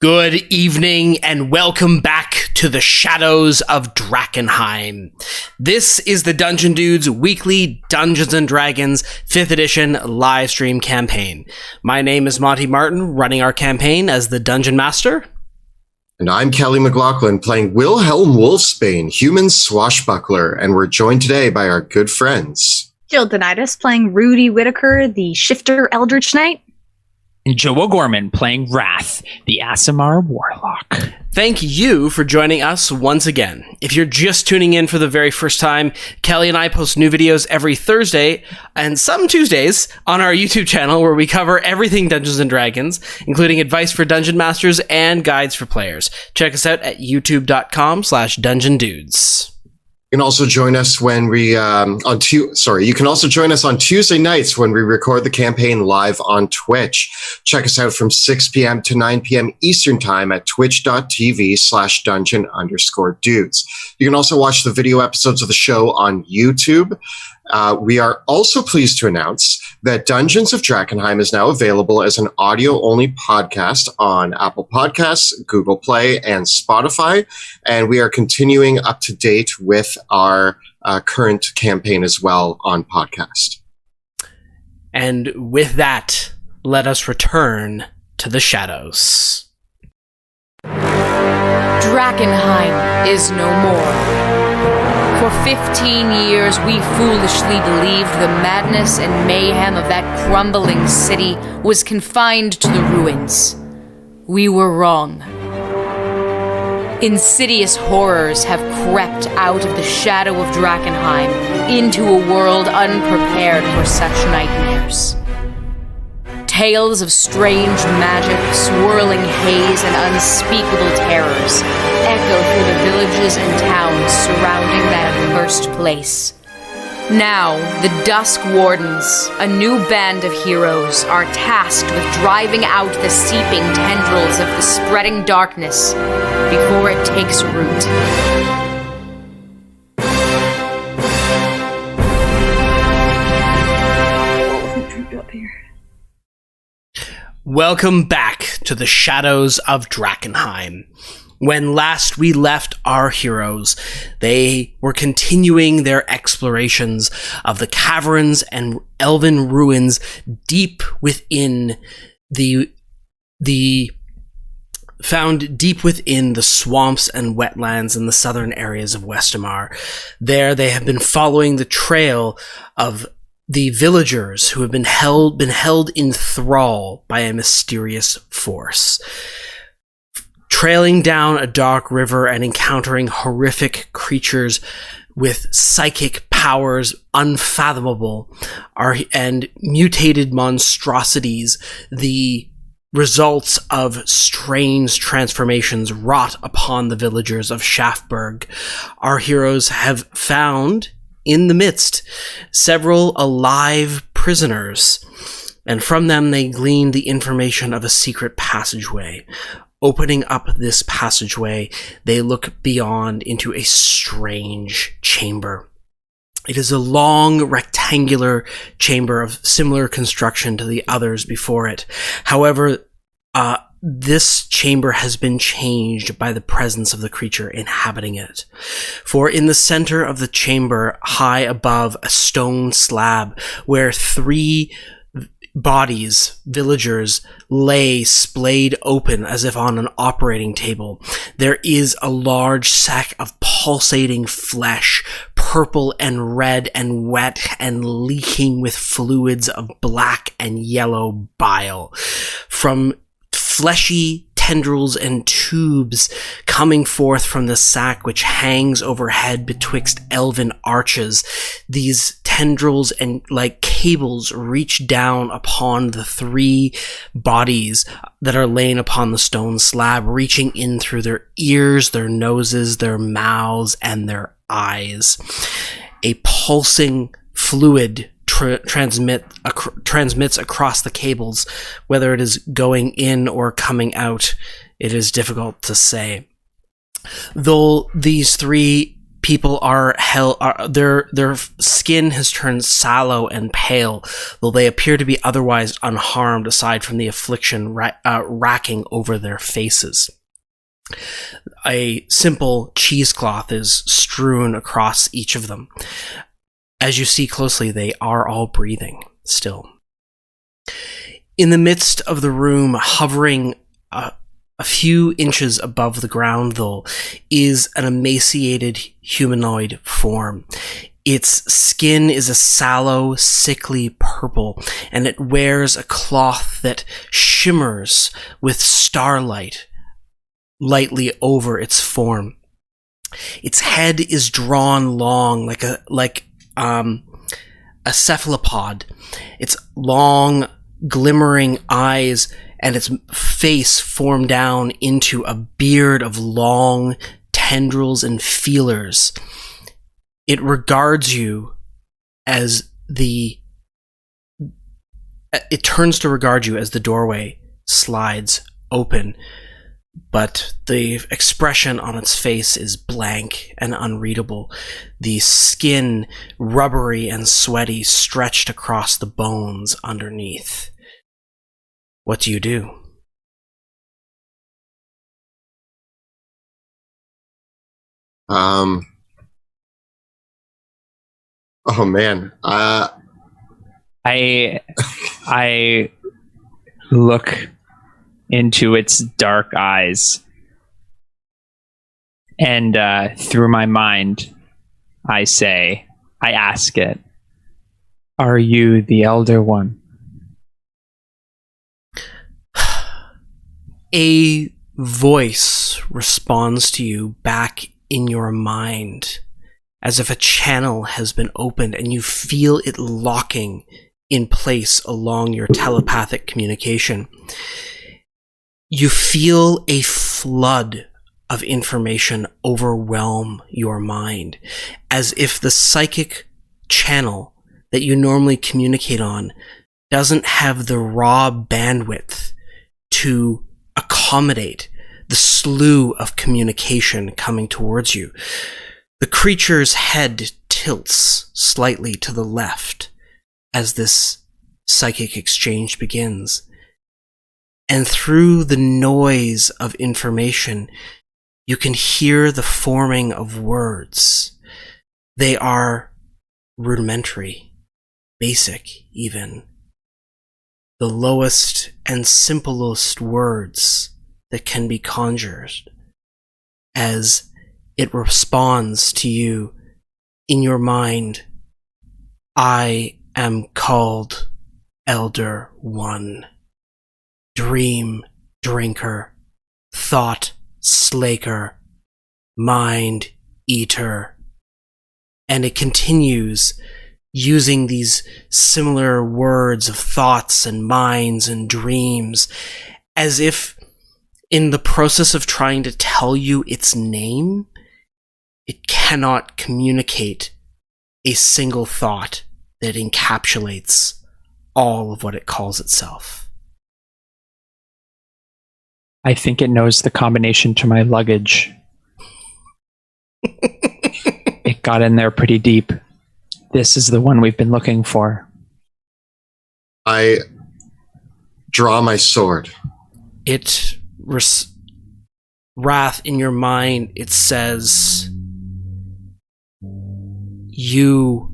Good evening and welcome back to the Shadows of Drakkenheim. This is the Dungeon Dudes weekly Dungeons & Dragons 5th edition live stream campaign. My name is Monty Martin, running our campaign as the Dungeon Master. And I'm Kelly McLaughlin, playing Wilhelm Wolfsbane, human swashbuckler, and we're joined today by our good friends. Jill Denitis, playing Rudy Whitaker, the Shifter Eldritch Knight. And Joe O'Gorman playing Wrath, the Aasimar Warlock. Thank you for joining us once again. If you're just tuning in for the very first time, Kelly and I post new videos every Thursday and some Tuesdays on our YouTube channel where we cover everything Dungeons & Dragons, including advice for Dungeon Masters and guides for players. Check us out at youtube.com/dungeondudes. You can also join us when we you can also join us on Tuesday nights when we record the campaign live on Twitch. Check us out from 6 p.m. to 9 p.m. Eastern Time at twitch.tv/dungeon_dudes. You can also watch the video episodes of the show on YouTube. We are also pleased to announce that Dungeons of Drakkenheim is now available as an audio-only podcast on Apple Podcasts, Google Play, and Spotify. And we are continuing up to date with our current campaign as well on podcast. And with that, let us return to the shadows. Drakkenheim is no more. For 15 years, we foolishly believed the madness and mayhem of that crumbling city was confined to the ruins. We were wrong. Insidious horrors have crept out of the shadow of Drakkenheim into a world unprepared for such nightmares. Tales of strange magic, swirling haze, and unspeakable terrors echo through the villages and towns surrounding that accursed place. Now, the Dusk Wardens, a new band of heroes, are tasked with driving out the seeping tendrils of the spreading darkness before it takes root. Welcome back to the Shadows of Drakkenheim. When last we left our heroes, they were continuing their explorations of the caverns and elven ruins deep within found deep within the swamps and wetlands in the southern areas of Westamar. There they have been following the trail of the villagers who have been held in thrall by a mysterious force. Trailing down a dark river and encountering horrific creatures with psychic powers unfathomable and mutated monstrosities, the results of strange transformations wrought upon the villagers of Shaftburg, our heroes have found in the midst several alive prisoners, and from them they gleaned the information of a secret passageway. Opening up this passageway, they look beyond into a strange chamber. It is a long, rectangular chamber of similar construction to the others before it. However, this chamber has been changed by the presence of the creature inhabiting it. For in the center of the chamber, high above a stone slab, where 3 bodies, villagers, lay splayed open as if on an operating table, there is a large sack of pulsating flesh, purple and red and wet and leaking with fluids of black and yellow bile. From fleshy tendrils and tubes coming forth from the sack which hangs overhead betwixt elven arches. These tendrils and like cables reach down upon the 3 bodies that are laying upon the stone slab, reaching in through their ears, their noses, their mouths, and their eyes. A pulsing fluid transmits across the cables. Whether it is going in or coming out, it is difficult to say. Though these 3 people their skin has turned sallow and pale, though they appear to be otherwise unharmed aside from the affliction racking over their faces. A simple cheesecloth is strewn across each of them. As you see closely, they are all breathing still. In the midst of the room, hovering a few inches above the ground, though, is an emaciated humanoid form. Its skin is a sallow, sickly purple, and it wears a cloth that shimmers with starlight lightly over its form. Its head is drawn long, like a cephalopod. Its long, glimmering eyes and its face form down into a beard of long tendrils and feelers. It regards you as it turns to regard you as the doorway slides open, but the expression on its face is blank and unreadable. The skin, rubbery and sweaty, stretched across the bones underneath. What do you do? Oh man. I look into its dark eyes, and through my mind, I ask it, "Are you the Elder One?" A voice responds to you back in your mind, as if a channel has been opened and you feel it locking in place along your telepathic communication. You feel a flood of information overwhelm your mind, as if the psychic channel that you normally communicate on doesn't have the raw bandwidth to accommodate the slew of communication coming towards you. The creature's head tilts slightly to the left as this psychic exchange begins. And through the noise of information, you can hear the forming of words. They are rudimentary, basic even. The lowest and simplest words that can be conjured, as it responds to you in your mind. I am called Elder One, Dream Drinker, Thought Slaker, Mind Eater. And it continues using these similar words of thoughts and minds and dreams, as if in the process of trying to tell you its name, it cannot communicate a single thought that encapsulates all of what it calls itself. I think it knows the combination to my luggage. It got in there pretty deep. This is the one we've been looking for. I draw my sword. Wrath in your mind, it says, you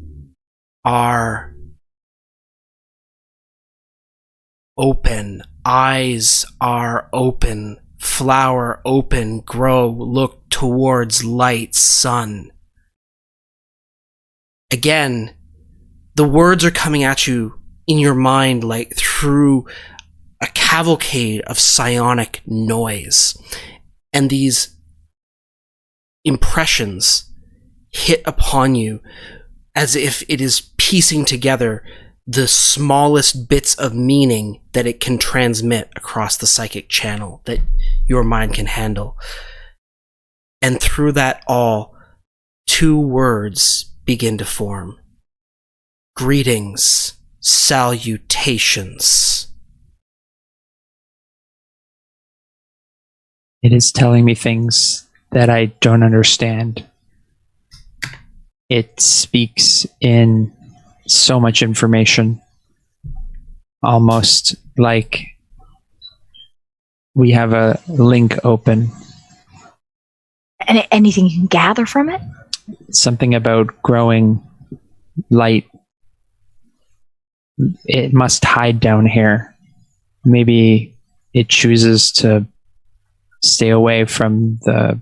are open, eyes are open, flower open, grow, look towards light, sun. Again, the words are coming at you in your mind like through a cavalcade of psionic noise. And these impressions hit upon you as if it is piecing together the smallest bits of meaning that it can transmit across the psychic channel that your mind can handle. And through that all, two words begin to form. Greetings, salutations. It is telling me things that I don't understand. It speaks in so much information, almost like we have a link open. Anything you can gather from it? Something about growing light. It must hide down here. Maybe it chooses to stay away from the...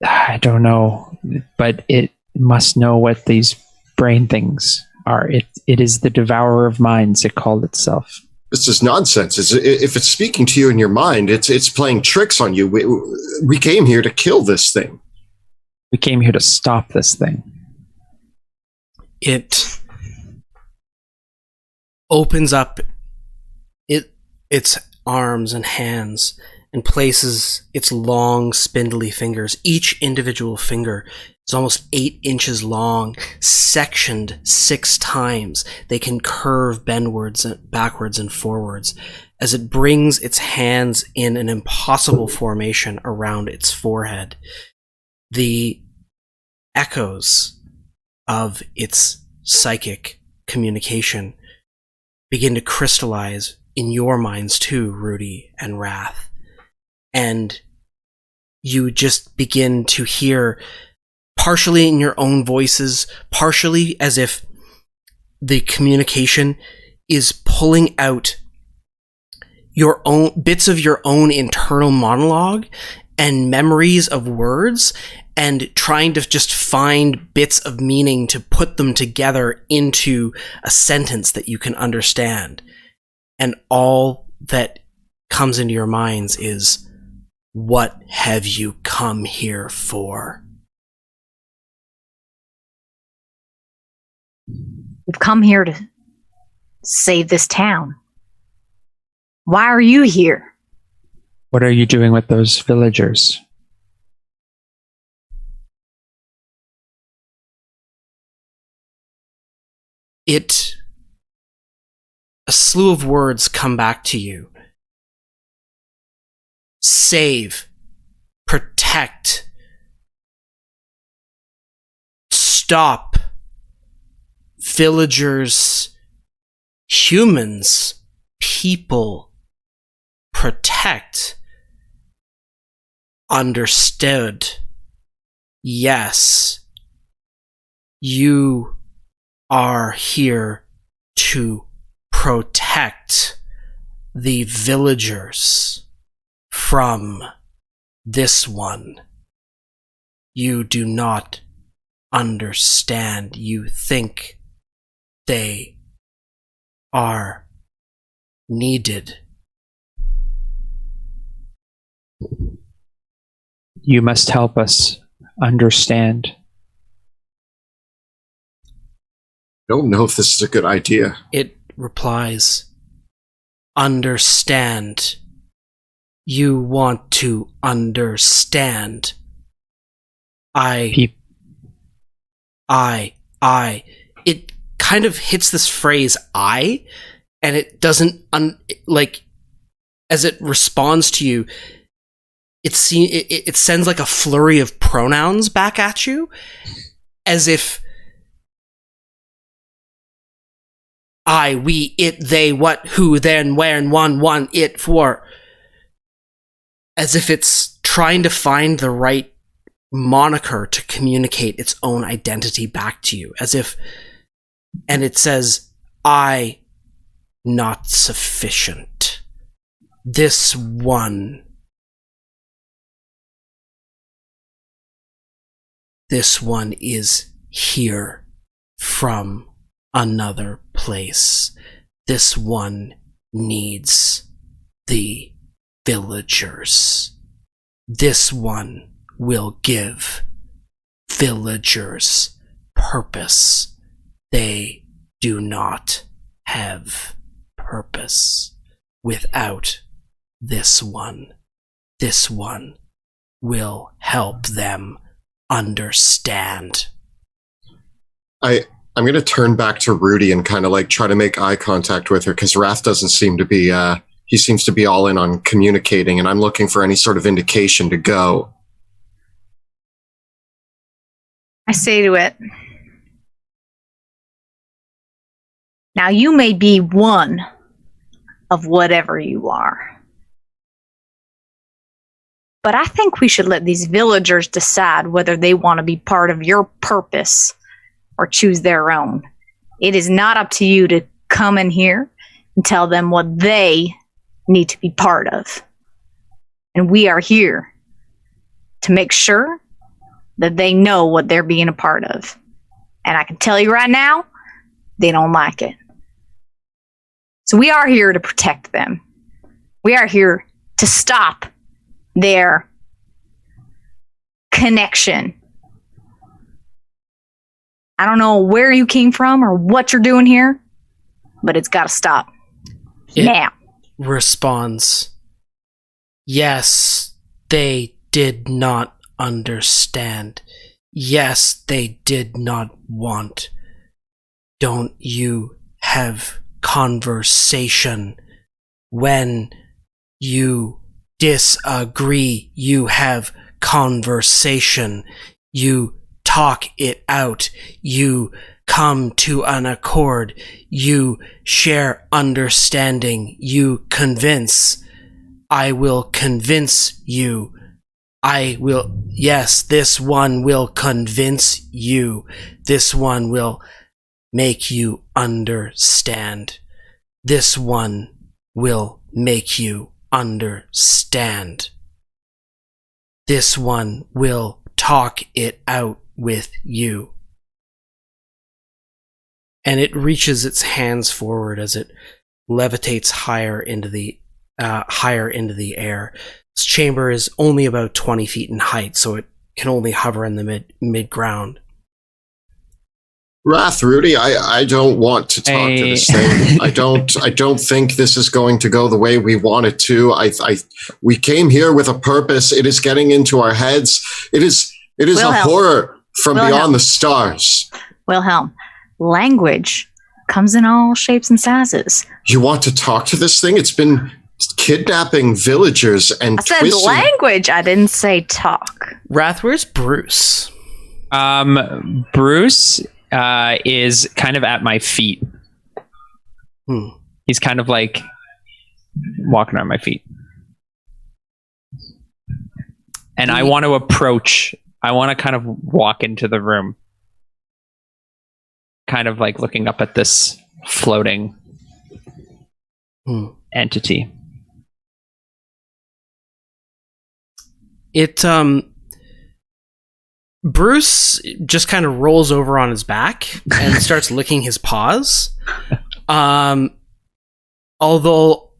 I don't know, but it must know what these brain things are. It is the devourer of minds, it called itself. This is nonsense. If it's speaking to you in your mind, it's playing tricks on you. We came here to kill this thing. We came here to stop this thing. It opens up its arms and hands and places its long, spindly fingers. Each individual finger is almost 8 inches long, sectioned 6 times. They can curve bendwards, backwards, and forwards as it brings its hands in an impossible formation around its forehead. The echoes of its psychic communication begin to crystallize in your minds too, Rudy and Wrath. And you just begin to hear, partially in your own voices, partially as if the communication is pulling out your own bits of your own internal monologue and memories of words, and trying to just find bits of meaning to put them together into a sentence that you can understand. And all that comes into your minds is, what have you come here for? We've come here to save this town. Why are you here? What are you doing with those villagers? A slew of words come back to you. Save, protect, stop, villagers, humans, people, protect, understood. Yes, you are here to protect the villagers from this one. You do not understand. You think they are needed. You must help us understand. I don't know if this is a good idea. It replies, understand. You want to understand. It kind of hits this phrase, I, and it doesn't, as it responds to you, it sends like a flurry of pronouns back at you, as if I, we, it, they, what, who, then, where, and one, it, for. As if it's trying to find the right moniker to communicate its own identity back to you. And it says, I, not sufficient. This one. This one is here from another place. This one needs the villagers. This one will give villagers purpose. They do not have purpose without this one. This one will help them understand. I'm going to turn back to Rudy and kind of like try to make eye contact with her, because Wrath doesn't seem to be, he seems to be all in on communicating, and I'm looking for any sort of indication to go. I say to it, now you may be one of whatever you are, but I think we should let these villagers decide whether they want to be part of your purpose or choose their own. It is not up to you to come in here and tell them what they need to be part of. And we are here to make sure that they know what they're being a part of. And I can tell you right now, they don't like it. So we are here to protect them. We are here to stop their connection. I don't know where you came from or what you're doing here, but it's got to stop. It now. Responds, yes, they did not understand. Yes, they did not want. Don't you have conversation? When you disagree, you have conversation. You talk it out. You come to an accord. You share understanding. You convince. I will convince you. I will, yes, this one will convince you. This one will make you understand. This one will make you understand. This one will talk it out with you. And it reaches its hands forward as it levitates higher into the air. This chamber is only about 20 feet in height, so it can only hover in the mid-ground. Wrath, Rudy, I don't want to talk to this thing. I don't think this is going to go the way we want it to. We came here with a purpose. It is getting into our heads. It is a horror from beyond the stars. Wilhelm, language comes in all shapes and sizes. You want to talk to this thing? It's been kidnapping villagers and I said language. I didn't say talk. Wrath, where's Bruce? Bruce is kind of at my feet. He's kind of like walking on my feet. And I want to approach. I want to kind of walk into the room. Kind of like looking up at this floating entity. Bruce just kind of rolls over on his back and starts licking his paws. Although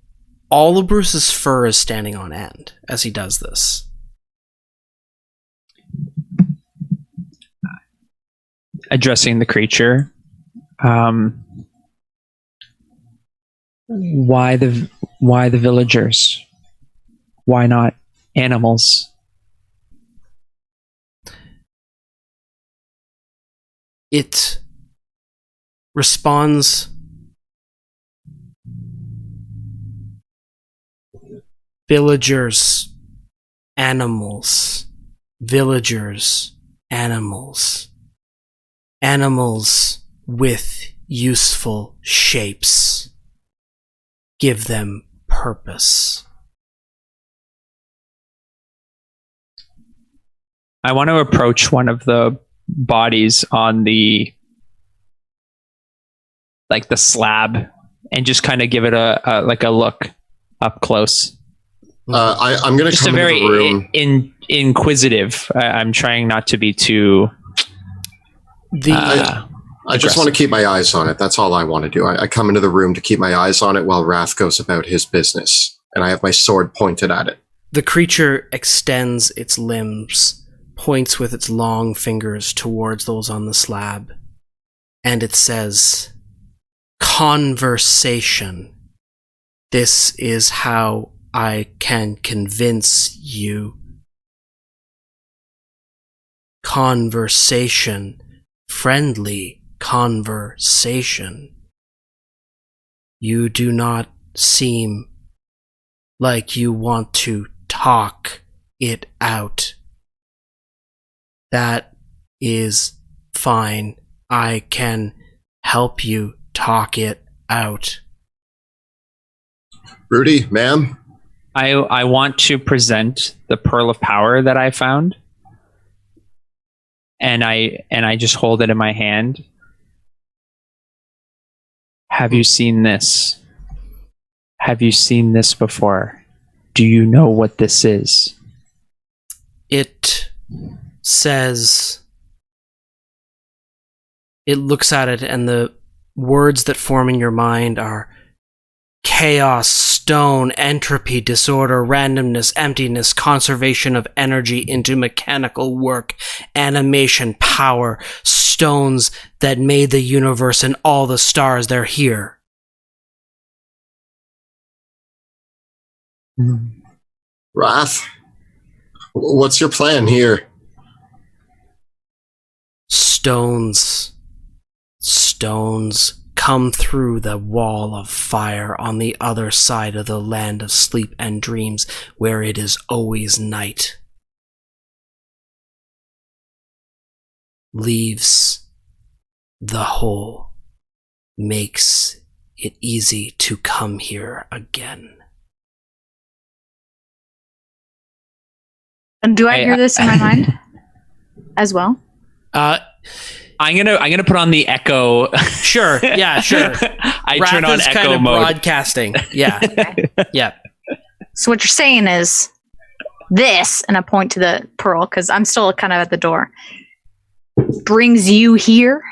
all of Bruce's fur is standing on end as he does this. Addressing the creature. Why the villagers? Why not animals? It responds, villagers, animals, villagers, animals, animals with useful shapes. Give them purpose. I want to approach one of the bodies on the slab and just kind of give it a look up close. I'm going to come into the room. Inquisitive. I'm trying not to be too. I just want to keep my eyes on it. That's all I want to do. I come into the room to keep my eyes on it while Wrath goes about his business, and I have my sword pointed at it. The creature extends its limbs, points with its long fingers towards those on the slab, and it says, "Conversation. This is how I can convince you. Conversation. Friendly conversation. You do not seem like you want to talk it out. That is fine. I can help you talk it out. Rudy, ma'am? I want to present the Pearl of Power that I found. And I just hold it in my hand. Have you seen this? Have you seen this before? Do you know what this is? It says... It looks at it, and the words that form in your mind are chaos, stone, entropy, disorder, randomness, emptiness, conservation of energy into mechanical work, animation, power, stones that made the universe and all the stars. They're here. Wrath, what's your plan here? Stones come through the wall of fire on the other side of the land of sleep and dreams, where it is always night. Leaves the hole, makes it easy to come here again. And do I hear this in my mind as well? I'm gonna put on the echo. Sure. Yeah. Sure. I Wrath turn on is echo kind of mode. broadcasting. Yeah. Yeah. So what you're saying is this, and I point to the pearl because I'm still kind of at the door, brings you here.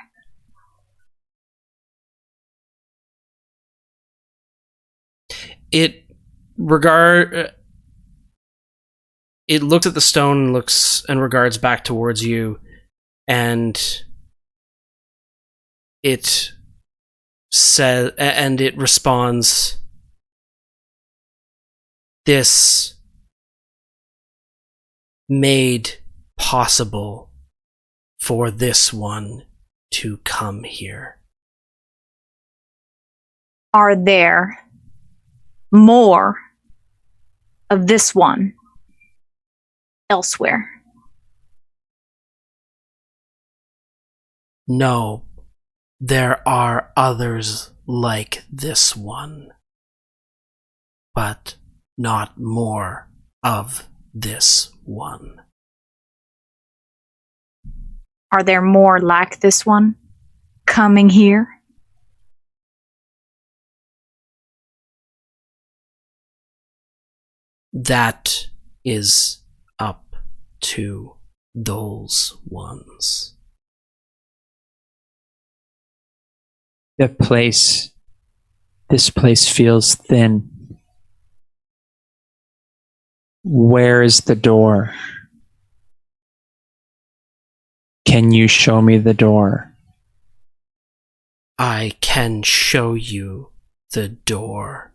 It looks at the stone and looks and regards back towards you, and it says, and it responds, "This made possible for this one to come here." Are there more of this one elsewhere? No, there are others like this one, but not more of this one. Are there more like this one coming here? That is up to those ones. This place feels thin. Where is the door? Can you show me the door? I can show you the door.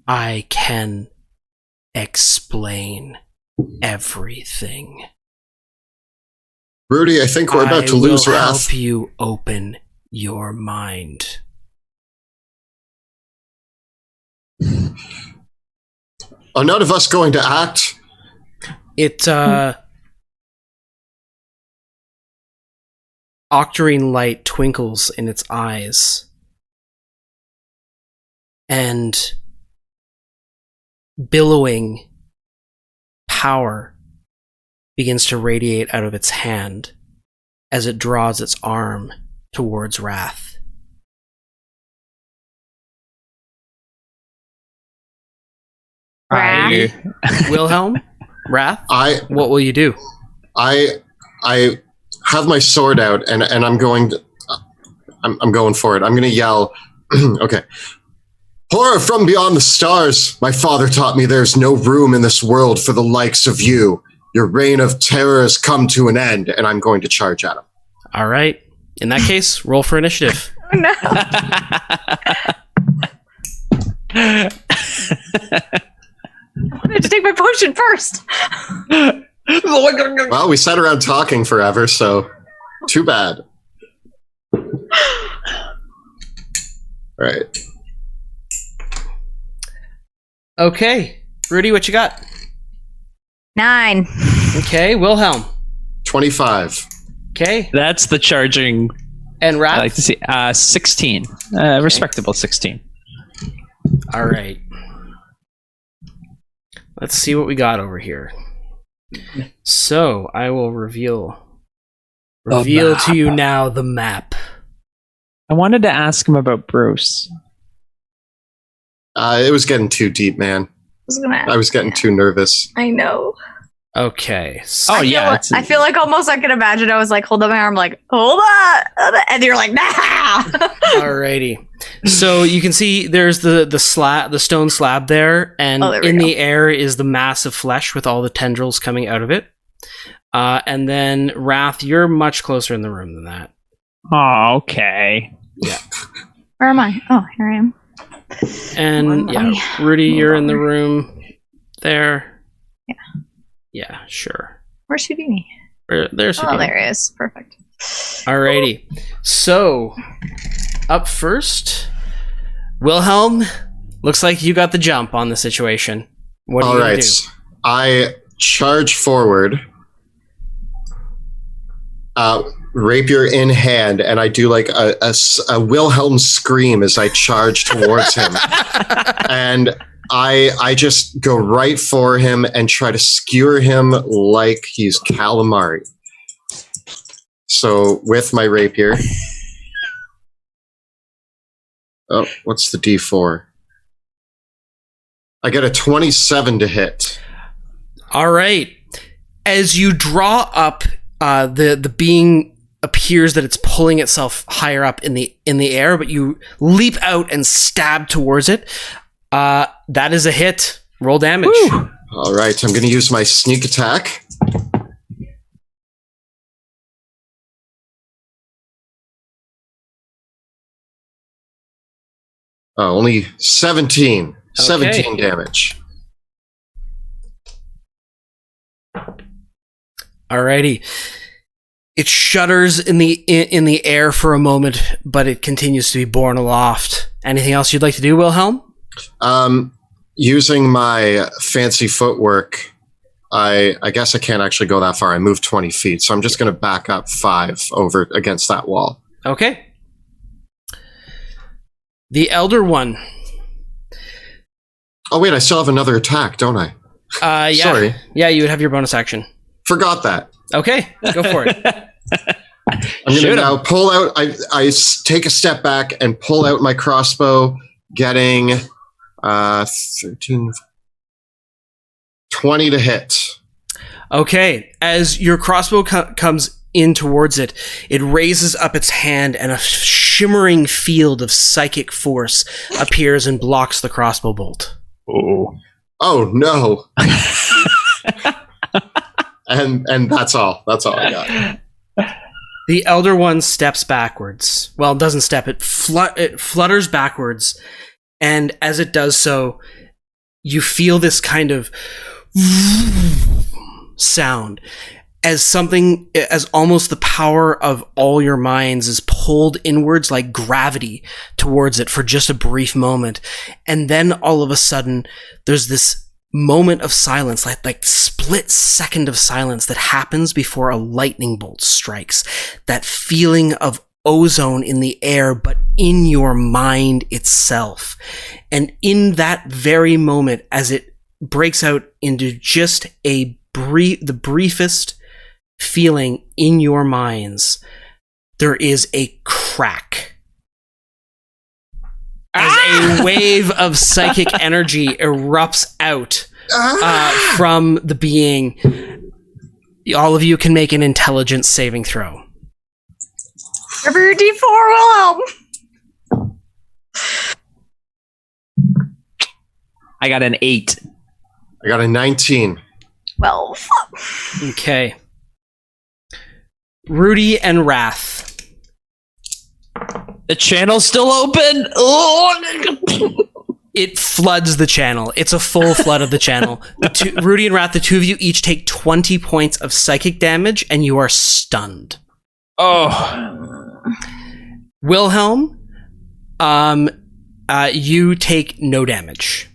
I can explain everything. Rudy, I think we're about to lose I will Wrath. help you open your mind. Are none of us going to act? Octarine light twinkles in its eyes, and billowing power begins to radiate out of its hand as it draws its arm towards Wrath. Wrath? Wilhelm? Wrath? I What will you do? have my sword out and I'm going for it. I'm going to yell. Okay. Horror from beyond the stars. My father taught me there's no room in this world for the likes of you. Your reign of terror has come to an end, and I'm going to charge at him. All right. In that case, roll for initiative. Oh, no. I wanted to take my potion first. Well, we sat around talking forever, so too bad. All right. Okay. Rudy, what you got? 9. Okay, Wilhelm. 25. Okay. That's the charging. And Raph? I like to see 16. Respectable 16. All right. Let's see what we got over here. So I will reveal to you now the map. I wanted to ask him about Bruce. It was getting too deep, man. I was getting too nervous. I know. Okay. So I feel like almost I can imagine. I was like, hold up my arm, like, hold on. And you're like, nah. Alrighty. So you can see there's the stone slab there, and in the air is the mass of flesh with all the tendrils coming out of it. And then Wrath, you're much closer in the room than that. Oh, okay. Yeah. Where am I? Oh, here I am. And Rudy, you're in the room there. Yeah. Yeah, sure. Where's Houdini? There's Houdini. Oh, there he is. Perfect. Alrighty. So, up first, Wilhelm, looks like you got the jump on the situation. What are you going to do? I charge forward, rapier in hand, and I do like a Wilhelm scream as I charge towards him. And I just go right for him and try to skewer him like he's calamari. So with my rapier. Oh, what's the D4? I get a 27 to hit. All right. As you draw up, the being appears that it's pulling itself higher up in the air, but you leap out and stab towards it. That is a hit. Roll damage. Woo. All right, I'm going to use my sneak attack. Oh, only 17. Okay. 17 damage. Alrighty. It shudders in the air for a moment, but it continues to be borne aloft. Anything else you'd like to do, Wilhelm? Using my fancy footwork, I guess I can't actually go that far. I moved 20 feet, so I'm just going to back up 5 over against that wall. Okay. The Elder One. Oh, wait, I still have another attack, don't I? Yeah. Sorry. Yeah, you would have your bonus action. Forgot that. Okay, go for it. I'm going to now pull out, I take a step back and pull out my crossbow, getting 13, 20 to hit. Okay, as your crossbow comes in towards it, it raises up its hand and a shimmering field of psychic force appears and blocks the crossbow bolt. Oh no. and that's all I got. The Elder One steps backwards. Well, it doesn't step, it flutters backwards, and as it does so, you feel this kind of sound as almost the power of all your minds is pulled inwards like gravity towards it for just a brief moment. And then all of a sudden, there's this moment of silence, like split second of silence that happens before a lightning bolt strikes. That feeling of ozone in the air, but in your mind itself. And in that very moment, as it breaks out into just the briefest feeling in your minds, there is a crack. As a wave of psychic energy erupts out from the being. All of you can make an intelligence saving throw. Remember your D4, Wilhelm. I got an 8. I got a 19. Well, fuck. Okay. Rudy and Wrath. The channel's still open. It floods the channel. It's a full flood of the channel. Rudy and Wrath, the two of you each take 20 points of psychic damage, and you are stunned. Oh. Wilhelm, you take no damage.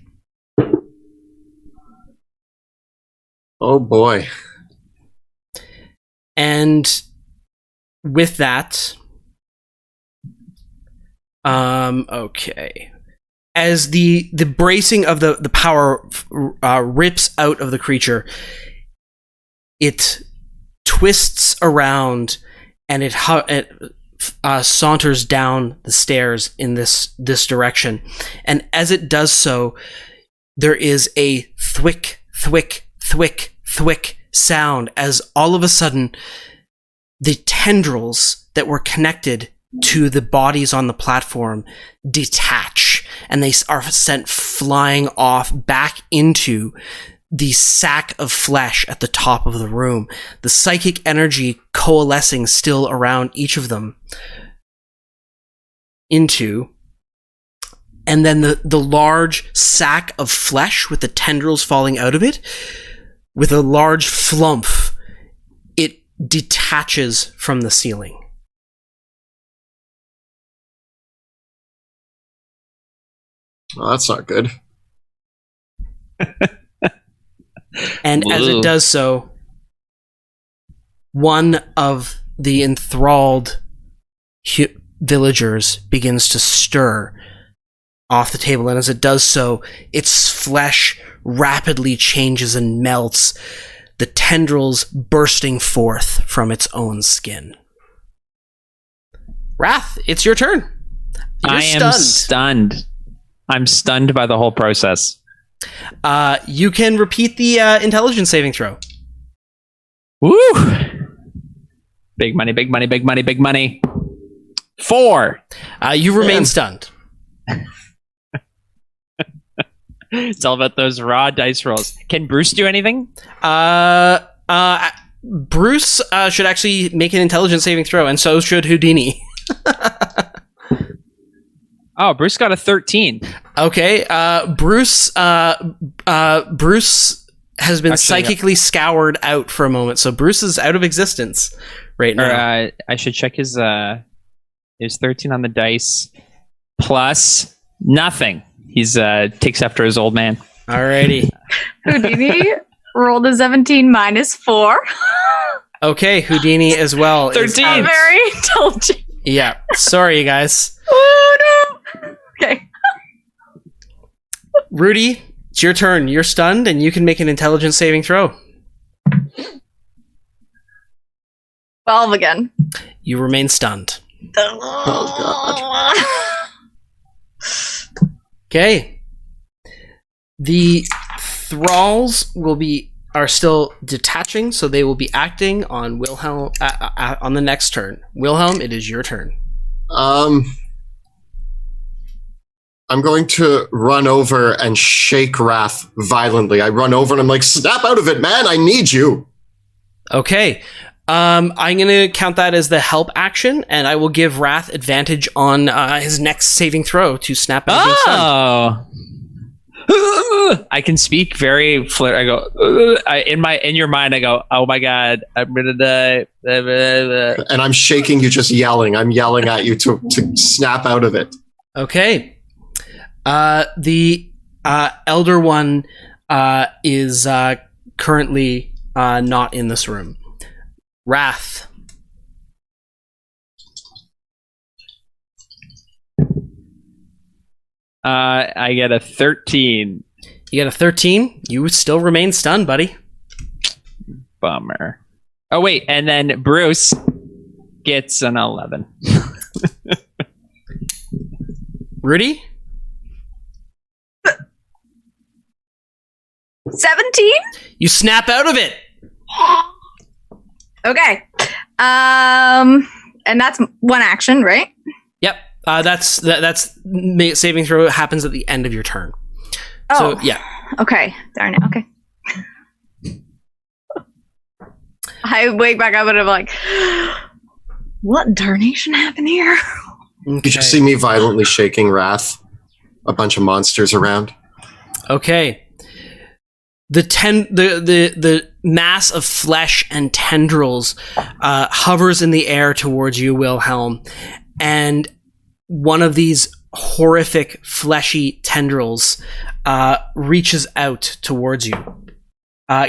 Oh boy. And with that, okay. As the bracing of the power rips out of the creature, it twists around and it saunters down the stairs in this direction. And as it does so, there is a thwick, thwick, thwick, thwick sound as all of a sudden the tendrils that were connected to the bodies on the platform detach, and they are sent flying off back into the sack of flesh at the top of the room, the psychic energy coalescing still around each of them into, and then the large sack of flesh with the tendrils falling out of it, with a large flump, it detaches from the ceiling. Well, that's not good. And as it does so, one of the enthralled villagers begins to stir off the table, and as it does so, its flesh rapidly changes and melts, the tendrils bursting forth from its own skin. Wrath, it's your turn. I am stunned. I'm stunned by the whole process. You can repeat the intelligence saving throw. Woo! Big money, big money, big money, big money. 4. You remain stunned. It's all about those raw dice rolls. Can Bruce do anything? Bruce should actually make an intelligence saving throw, and so should Houdini. Oh, Bruce got a 13. Okay, Bruce has been psychically scoured out for a moment, so Bruce is out of existence right now. I should check his 13 on the dice plus nothing. He's takes after his old man. Alrighty. Houdini rolled a 17 minus 4. Okay, Houdini as well. 13. Very intelligent. Yeah, sorry, you guys. Oh no. Okay. Rudy, it's your turn. You're stunned, and you can make an intelligence saving throw. 12 again. You remain stunned. Oh, God. Okay. The thralls are still detaching, so they will be acting on Wilhelm on the next turn. Wilhelm, it is your turn. I'm going to run over and shake Wrath violently. I run over and I'm like, snap out of it, man! I need you! Okay. I'm going to count that as the help action, and I will give Wrath advantage on his next saving throw to snap out of his stun. I can speak very I go in your mind. I go, oh my god, I'm gonna die. And I'm shaking you, just yelling. I'm yelling at you to snap out of it. Okay. The elder one is currently not in this room. Wrath. I get a 13. You get a 13. You still remain stunned, buddy. Bummer. Oh wait, and then Bruce gets an 11. Rudy? 17? You snap out of it. Okay. And that's one action, right? Yep. That's saving throw happens at the end of your turn. Oh. So, yeah. Okay. Darn it. Okay. I wake back up and I'm like, what darnation happened here? Okay. You just see me violently shaking Wrath. A bunch of monsters around. Okay. The mass of flesh and tendrils hovers in the air towards you, Wilhelm, and one of these horrific fleshy tendrils reaches out towards you,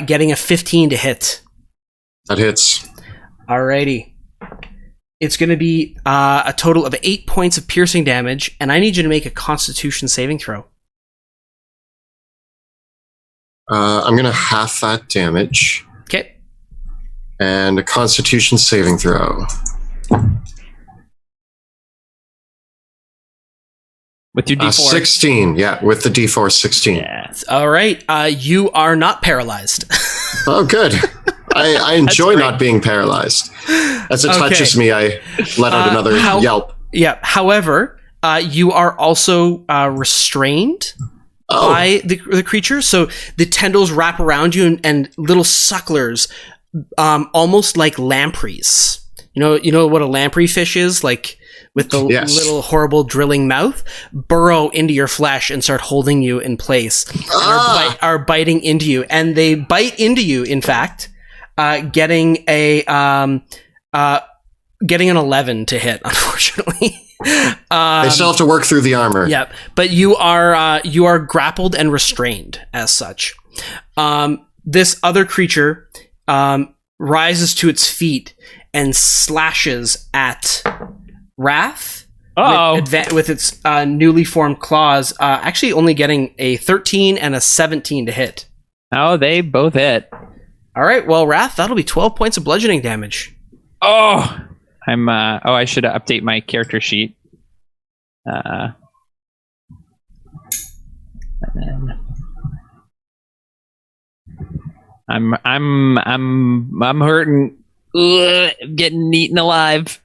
getting a 15 to hit. That hits. Alrighty. It's going to be a total of 8 points of piercing damage, and I need you to make a Constitution saving throw. I'm going to half that damage. Okay. And a Constitution saving throw. With your D4. 16, yeah, with the D4, 16. Yeah. All right. You are not paralyzed. Oh, good. I enjoy not being paralyzed. As it touches me, I let out another yelp. Yeah. However, you are also restrained by the creature. So the tendrils wrap around you and little sucklers, almost like lampreys. You know what a lamprey fish is? Like with the little horrible drilling mouth, burrow into your flesh and start holding you in place. And are biting into you. And they bite into you, in fact, getting an 11 to hit, unfortunately. They still have to work through the armor. Yeah, but you are grappled and restrained as such. This other creature rises to its feet and slashes at Wrath with its newly formed claws, actually only getting a 13 and a 17 to hit. Oh, they both hit. All right, well, Wrath, that'll be 12 points of bludgeoning damage. Oh, I should update my character sheet. And then I'm hurting. Ugh, I'm getting eaten alive.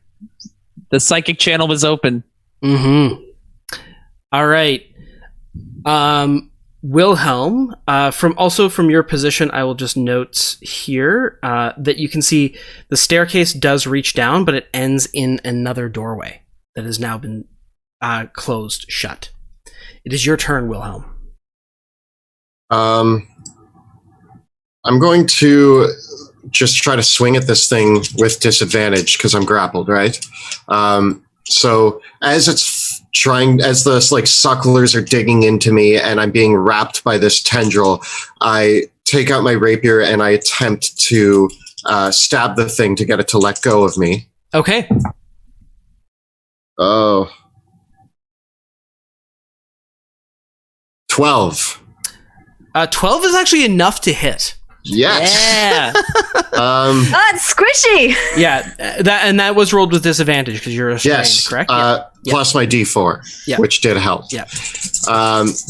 The psychic channel was open. Mm-hmm. All right. Wilhelm, from your position, I will just note here that you can see the staircase does reach down, but it ends in another doorway that has now been closed shut. It is your turn, Wilhelm. I'm going to just try to swing at this thing with disadvantage because I'm grappled, right? So as the like sucklers are digging into me and I'm being wrapped by this tendril, I take out my rapier and I attempt to stab the thing to get it to let go of me. Okay. Oh. 12. 12 is actually enough to hit. Yes. Yeah. It's squishy. Yeah, that was rolled with disadvantage because you're restrained, correct? Plus my D4, which did help. Yeah.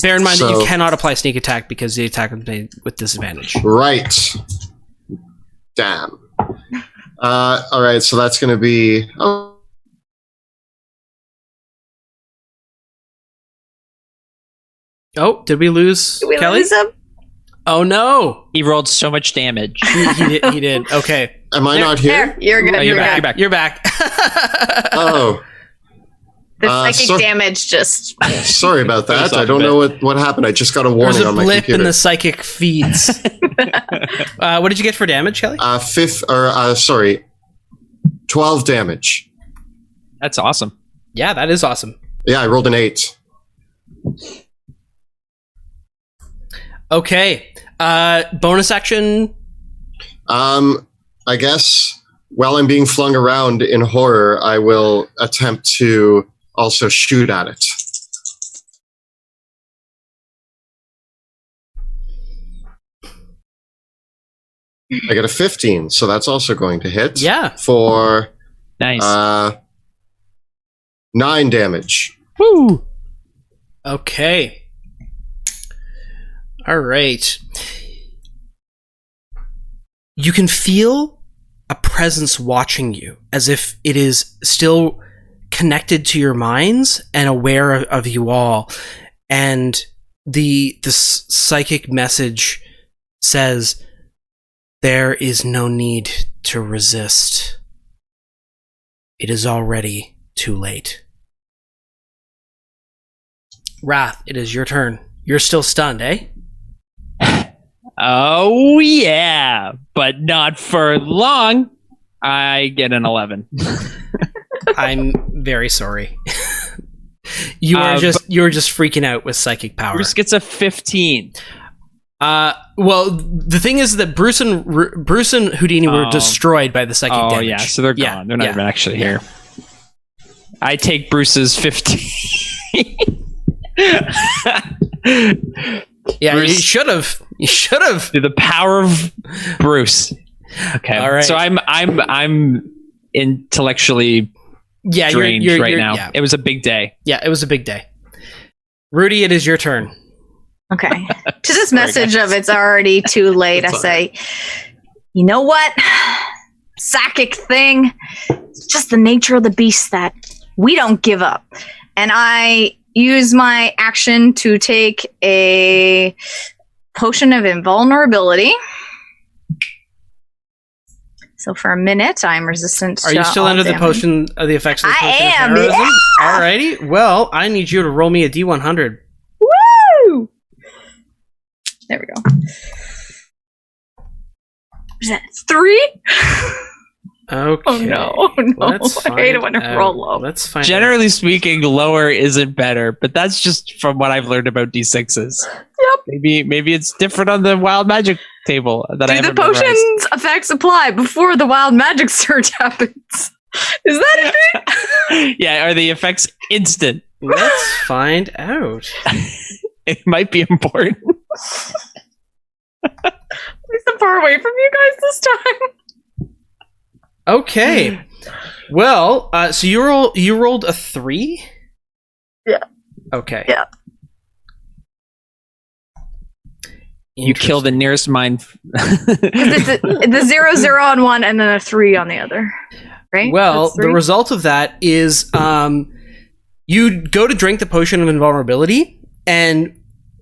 Bear in mind that you cannot apply sneak attack because the attack was made with disadvantage. Right. Damn. All right, so that's going to be... Oh, did we lose Did we Kelly? lose him? Oh no! He rolled so much damage. He did. Okay. Am I not here? There, you're good. Oh, you're back. You're back. Oh. The psychic damage just... Sorry about that. I don't know what happened. I just got a warning There's a on my blip computer. in the psychic feeds. What did you get for damage, Kelly? 12 damage. That's awesome. Yeah, that is awesome. Yeah, I rolled an 8. Okay. Bonus action. I guess while I'm being flung around in horror, I will attempt to also shoot at it. I get a 15, so that's also going to hit. Yeah. For nice. 9 damage. Woo. Okay. All right. You can feel a presence watching you, as if it is still connected to your minds and aware of you all. And the psychic message says, "There is no need to resist. It is already too late." Wrath, it is your turn. You're still stunned, eh? Oh, yeah, but not for long. I get an 11. I'm very sorry. You were just freaking out with psychic power. Bruce gets a 15. Well, the thing is that Bruce and Houdini were destroyed by the psychic damage. Oh, yeah, so they're gone. They're not even actually here. I take Bruce's 15. Yeah, Bruce, you should have. Through the power of Bruce. Okay, all right. So I'm intellectually drained right now. Yeah. It was a big day. Yeah, it was a big day. Rudy, it is your turn. Okay. To this message of it's already too late, I say, you know what? Psychic thing. It's just the nature of the beast that we don't give up. And I use my action to take a potion of invulnerability. So for a minute, I'm resistant to Are you still under the potion of the effects of the potion of terrorism? Yeah! Alrighty. Well, I need you to roll me a D100. Woo! There we go. Is that 3? Okay. Oh no! I hate it when I roll low. Let's find Generally speaking, lower isn't better, but that's just from what I've learned about D6s. Yep. Maybe it's different on the wild magic table that I haven't Do the potion's effects apply before the wild magic surge happens? Is that it? Yeah, are the effects instant? Let's find out. It might be important. At least I'm far away from you guys this time. Okay. Well, so you rolled a 3? Yeah. Okay. Yeah. You kill the nearest mine. the 0, 0 on one, and then a 3 on the other. Right? Well, the result of that is you go to drink the potion of invulnerability, and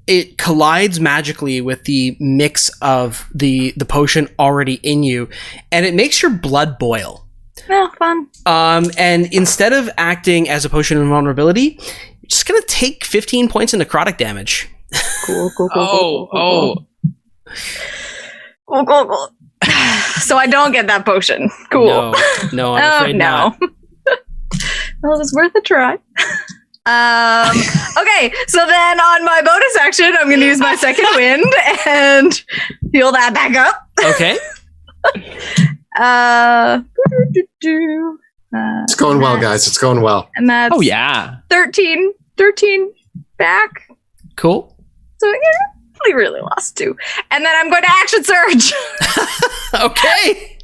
it collides magically with the mix of the potion already in you, and it makes your blood boil. Oh, fun. And instead of acting as a potion of invulnerability, you're just gonna take 15 points of necrotic damage. Cool. Oh. Cool. So I don't get that potion. Cool. No, I'm afraid not. Well, it was worth a try. Okay, so then on my bonus action, I'm going to use my second wind and heal that back up. Okay. It's going well, guys. It's going well. And that's 13 back. Cool. So we really lost 2. And then I'm going to action surge. Okay.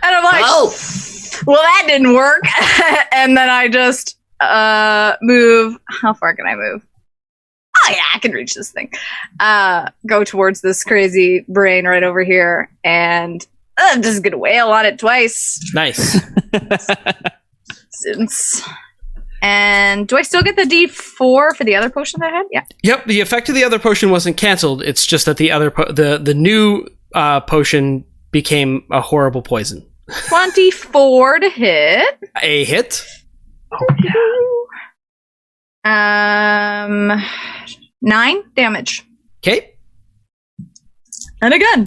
And I'm like, well, that didn't work. And then I just move. How far can I move? Oh yeah, I can reach this thing. Go towards this crazy brain right over here, and I'm just gonna wail on it twice. Nice. And do I still get the D4 for the other potion that I had? Yeah. Yep. The effect of the other potion wasn't canceled. It's just that the other the new potion became a horrible poison. 24 to hit. A hit. Oh yeah. 9 damage. Okay. And again.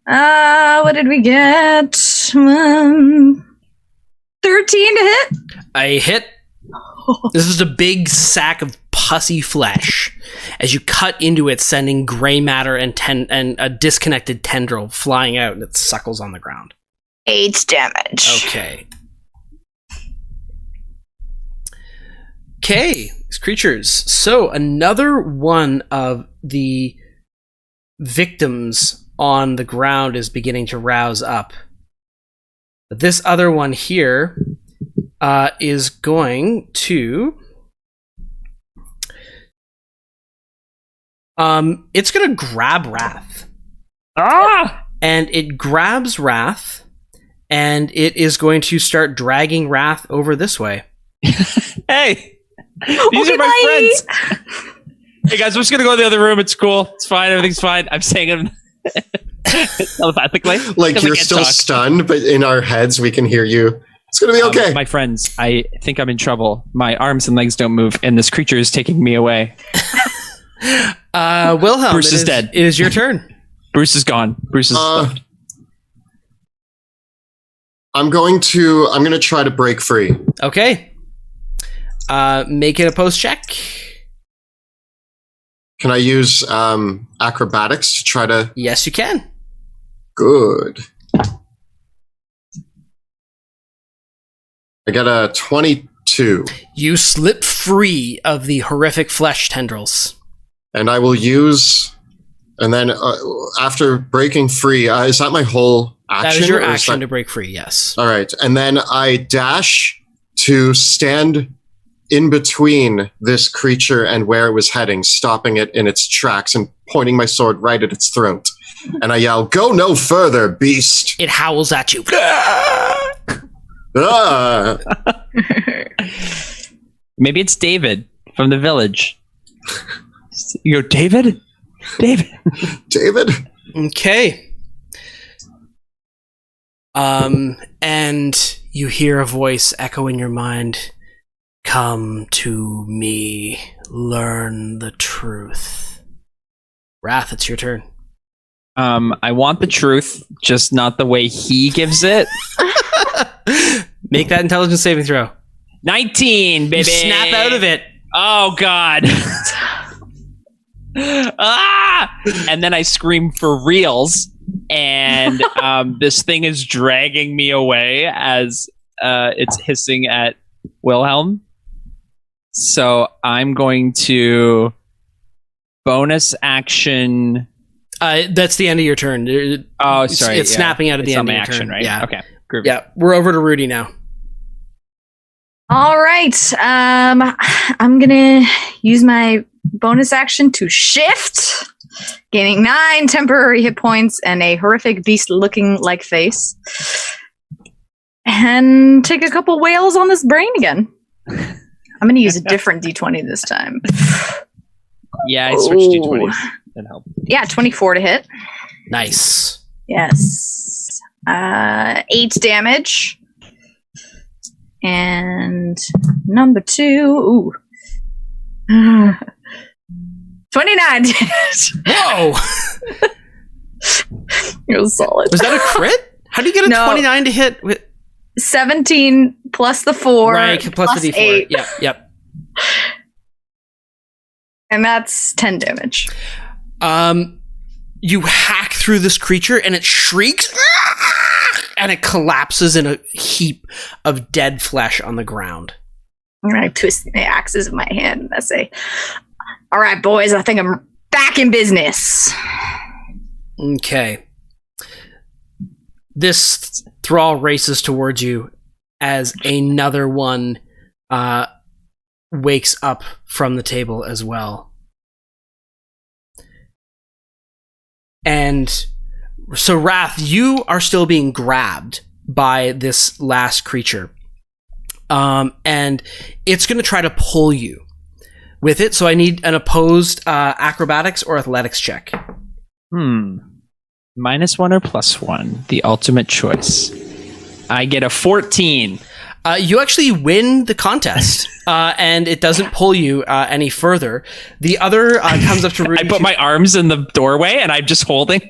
What did we get? 13 to hit. A hit. This is a big sack of pussy flesh. As you cut into it, sending gray matter and a disconnected tendril flying out, and it suckles on the ground. 8 damage. Okay. Okay, these creatures. So another one of the victims on the ground is beginning to rouse up. But this other one here is going to... it's going to grab Wrath. And it grabs Wrath, and it is going to start dragging Wrath over this way. Hey! These are my friends. Hey guys, I'm just gonna go to the other room. It's cool. It's fine. Everything's fine. I'm saying it telepathically. Like you're still stunned, but in our heads we can hear you. It's gonna be okay. My friends, I think I'm in trouble. My arms and legs don't move, and this creature is taking me away. Wilhelm, Bruce is dead. It is your turn. Bruce is gone. Bruce is left. I'm gonna try to break free. Okay. Make it a post check. Can I use acrobatics to try to... Yes, you can. Good. I got a 22. You slip free of the horrific flesh tendrils. And I will use... And then after breaking free, is that my whole action? That is your action to break free, yes. All right. And then I dash to stand in between this creature and where it was heading, stopping it in its tracks and pointing my sword right at its throat. And I yell, "Go no further, beast!" It howls at you. Ah! Maybe it's David from the village. You go, David? David? David? Okay. And you hear a voice echo in your mind. Come to me, learn the truth. Wrath, it's your turn. I want the truth, just not the way he gives it. Make that intelligence saving throw. 19, baby. You snap out of it. Oh, God. And then I scream for reals, and this thing is dragging me away as it's hissing at Wilhelm. So I'm going to bonus action. That's the end of your turn. Oh, sorry. It's snapping out at the end of your action, turn. right? Yeah. Okay. Groovy. Yeah. We're over to Rudy now. All right. I'm gonna use my bonus action to shift, gaining 9 temporary hit points and a horrific beast-looking like face, and take a couple whales on this brain again. I'm gonna use a different D20 this time. Yeah, I switched D20s. That helped. Yeah, 24 to hit. Nice. Yes. 8 damage. And number 2, 29 damage. Whoa! It was solid. Was that a crit? How do you get a 29 to hit? 17 plus the 4. Right, plus the D4. 8. Yep. And that's 10 damage. You hack through this creature and it shrieks and it collapses in a heap of dead flesh on the ground. And I twist the axes in my hand and I say, "All right, boys, I think I'm back in business." Okay. This thrall races towards you as another one wakes up from the table as well. And so, Wrath, you are still being grabbed by this last creature. And it's going to try to pull you with it. So I need an opposed acrobatics or athletics check. -1 or +1? The ultimate choice. I get a 14. You actually win the contest, and it doesn't pull you any further. The other comes up to Rudy. I put my arms in the doorway, and I'm just holding.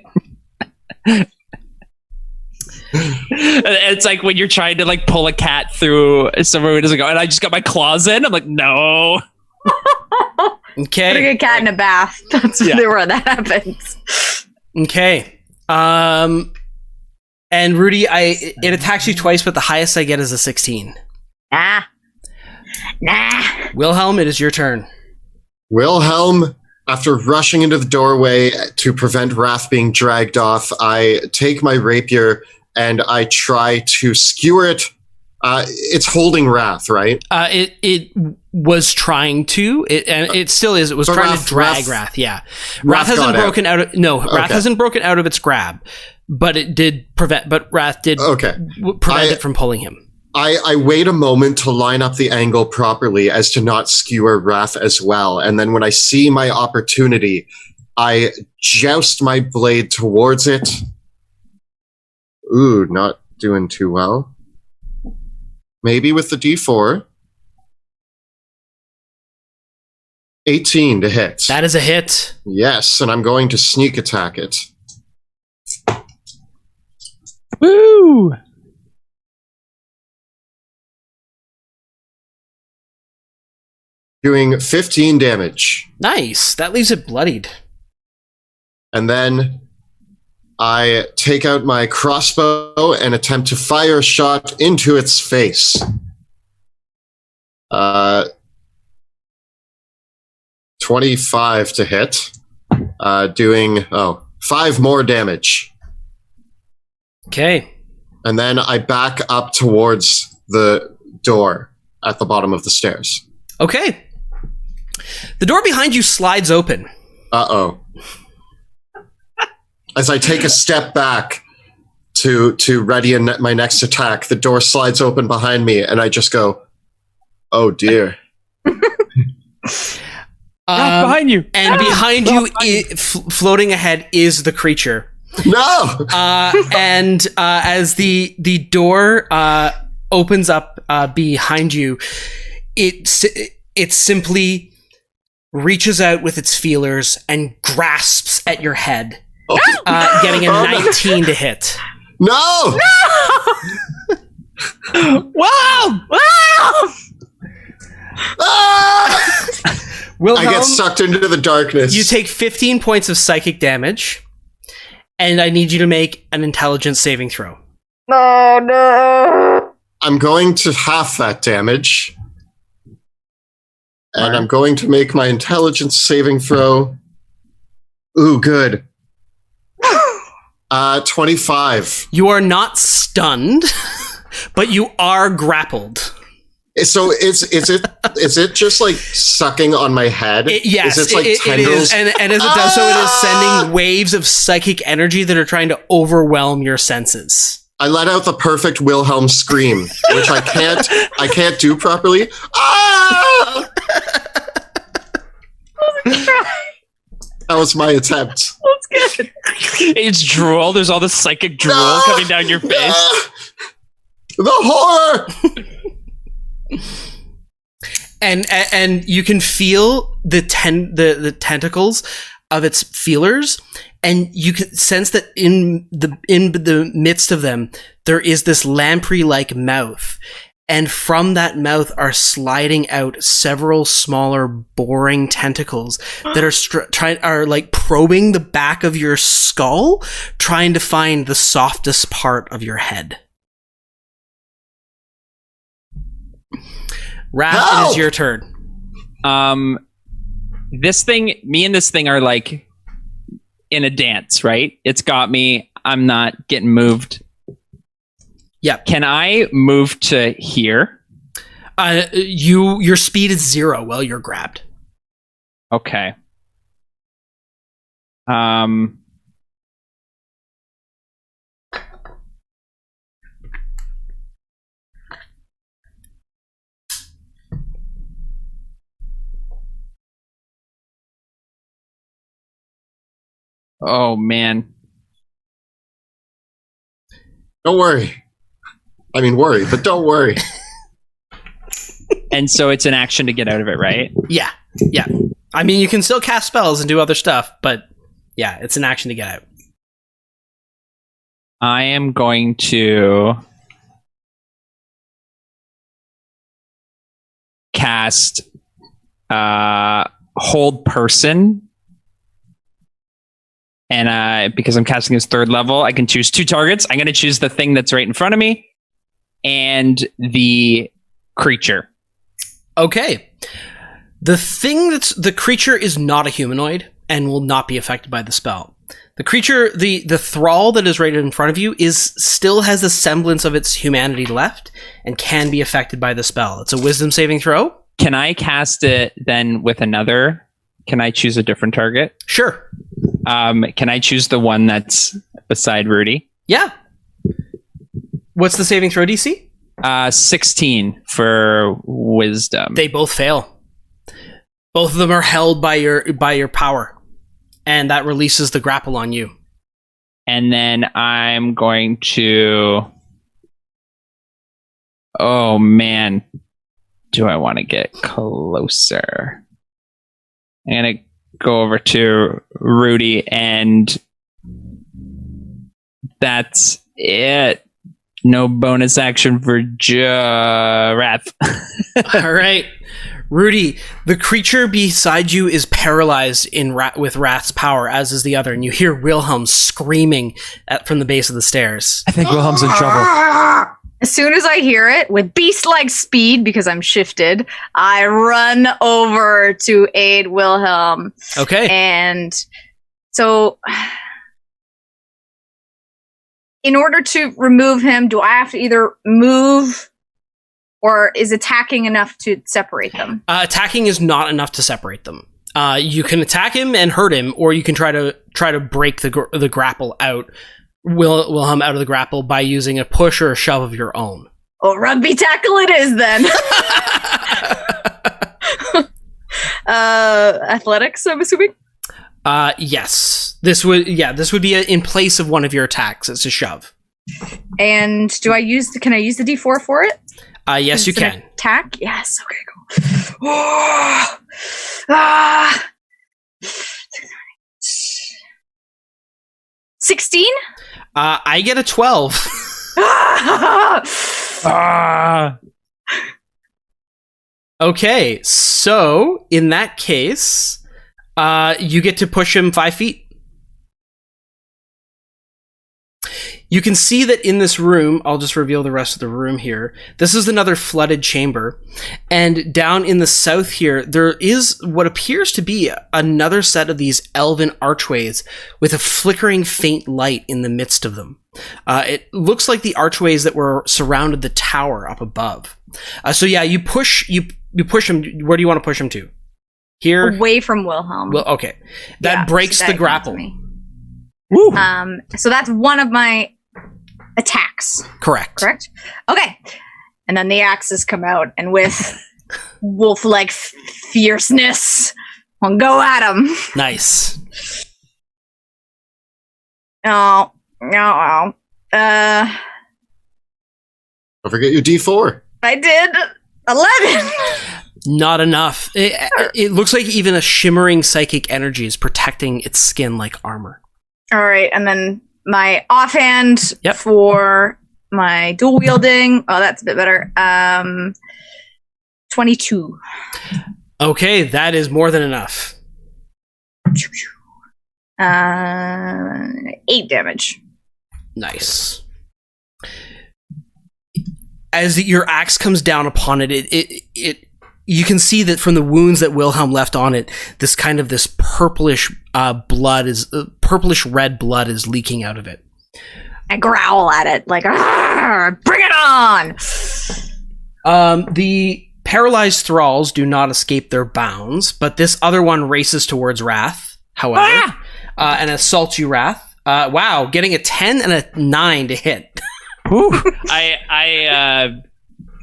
It's like when you're trying to like pull a cat through somewhere who doesn't go, and I just got my claws in. I'm like, no. Okay. Putting a cat in a bath. That's where that happens. Okay. And Rudy, it attacks you twice, but the highest I get is a 16. Nah. Wilhelm, it is your turn. Wilhelm, after rushing into the doorway to prevent Wrath being dragged off, I take my rapier and I try to skewer it. It's holding Wrath, right? It was trying to, and it still is. It was trying to drag Wrath. Yeah, Wrath hasn't broken out. Wrath hasn't broken out of its grab, but it did prevent. But Wrath did prevent it from pulling him. I wait a moment to line up the angle properly as to not skewer Wrath as well, and then when I see my opportunity, I joust my blade towards it. Ooh, not doing too well. Maybe with the D4. 18 to hit. That is a hit. Yes, and I'm going to sneak attack it. Woo! doing 15 damage. Nice. That leaves it bloodied. And then I take out my crossbow and attempt to fire a shot into its face. 25 to hit, doing 5 more damage. Okay. And then I back up towards the door at the bottom of the stairs. Okay. The door behind you slides open. Uh-oh. As I take a step back to ready my next attack, the door slides open behind me, and I just go, "Oh dear." Behind you. And behind you, floating ahead, is the creature. No! And as the door opens up behind you, it simply reaches out with its feelers and grasps at your head, getting a 19 to hit. No! Wow! Ah! Wilhelm, I get sucked into the darkness. you take 15 points of psychic damage, and I need you to make an intelligence saving throw. Oh no! I'm going to half that damage. And I'm going to make my intelligence saving throw. Ooh, good. 25. You are not stunned, but you are grappled. So is it just like sucking on my head? Yes, is it like it tendrils? is, and as it does so, it is sending waves of psychic energy that are trying to overwhelm your senses. I let out the perfect Wilhelm scream, which I can't do properly. Ah! That was my attempt. That's good. It's drool. There's all this psychic drool coming down your face. The horror! And you can feel the tentacles of its feelers, and you can sense that in the midst of them there is this lamprey-like mouth, and from that mouth are sliding out several smaller boring tentacles that are like probing the back of your skull, trying to find the softest part of your head. Raph, it is your turn. Me and this thing are like in a dance, right? It's got me. I'm not getting moved. Yep. Can I move to here? Your speed is 0 while you're grabbed. Okay. Oh man. Don't worry. I mean, worry, but don't worry. And so it's an action to get out of it, right? Yeah. I mean, you can still cast spells and do other stuff, but yeah, it's an action to get out. I am going to cast Hold Person. And because I'm casting as 3rd level, I can choose 2 targets. I'm going to choose the thing that's right in front of me and the creature. Okay. The creature is not a humanoid and will not be affected by the spell. The creature, the thrall that is right in front of you still has a semblance of its humanity left and can be affected by the spell. It's a wisdom saving throw. Can I cast it then with another? Can I choose a different target? Sure. Can I choose the one that's beside Rudy? Yeah. What's the saving throw DC? 16 for wisdom. They both fail. Both of them are held by your power, and that releases the grapple on you. And then I'm going to... Oh man. Do I want to get closer? I'm going to go over to Rudy, and that's it. No bonus action for Wrath. All right. Rudy, the creature beside you is paralyzed with Wrath's power, as is the other, and you hear Wilhelm screaming from the base of the stairs. I think Wilhelm's in trouble. As soon as I hear it, with beast-like speed, because I'm shifted, I run over to aid Wilhelm. Okay. And so, in order to remove him, do I have to either move, or is attacking enough to separate them? Attacking is not enough to separate them. You can attack him and hurt him, or you can try to break the grapple out. Wilhelm out of the grapple by using a push or a shove of your own. Oh, rugby tackle it is then. Athletics, I'm assuming? Yes. This would be in place of one of your attacks. It's a shove. And can I use the D4 for it? Yes, you can. Attack? Yes. Okay, cool. 16? I get a 12. Okay, so in that case, you get to push him 5 feet. You can see that in this room, I'll just reveal the rest of the room here. This is another flooded chamber. And down in the south here, there is what appears to be another set of these elven archways with a flickering faint light in the midst of them. It looks like the archways that were surrounded the tower up above. So yeah, you push him. Where do you want to push him to? Here? Away from Wilhelm. Well, okay. That breaks the grapple. Woo. So that's one of my attacks. Correct. Okay. And then the axes come out, and with wolf-like fierceness, I'll go at him. Nice. No. Don't forget your D4. I did 11. Not enough. It looks like even a shimmering psychic energy is protecting its skin like armor. All right, and then my offhand for my dual wielding. Oh, that's a bit better. 22. Okay, that is more than enough. 8 damage. Nice. As your axe comes down upon it, you can see that from the wounds that Wilhelm left on it, this purplish purplish red blood is leaking out of it. I growl at it like, bring it on! The paralyzed thralls do not escape their bounds, but this other one races towards Wrath, however, and assaults you, Wrath. Wow, getting a 10 and a 9 to hit. I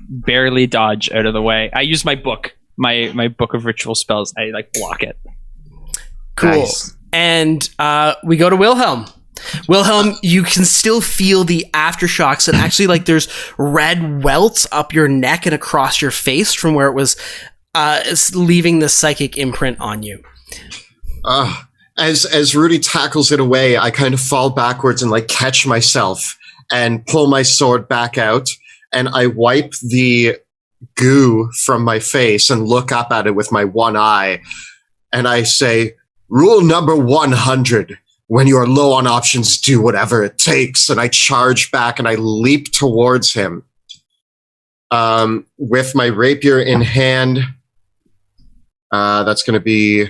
barely dodge out of the way. I use my book, my book of ritual spells. I block it. Cool. Nice. And we go to Wilhelm. Wilhelm, you can still feel the aftershocks, and actually, there's red welts up your neck and across your face from where it was leaving the psychic imprint on you. As Rudy tackles it away, I kind of fall backwards and catch myself and pull my sword back out, and I wipe the goo from my face and look up at it with my one eye, and I say, "Rule number 100. When you are low on options, do whatever it takes." And I charge back and I leap towards him. With my rapier in hand, that's going to be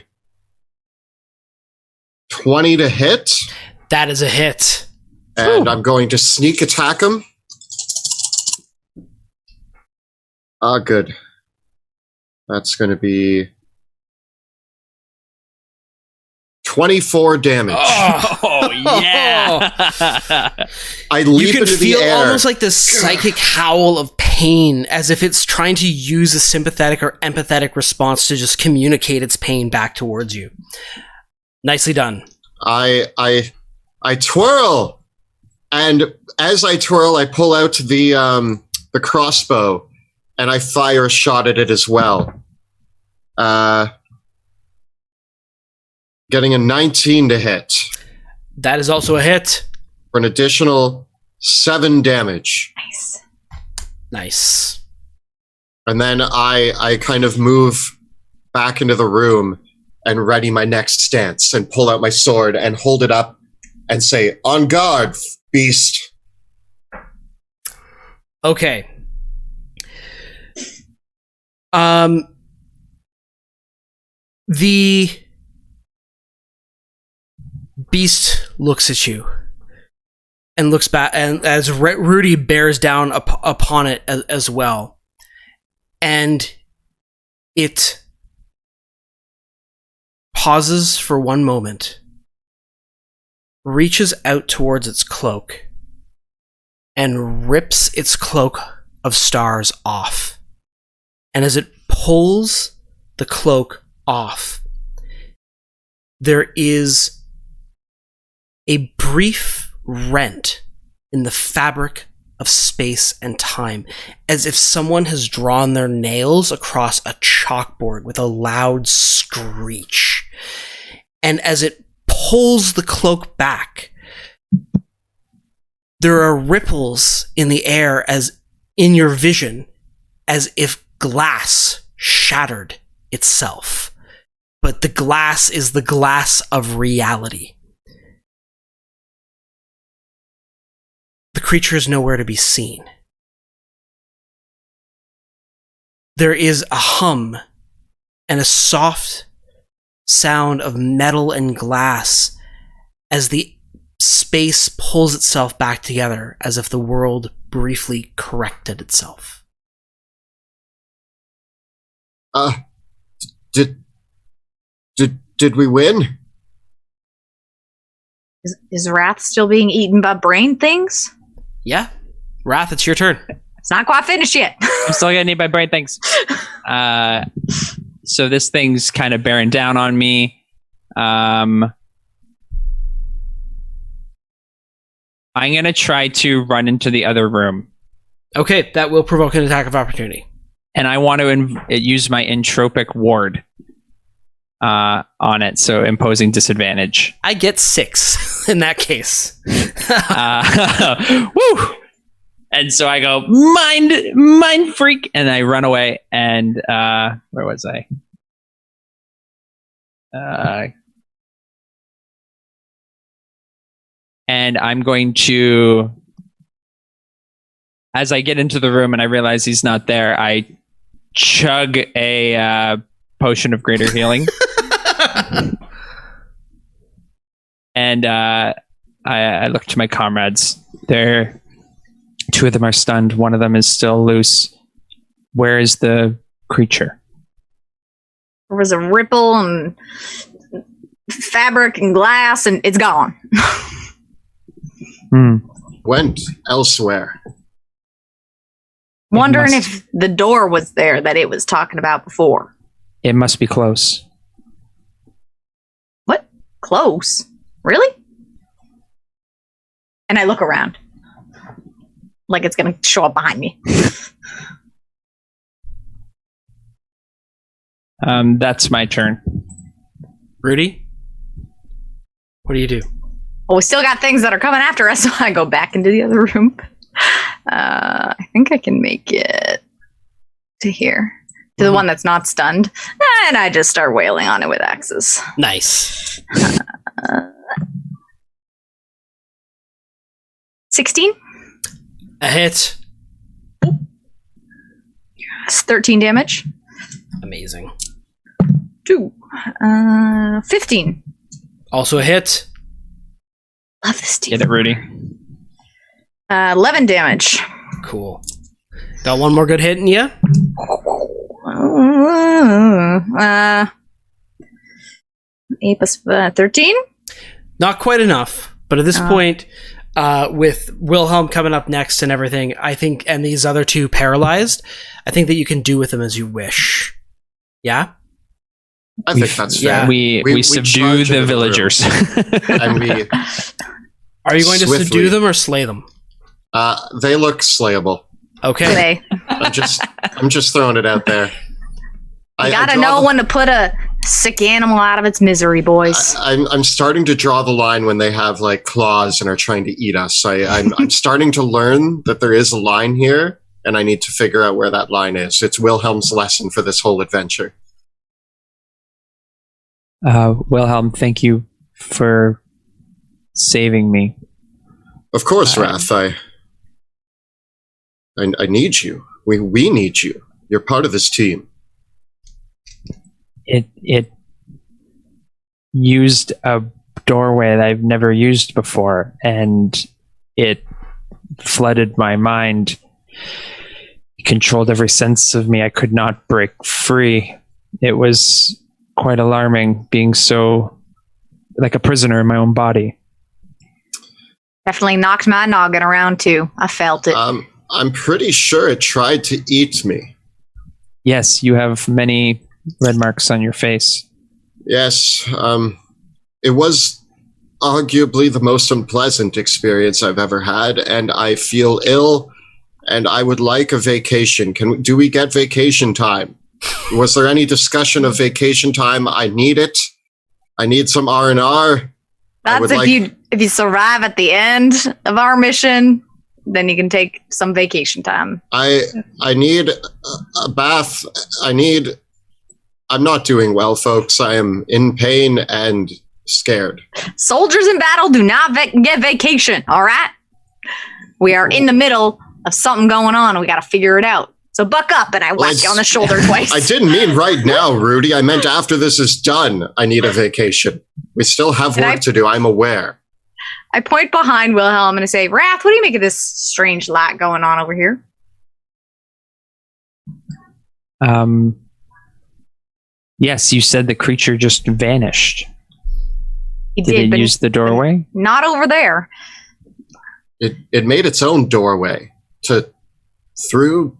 20 to hit. That is a hit. And I'm going to sneak attack him. Good. That's going to be 24 damage. Oh yeah! I leap You can into the feel air. almost like this psychic howl of pain, as if it's trying to use a sympathetic or empathetic response to just communicate its pain back towards you. Nicely done. I twirl, and as I twirl, I pull out the crossbow, and I fire a shot at it as well. Getting a 19 to hit. That is also a hit. For an additional 7 damage. Nice. Nice. And then I kind of move back into the room and ready my next stance and pull out my sword and hold it up and say, "On guard, beast." Okay. The beast looks at you and looks back, and as Rudy bears down upon it as well, and it pauses for one moment, reaches out towards its cloak, and rips its cloak of stars off. And as it pulls the cloak off, there is a brief rent in the fabric of space and time, as if someone has drawn their nails across a chalkboard with a loud screech. And as it pulls the cloak back, there are ripples in the air as in your vision, as if glass shattered itself. But the glass is the glass of reality. The creature is nowhere to be seen. There is a hum and a soft sound of metal and glass as the space pulls itself back together, as if the world briefly corrected itself. Did we win? Is Wrath still being eaten by brain things? Yeah. Wrath, it's your turn. It's not quite finished yet. I'm still gonna need my brain things. So this thing's kind of bearing down on me. I'm gonna try to run into the other room. Okay, that will provoke an attack of opportunity. And I want to use my entropic ward on it, so imposing disadvantage. I get 6 in that case. Woo! And so I go, mind freak, and I run away. And where was I? And I'm going to, as I get into the room and I realize he's not there, I chug a potion of greater healing. And I look to my comrades. Two of them are stunned. One of them is still loose. Where is the creature? There was a ripple and fabric and glass, and it's gone. Went elsewhere. Wondering if the door was there that it was talking about before. It must be close. What? Close? Really? And I look around. Like it's going to show up behind me. That's my turn. Rudy? What do you do? Well, we still got things that are coming after us, so I go back into the other room. I think I can make it to here. To the one that's not stunned. And I just start wailing on it with axes. Nice. 16? A hit. That's 13 damage. Amazing. 2. 15. Also a hit. Love this team. Get it, Rudy. 11 damage. Cool. Got one more good hit in you? 8 plus 13? Not quite enough, but at this point, with Wilhelm coming up next and everything, I think, and these other two paralyzed, I think that you can do with them as you wish. Yeah? I think that's fair. We subdue the villagers. And we Are you going to swiftly subdue them or slay them? They look slayable. Okay. I'm just throwing it out there. You gotta know when to put a sick animal out of its misery, boys. I'm starting to draw the line when they have like claws and are trying to eat us. I'm starting to learn that there is a line here, and I need to figure out where that line is. It's Wilhelm's lesson for this whole adventure. Wilhelm, thank you for saving me. Of course, Wrath. I need you. We need you. You're part of this team. It used a doorway that I've never used before, and it flooded my mind. It controlled every sense of me. I could not break free. It was quite alarming, being so like a prisoner in my own body. Definitely knocked my noggin around too. I felt it. I'm pretty sure it tried to eat me. Yes, you have many red marks on your face. Yes, it was arguably the most unpleasant experience I've ever had, and I feel ill, and I would like a vacation. Do we get vacation time? Was there any discussion of vacation time? I need it. I need some R&R. That's if you survive at the end of our mission, then you can take some vacation time. I need a bath. I'm not doing well, folks. I am in pain and scared. Soldiers in battle do not get vacation, all right? We are in the middle of something going on, and we got to figure it out. So buck up, and I whacked you on the shoulder twice. I didn't mean right now, Rudy. I meant after this is done, I need a vacation. We still have work to do. I'm aware. I point behind Wilhelm and I say, Wrath, what do you make of this strange light going on over here? Yes, you said the creature just vanished. Did it use the doorway? Not over there. It made its own doorway through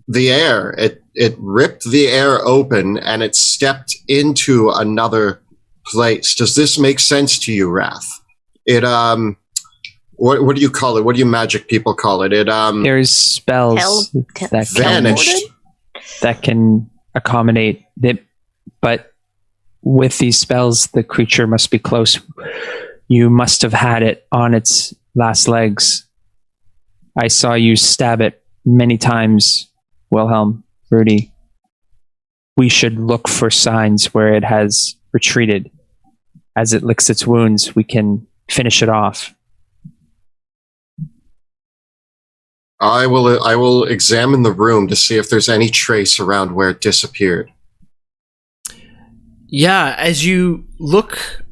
the air. It ripped the air open and it stepped into another place. Does this make sense to you, Wrath? It what do you call it? What do you magic people call it? There's spells that vanished that can accommodate it, but with these spells, the creature must be close. You must have had it on its last legs. I saw you stab it many times, Wilhelm, Rudy. We should look for signs where it has retreated. As it licks its wounds, we can finish it off. I will examine the room to see if there's any trace around where it disappeared. Yeah, as you look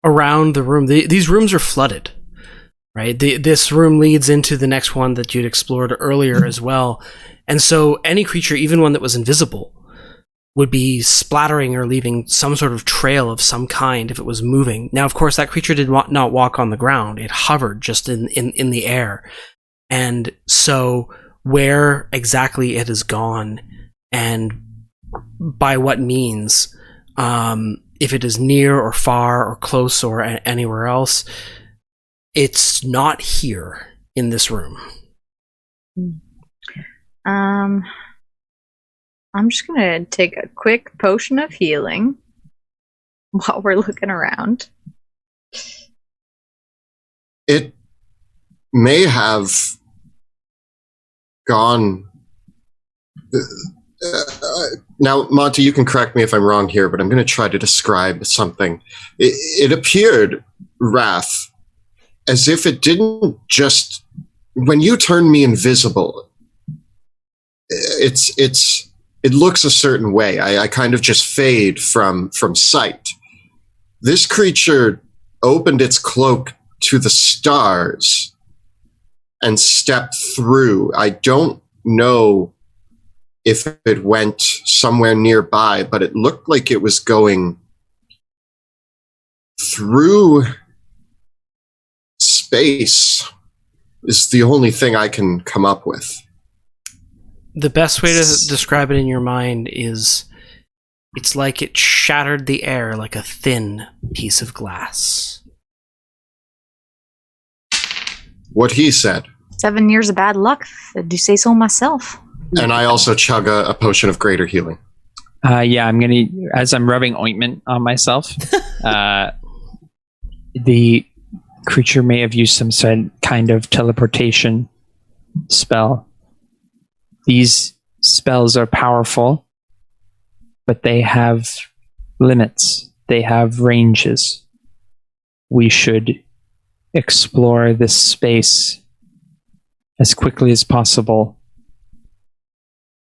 around the room, these rooms are flooded, right? This room leads into the next one that you'd explored earlier as well. And so any creature, even one that was invisible, would be splattering or leaving some sort of trail of some kind if it was moving. Now, of course, that creature did not walk on the ground. It hovered just in the air. And so where exactly it has gone and by what means, if it is near or far or close or anywhere else, it's not here in this room. I'm just going to take a quick potion of healing while we're looking around. It may have gone... now, Monty, you can correct me if I'm wrong here, but I'm going to try to describe something. It appeared, Wrath, as if it didn't just... When you turn me invisible, it looks a certain way. I kind of just fade from sight. This creature opened its cloak to the stars and stepped through. I don't know if it went somewhere nearby, but it looked like it was going through space is the only thing I can come up with. The best way to describe it in your mind is it's like it shattered the air like a thin piece of glass. What he said. 7 years of bad luck. I do say so myself. And I also chug a potion of greater healing. Yeah, I'm gonna, as I'm rubbing ointment on myself, the creature may have used some kind of teleportation spell. these spells are powerful, but they have limits. They have ranges. We should explore this space as quickly as possible.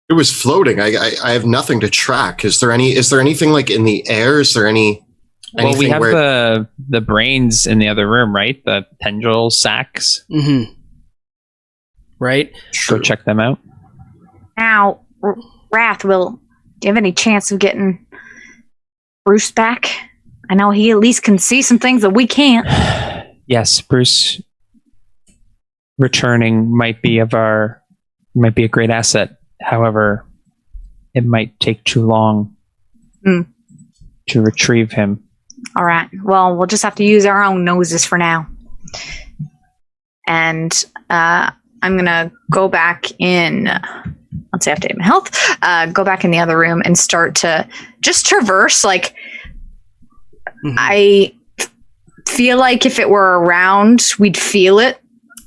It was floating. I have nothing to track. Is there anything like in the air? Is there anything? Well, we have the brains in the other room, right? The tendril sacks. Mm-hmm. Right? Go check them out. Now, Wrath, do you have any chance of getting Bruce back? I know he at least can see some things that we can't. Yes, Bruce returning might be a great asset. However, it might take too long to retrieve him. All right. Well, we'll just have to use our own noses for now. And I'm going to go back in. Let's say I have to take my health. Go back in the other room and start to just traverse. Like, I feel like if it were around, we'd feel it.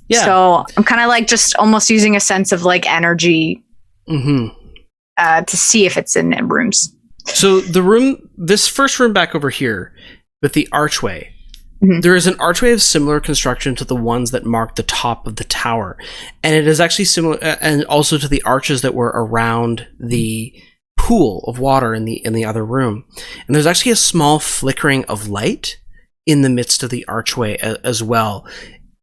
Yeah. So I'm kind of like just almost using a sense of like energy to see if it's in rooms. So this first room back over here with the archway, there is an archway of similar construction to the ones that mark the top of the tower. And it is actually similar, and also to the arches that were around the pool of water in the other room. And there's actually a small flickering of light in the midst of the archway as well.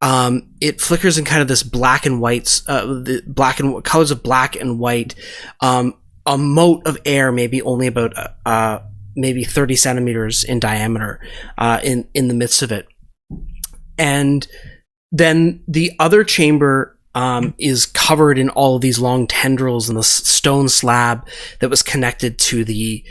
It flickers in kind of this black and white, colors of black and white, a mote of air, maybe only about maybe 30 centimeters in diameter, in the midst of it. And then the other chamber is covered in all of these long tendrils and the stone slab that was connected to the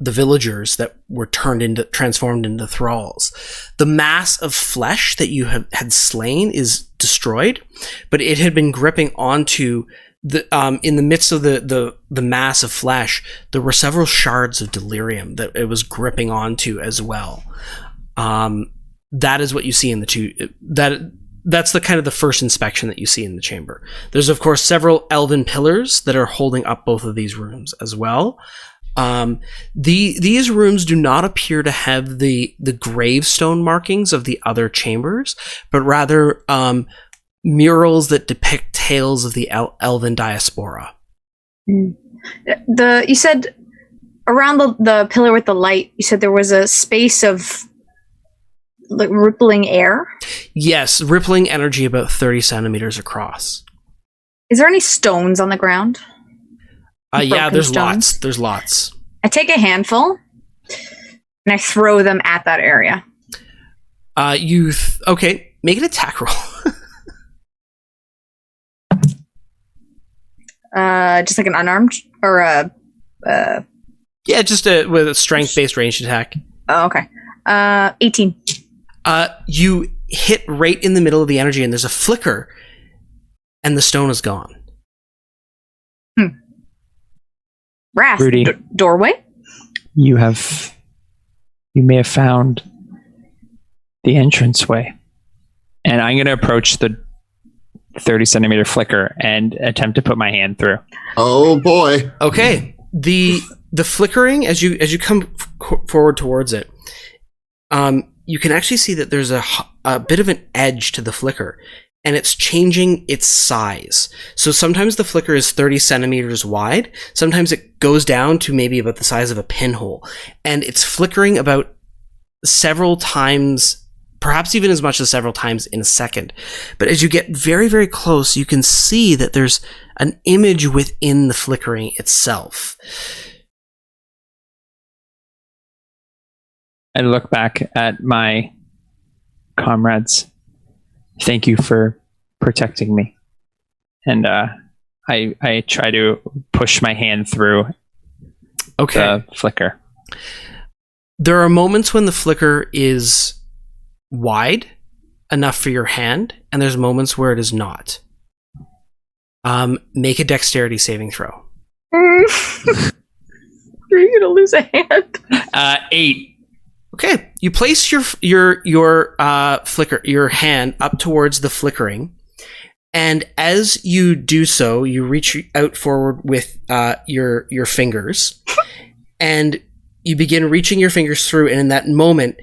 villagers that were transformed into thralls. The mass of flesh that you had slain is destroyed, but it had been gripping onto in the midst of the mass of flesh. There were several shards of delirium that it was gripping onto as well. That is what you see in the two. That's the kind of the first inspection that you see in the chamber. There's of course several elven pillars that are holding up both of these rooms as well. These rooms do not appear to have the gravestone markings of the other chambers, but rather murals that depict tales of the elven diaspora. You said around the pillar with the light, you said there was a space of like rippling air? Yes, rippling energy about 30 centimeters across. Is there any stones on the ground? Yeah, there's stones? There's lots. I take a handful and I throw them at that area. Okay, make an attack roll. Just like an unarmed or yeah, just with a strength-based ranged attack. Oh, okay. 18. You hit right in the middle of the energy, and there's a flicker, and the stone is gone. Wrath, Rudy, doorway. You may have found the entranceway, and I'm going to approach the 30 centimeter flicker and attempt to put my hand through. Oh boy! Okay, the flickering as you come forward towards it, you can actually see that there's a bit of an edge to the flicker, and it's changing its size. So sometimes the flicker is 30 centimeters wide, sometimes it goes down to maybe about the size of a pinhole, and it's flickering about several times, perhaps even as much as several times in a second. But as you get very, very close, you can see that there's an image within the flickering itself. I look back at my comrades. Thank you for protecting me. And I try to push my hand through the flicker. There are moments when the flicker is wide enough for your hand, and there's moments where it is not. Make a dexterity saving throw. You're gonna lose a hand. 8. Okay, you place your flicker, your hand up towards the flickering, And as you do so, you reach out forward with your fingers, and you begin reaching your fingers through, and in that moment,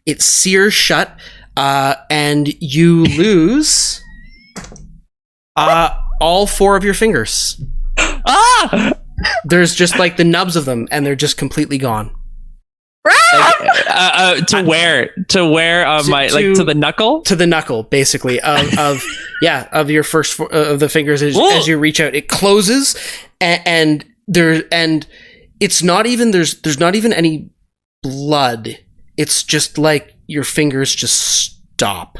it sears shut, and you lose all 4 of your fingers. Ah! There's just like the nubs of them, and they're just completely gone. To where? To the knuckle? To the knuckle, basically, of your first of the fingers as you reach out. It closes, and it's not even there's not even any blood. It's just like your fingers just stop.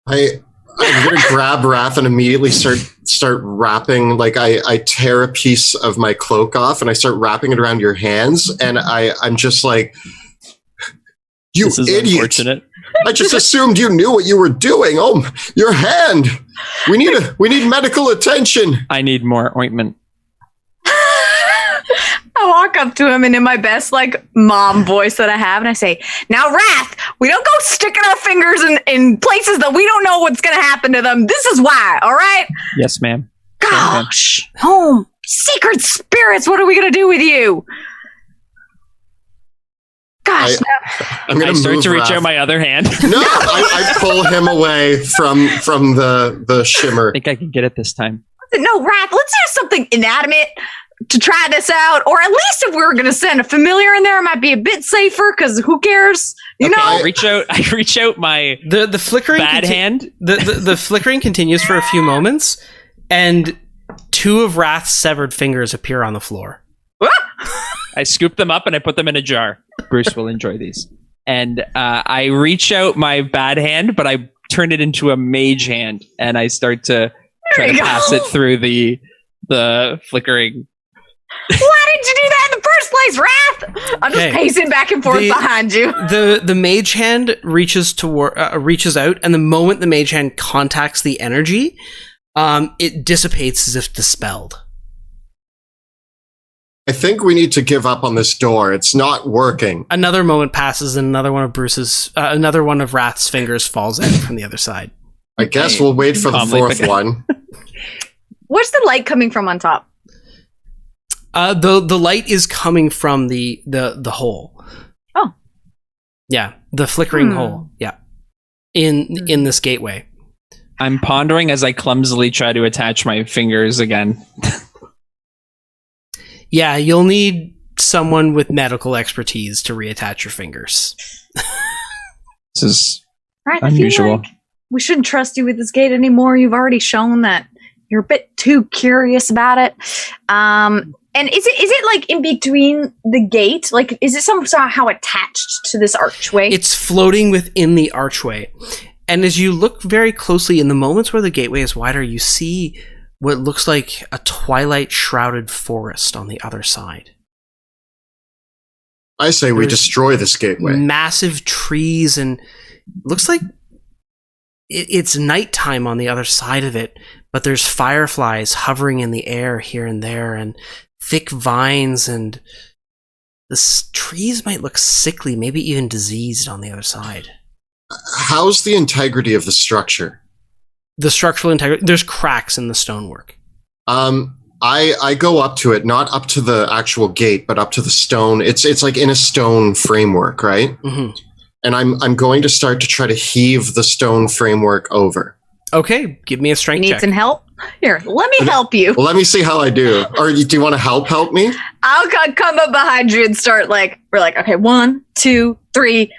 I'm gonna grab Wrath and immediately start wrapping. Like I tear a piece of my cloak off and I start wrapping it around your hands, and I'm just like, you this is idiot! Unfortunate. I just assumed you knew what you were doing. Oh, your hand! We need medical attention. I need more ointment. I walk up to him and in my best like mom voice that I have, and I say, "Now, Wrath, we don't go sticking our fingers in places that we don't know what's going to happen to them. This is why, all right?" Yes, ma'am. Gosh, secret spirits, what are we going to do with you? Gosh, I'm gonna I start to reach Wrath. out my other hand. No, I pull him away from the shimmer. I think I can get it this time. no, Wrath, let's do something inanimate to try this out, or at least if we were going to send a familiar in there, it might be a bit safer, because who cares? You know? I reach out my The flickering bad hand. The flickering continues for a few moments, and 2 of Wrath's severed fingers appear on the floor. I scoop them up and I put them in a jar. Bruce will enjoy these. And I reach out my bad hand, but I turn it into a mage hand, and I start to try to pass it through the flickering. Why did you do that in the first place, Wrath? I'm just pacing back and forth behind you. The mage hand reaches out, and the moment the mage hand contacts the energy, it dissipates as if dispelled. I think we need to give up on this door. It's not working. Another moment passes, and another one of Wrath's fingers falls out from the other side. I guess we'll wait for the 4th one. Where's the light coming from on top? The light is coming from the hole. Oh. Yeah, the flickering hole. Yeah. In this gateway. I'm pondering as I clumsily try to attach my fingers again. Yeah, you'll need someone with medical expertise to reattach your fingers. This is Right, unusual. I feel like we shouldn't trust you with this gate anymore. You've already shown that you're a bit too curious about it. And is it like in between the gate? Like, is it somehow attached to this archway? It's floating within the archway. And as you look very closely, in the moments where the gateway is wider, you see what looks like a twilight-shrouded forest on the other side. I say we destroy this gateway. Massive trees, and looks like it's nighttime on the other side of it, but there's fireflies hovering in the air here and there, and thick vines, and the trees might look sickly, maybe even diseased on the other side. How's the integrity of the structure? The structural integrity, there's cracks in the stonework. I go up to it, not up to the actual gate, but up to the stone. It's like in a stone framework, right? Mm-hmm. And I'm going to start to try to heave the stone framework over. Okay, give me a strength You need check. some help? Here, let me help you. Well, let me see how I do. Or do you want to help me? I'll come up behind you and start we're like, okay, 1, 2, 3.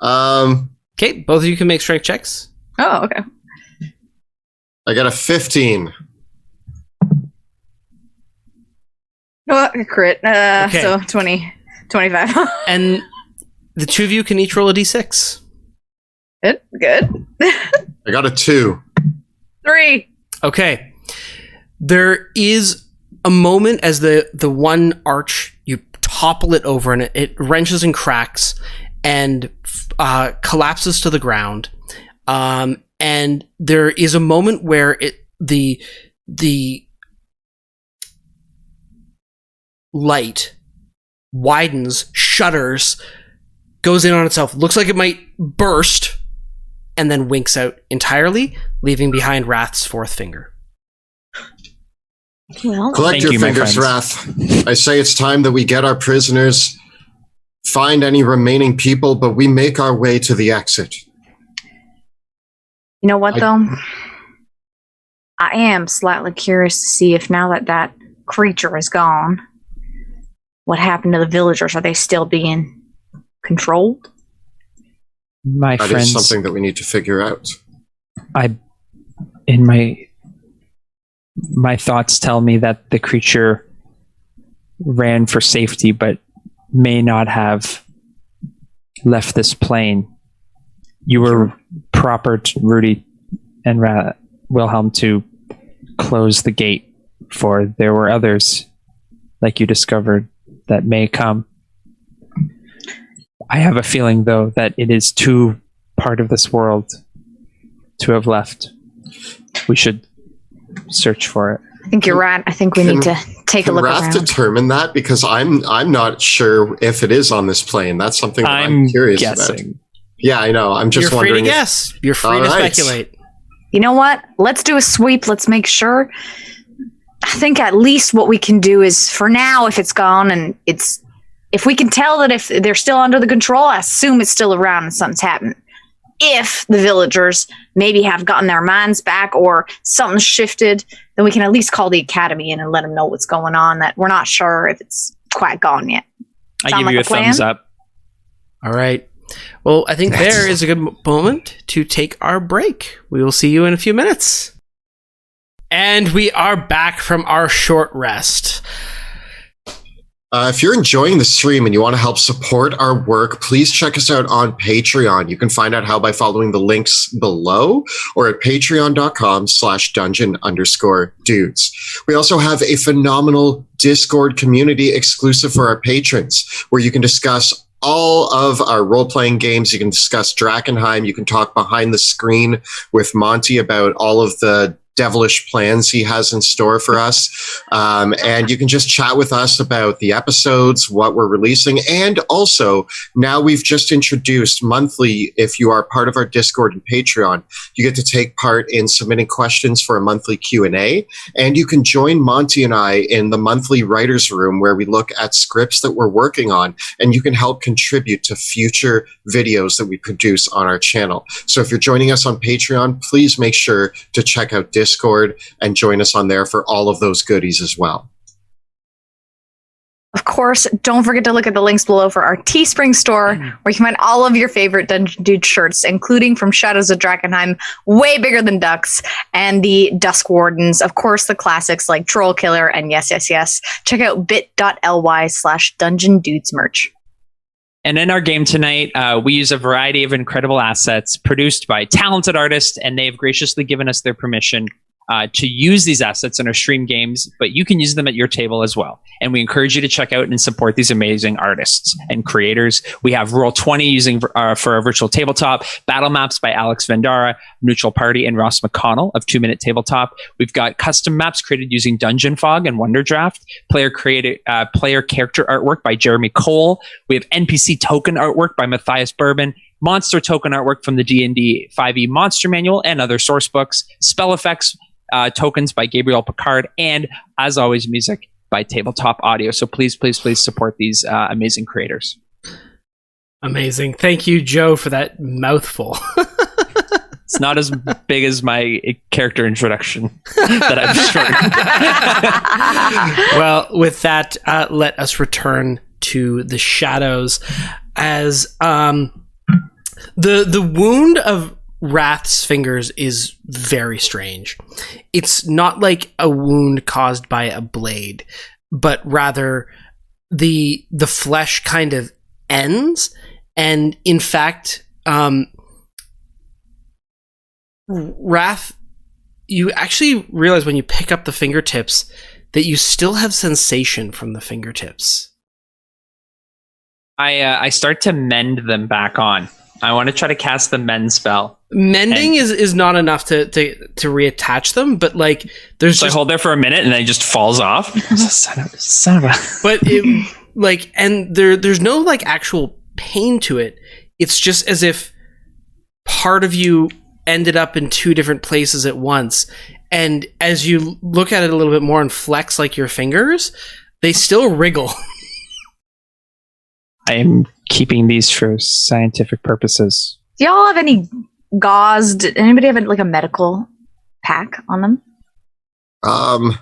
Okay, both of you can make strength checks. Oh, okay. I got a 15. Oh, a crit. Okay. So 20, 25. And the two of you can each roll a d6. Good. I got a 2. 3. Okay. There is a moment as the one arch, you topple it over and it wrenches and cracks and collapses to the ground. And there is a moment where the light widens, shudders, goes in on itself, looks like it might burst, and then winks out entirely, leaving behind Wrath's fourth finger. Well, Collect your fingers, Wrath. I say it's time that we get our prisoners, find any remaining people, but we make our way to the exit. you know what, though? I am slightly curious to see if now that that creature is gone, what happened to the villagers? Are they still being controlled? My That friends, is something that we need to figure out. My thoughts tell me that the creature ran for safety, but may not have left this plane. You were proper, Rudy and Wilhelm, to close the gate, for there were others, like you discovered, that may come. I have a feeling, though, that it is too part of this world to have left. We should search for it. I think you're right. I think we need to take a look Can Wrath around. determine that? Because I'm not sure if it is on this plane. That's something that I'm curious about. Yeah, I know. I'm just You're free wondering. to guess. You're free to speculate. You know what? Let's do a sweep. Let's make sure. I think at least what we can do is, for now, if it's gone and if we can tell that if they're still under the control, I assume it's still around and something's happened. If the villagers maybe have gotten their minds back or something's shifted, then we can at least call the academy in and let them know what's going on, that we're not sure if it's quite gone yet. I Sound give like you a a thumbs up. All right. Well, I think there is a good moment to take our break. We will see you in a few minutes. And we are back from our short rest. If you're enjoying the stream and you want to help support our work, please check us out on Patreon. You can find out how by following the links below or at patreon.com/dungeon_dudes. We also have a phenomenal Discord community exclusive for our patrons, where you can discuss all of our role-playing games. You can discuss Drakkenheim. You can talk behind the screen with Monty about all of the devilish plans he has in store for us. And you can just chat with us about the episodes, what we're releasing. And also, now we've just introduced monthly, if you are part of our Discord and Patreon, you get to take part in submitting questions for a monthly Q&A. And you can join Monty and I in the monthly writer's room, where we look at scripts that we're working on, and you can help contribute to future videos that we produce on our channel. So if you're joining us on Patreon, please make sure to check out Discord and join us on there for all of those goodies as well. Of course, don't forget to look at the links below for our Teespring store, where you can find all of your favorite Dungeon Dude shirts, including from Shadows of Drakkenheim, way bigger than ducks, and the Dusk Wardens. Of course, the classics like Troll Killer and Yes, Yes, Yes. Check out bit.ly/Dungeon Dudes merch. And in our game tonight, we use a variety of incredible assets produced by talented artists, and they have graciously given us their permission to use these assets in our stream games, but you can use them at your table as well. And we encourage you to check out and support these amazing artists and creators. We have Roll20 using for our virtual tabletop, Battle Maps by Alex Vendara, Neutral Party, and Ross McConnell of 2 Minute Tabletop. We've got custom maps created using Dungeon Fog and Wonder Draft, player character artwork by Jeremy Cole. We have NPC token artwork by Matthias Bourbon, monster token artwork from the D&D 5e Monster Manual and other source books, spell effects tokens by Gabriel Picard, and as always, music by Tabletop Audio. So please, please, please support these amazing creators. Amazing. Thank you, Joe, for that mouthful. It's not as big as my character introduction that I've shortened. Well, with that, let us return to the shadows, as the wound of Wrath's fingers is very strange. It's not like a wound caused by a blade, but rather the flesh kind of ends, and in fact, Wrath, you actually realize when you pick up the fingertips that you still have sensation from the fingertips. I start to mend them back on. I want to try to cast the mend spell. Mending is not enough to reattach them, but like there's so just, I hold there for a minute and then it just falls off. son of a. But it, like, and there's no like actual pain to it. It's just as if part of you ended up in two different places at once. And as you look at it a little bit more and flex like your fingers, they still wriggle. I'm keeping these for scientific purposes. Do y'all have any gauze? Did anybody have like a medical pack on them? I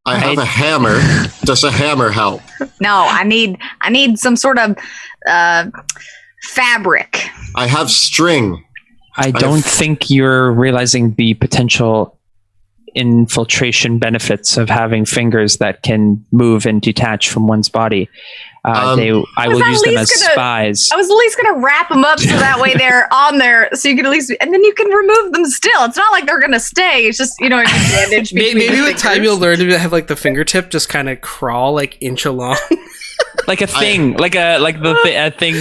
have a hammer. Does a hammer help? No, I need some sort of fabric. I have string. I don't think you're realizing the potential infiltration benefits of having fingers that can move and detach from one's body. I will use them as spies. I was at least going to wrap them up so that way they're on there, so you can at least, and then you can remove them still. It's not like they're going to stay. It's just, bandage. Maybe with time you'll learn to have like the fingertip just kind of crawl like inch along. Like a thing, a thing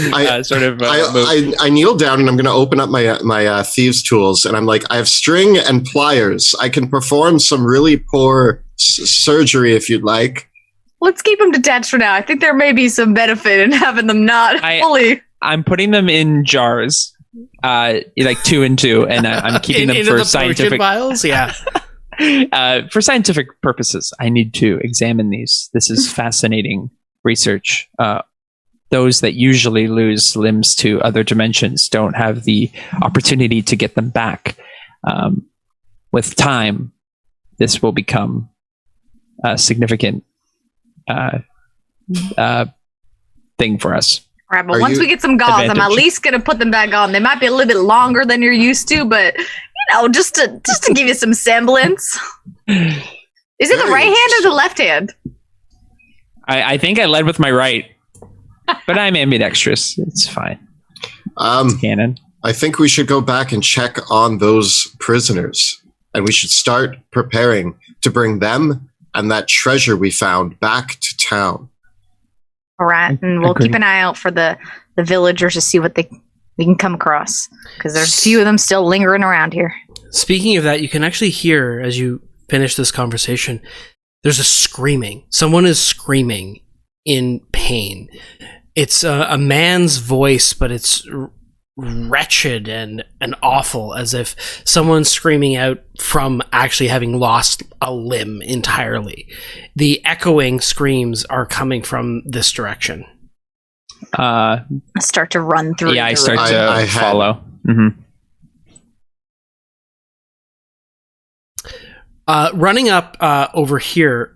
sort of. I kneel down and I'm going to open up my thieves' tools, and I'm like, I have string and pliers. I can perform some really poor surgery if you'd like. Let's keep them detached for now. I think there may be some benefit in having them not fully. I'm putting them in jars, like 2 and 2, and I'm keeping them for scientific vials. Yeah. For scientific purposes, I need to examine these. This is fascinating research. Those that usually lose limbs to other dimensions don't have the opportunity to get them back. With time, this will become a significant thing for us. All right, but once we get some gauze, I'm at least going to put them back on. They might be a little bit longer than you're used to, but just to give you some semblance. Is it the right hand or the left hand? I think I led with my right, but I'm ambidextrous. It's fine. It's canon. I think we should go back and check on those prisoners, and we should start preparing to bring them and that treasure we found back to town. All right, and we'll keep an eye out for the villagers to see what we can come across, because there's a few of them still lingering around here. Speaking of that, you can actually hear, as you finish this conversation, there's a screaming. Someone is screaming in pain. It's a man's voice, but it's wretched and awful, as if someone's screaming out from actually having lost a limb entirely. The echoing screams are coming from this direction. I start to run through. Yeah, I start to follow. Mm-hmm. Running up over here,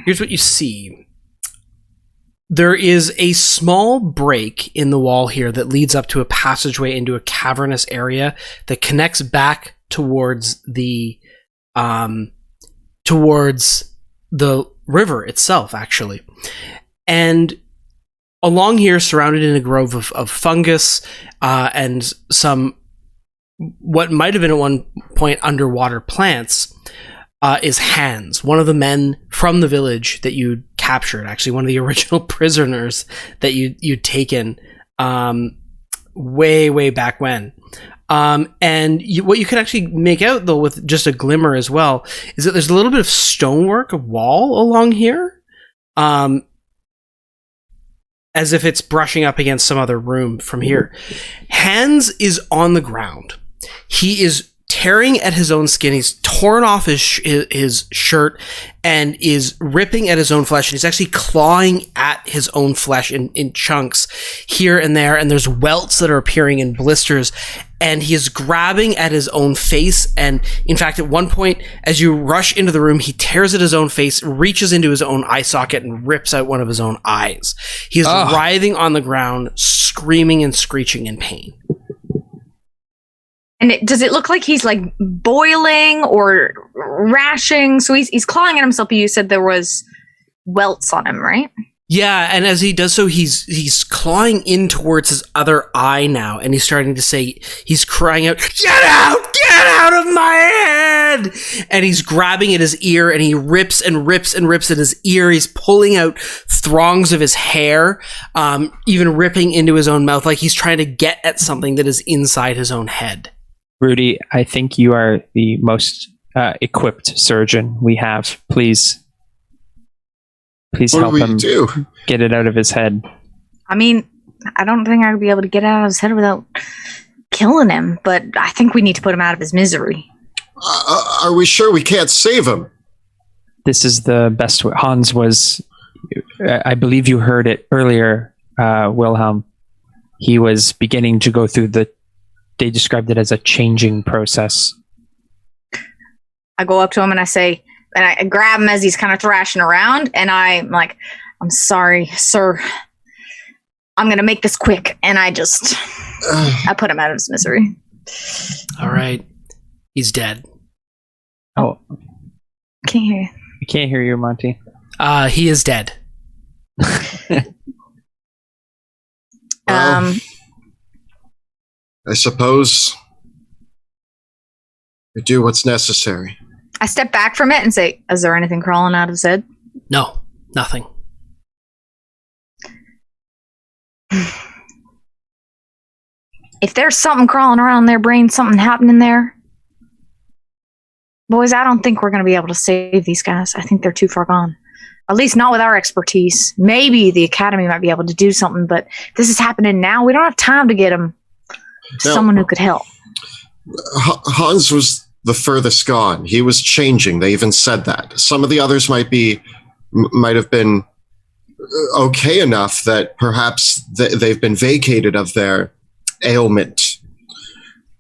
here's what you see. There is a small break in the wall here that leads up to a passageway into a cavernous area that connects back towards the river itself, actually. And along here, surrounded in a grove of fungus and some what might have been at one point underwater plants, is Hans, one of the men from the village that you captured, actually one of the original prisoners that you'd taken way back when. And what you can actually make out, though, with just a glimmer as well, is that there's a little bit of stonework, a wall along here, as if it's brushing up against some other room from here. Hans is on the ground. He is tearing at his own skin. He's torn off his shirt and is ripping at his own flesh. And he's actually clawing at his own flesh in chunks here and there. And there's welts that are appearing in blisters. And he is grabbing at his own face. And in fact, at one point, as you rush into the room, he tears at his own face, reaches into his own eye socket, and rips out one of his own eyes. He is writhing on the ground, screaming and screeching in pain. And does it look like he's like boiling or rashing? So he's clawing at himself. You said there was welts on him, right? Yeah, and as he does so, he's clawing in towards his other eye now, and he's starting to say, he's crying out, get out of my head! And he's grabbing at his ear, and he rips and rips and rips at his ear. He's pulling out throngs of his hair, even ripping into his own mouth, like he's trying to get at something that is inside his own head. Rudy, I think you are the most equipped surgeon we have. Please help him get it out of his head. I mean, I don't think I would be able to get it out of his head without killing him, but I think we need to put him out of his misery. Are we sure we can't save him? This is the best way. Hans was, I believe you heard it earlier, Wilhelm. He was beginning to go through they described it as a changing process. I go up to him and I say, and I grab him as he's kind of thrashing around, and I'm like, I'm sorry, sir. I'm going to make this quick. And I put him out of his misery. All right. He's dead. Oh. Can't hear you. I can't hear you, Monty. He is dead. I suppose we do what's necessary. I step back from it and say, is there anything crawling out of his head? No, nothing. If there's something crawling around in their brain, something happening there, boys, I don't think we're going to be able to save these guys. I think they're too far gone. At least not with our expertise. Maybe the academy might be able to do something, but this is happening now. We don't have time to get them someone who could help. Hans was the furthest gone. He was changing. They even said that. Some of the others might have been okay enough that perhaps they've been vacated of their ailment.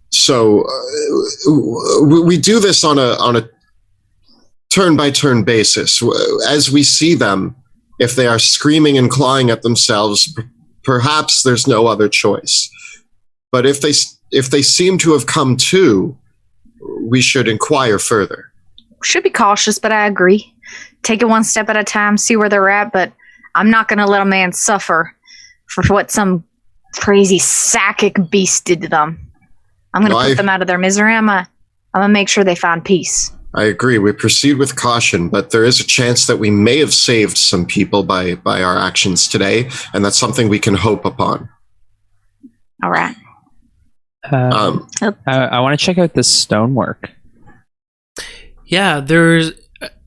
So we do this on a turn-by-turn basis. As we see them, if they are screaming and clawing at themselves, perhaps there's no other choice. But if they seem to have come to, we should inquire further. Should be cautious, but I agree. Take it one step at a time, see where they're at, but I'm not going to let a man suffer for what some crazy Sakic beast did to them. I'm going to put them out of their misery. I'm going to make sure they find peace. I agree. We proceed with caution, but there is a chance that we may have saved some people by our actions today, and that's something we can hope upon. All right. I want to check out this stonework. Yeah, there's.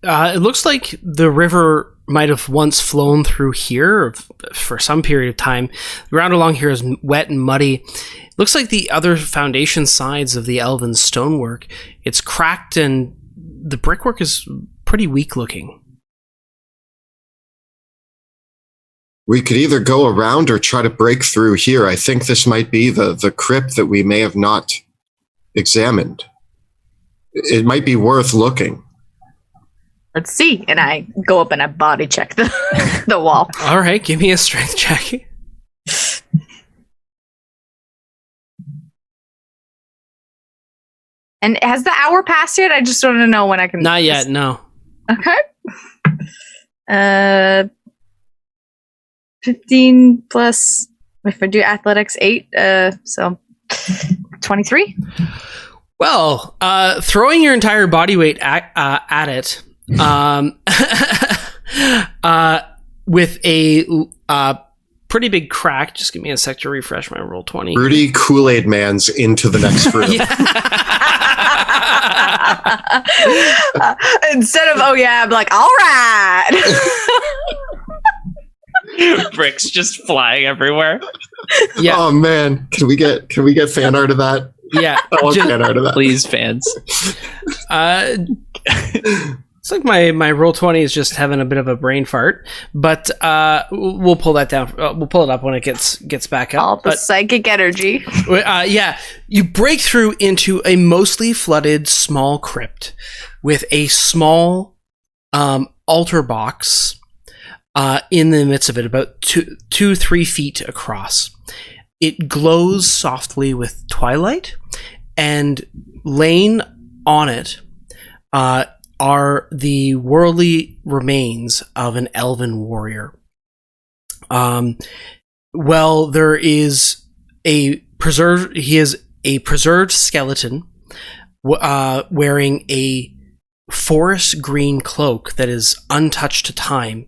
It looks like the river might have once flown through here for some period of time. The ground along here is wet and muddy. It looks like the other foundation sides of the elven stonework, it's cracked and the brickwork is pretty weak looking. We could either go around or try to break through here. I think this might be the crypt that we may have not examined. It might be worth looking. Let's see. And I go up and I body check the wall. All right, give me a strength check. And has the hour passed yet? I just want to know when I can... Not yet, no. Okay. 15 plus, if I do athletics, 8, so 23. Well, throwing your entire body weight at it, with a pretty big crack. Just give me a sec to refresh my roll 20. Rudy Kool-Aid Man's into the next room. Instead of, oh yeah, I'm like, all right. Bricks just flying everywhere. Yeah. Oh man, can we get fan art of that? Yeah, I want fan art of that. Please, fans. It's like my roll 20 is just having a bit of a brain fart, but we'll pull that down. We'll pull it up when it gets back up. All the psychic energy. Yeah, you break through into a mostly flooded small crypt with a small altar box in the midst of it, about 2-3 feet across. It glows softly with twilight, and laying on it are the worldly remains of an elven warrior. Well, there is he is a preserved skeleton wearing a forest green cloak that is untouched to time,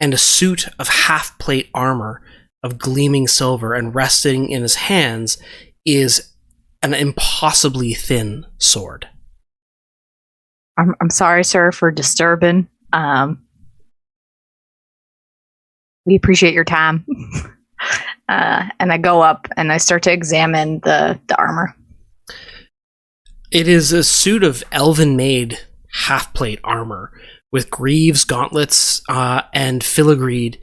and a suit of half-plate armor of gleaming silver, and resting in his hands is an impossibly thin sword. I'm sorry, sir, for disturbing. We appreciate your time. and I go up and I start to examine the armor. It is a suit of elven-made half-plate armor with greaves, gauntlets, and filigreed.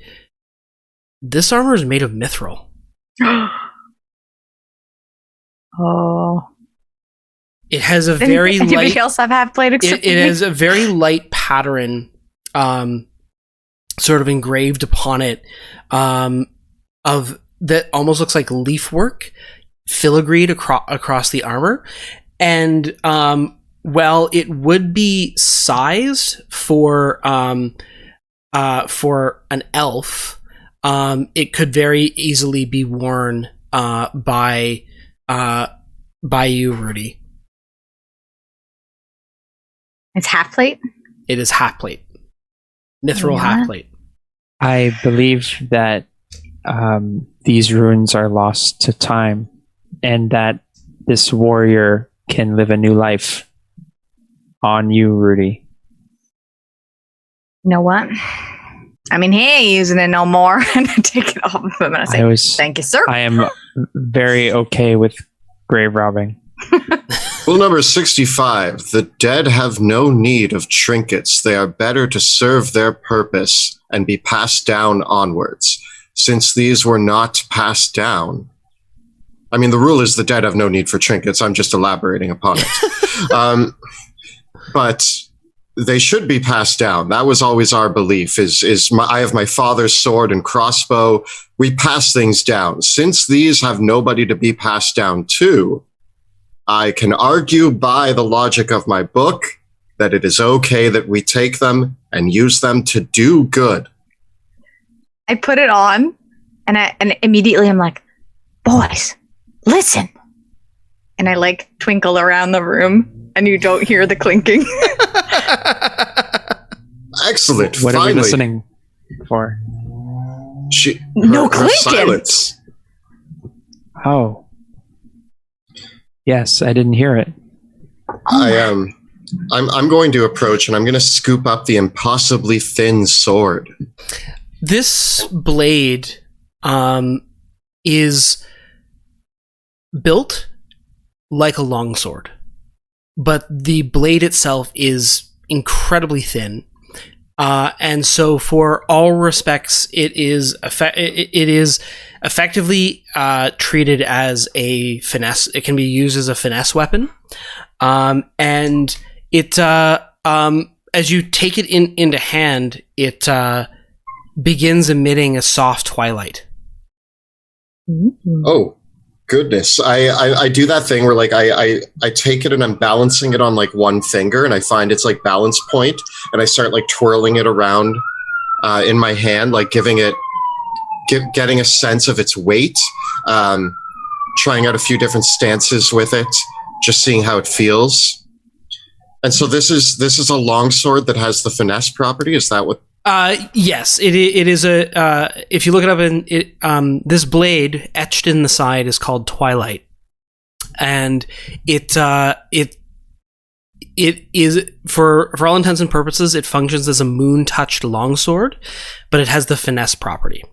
This armor is made of mithril. Oh. It has a very light... Anybody else have half-plate except It has a very light pattern sort of engraved upon it of that almost looks like leaf work, filigreed across the armor. And well, it would be sized for an elf. It could very easily be worn by you, Rudy. It's half plate? It is half plate. Mithril half plate. I believe that these runes are lost to time, and that this warrior can live a new life on you, Rudy. You know what? I mean, he ain't using it no more. And I take it off of him and I say, thank you, sir. I am very okay with grave robbing. Rule number 65. The dead have no need of trinkets. They are better to serve their purpose and be passed down onwards. Since these were not passed down, I mean, the rule is the dead have no need for trinkets. I'm just elaborating upon it. But they should be passed down. That was always our belief. I have my father's sword and crossbow. We pass things down. Since these have nobody to be passed down to, I can argue by the logic of my book that it is okay that we take them and use them to do good. I put it on, and immediately I'm like, boys, listen. And I like twinkle around the room, and you don't hear the clinking. Excellent. What Finally. are we listening for? No her clinking. silence. Oh. Yes, I didn't hear it. I'm going to approach and I'm going to scoop up the impossibly thin sword. This blade is built like a longsword, but the blade itself is incredibly thin. And so for all respects, it is effectively treated as a finesse. It can be used as a finesse weapon. And it, as you take it into hand, it begins emitting a soft twilight. Oh, goodness. I do that thing where like I take it and I'm balancing it on like one finger and I find it's like balance point and I start like twirling it around in my hand, like getting a sense of its weight, trying out a few different stances with it, just seeing how it feels. And so this is a longsword that has the finesse property. Is that what? Yes, it is a. If you look it up in it, this blade etched in the side is called Twilight, and it is for all intents and purposes it functions as a moon touched longsword, but it has the finesse property.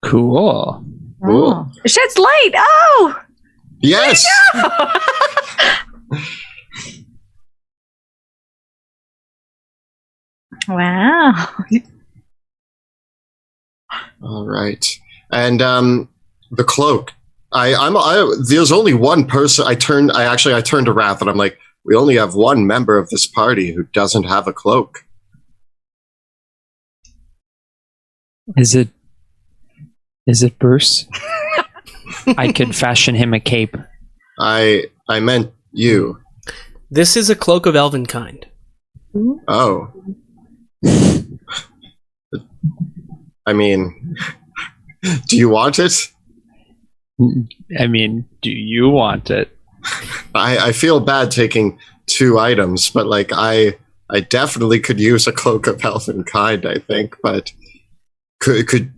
Cool. Cool. It sheds light. Oh, Yes. wow. All right. And the cloak. There's only one person. I turned to Wrath and I'm like, we only have one member of this party who doesn't have a cloak. Is it Bruce? I could fashion him a cape. I meant you. This is a Cloak of Elvenkind. Oh. I mean, do you want it? I mean, do you want it? I feel bad taking two items, but like I definitely could use a Cloak of Elvenkind, I think, but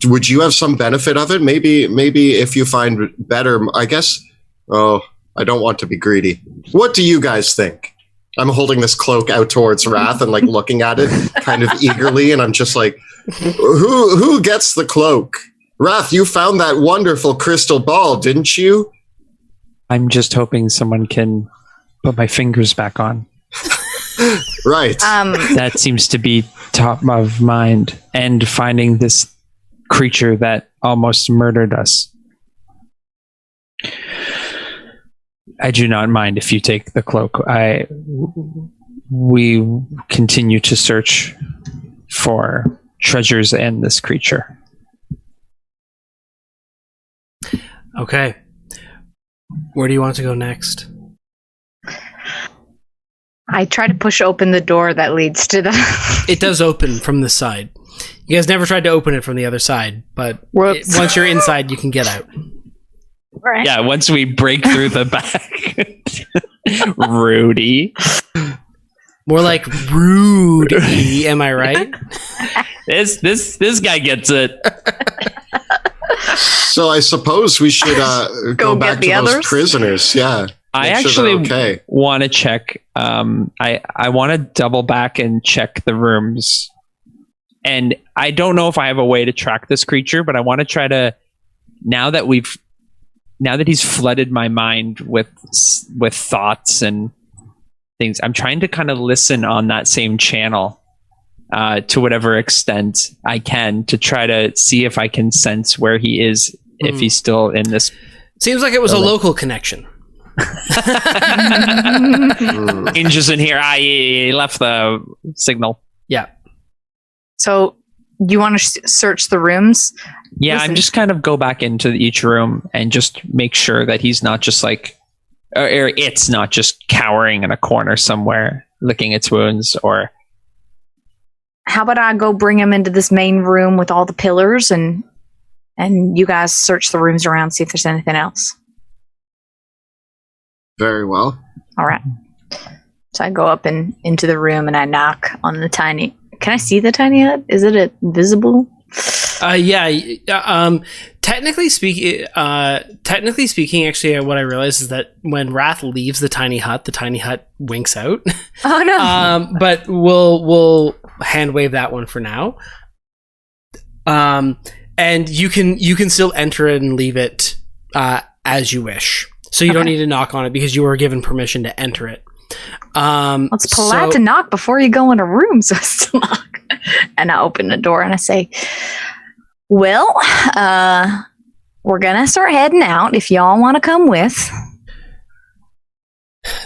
would you have some benefit of it? Maybe if you find better, I guess. Oh, I don't want to be greedy. What do you guys think? I'm holding this cloak out towards Wrath and like looking at it kind of eagerly, and I'm just like, who gets the cloak? Wrath, you found that wonderful crystal ball, didn't you? I'm just hoping someone can put my fingers back on. Right. That seems to be top of mind. And finding this creature that almost murdered us. I do not mind if you take the cloak. We continue to search for treasures and this creature. Okay. Where do you want to go next? I try to push open the door that leads to the... It does open from the side. You guys never tried to open it from the other side, but once you're inside, you can get out. Right. Yeah, once we break through the back. Rudy. More like Rudy, am I right? This guy gets it. So I suppose we should go back to those prisoners. Yeah. I actually want to check. I want to double back and check the rooms. And I don't know if I have a way to track this creature, but I want to try to, now that he's flooded my mind with thoughts and things, I'm trying to kind of listen on that same channel to whatever extent I can to try to see if I can sense where he is, if he's still in this. Seems like it was a local connection. Ranger's in here. I left the signal. Yeah. So you want to search the rooms? Yeah, Listen. I'm just kind of go back into each room and just make sure that he's not just like, or it's not just cowering in a corner somewhere, licking its wounds, or... How about I go bring him into this main room with all the pillars and you guys search the rooms around, see if there's anything else. Very well. All right. So I go up into the room and I knock on the tiny... Can I see the tiny hut? Is it visible? Yeah. Technically speaking, actually, what I realized is that when Wrath leaves the tiny hut winks out. Oh no! But we'll hand wave that one for now. And you can still enter it and leave it as you wish. So you don't need to knock on it because you were given permission to enter it. It's polite to knock before you go in a room, so it's to knock. And I open the door and I say, well, we're gonna start heading out if y'all want to come with.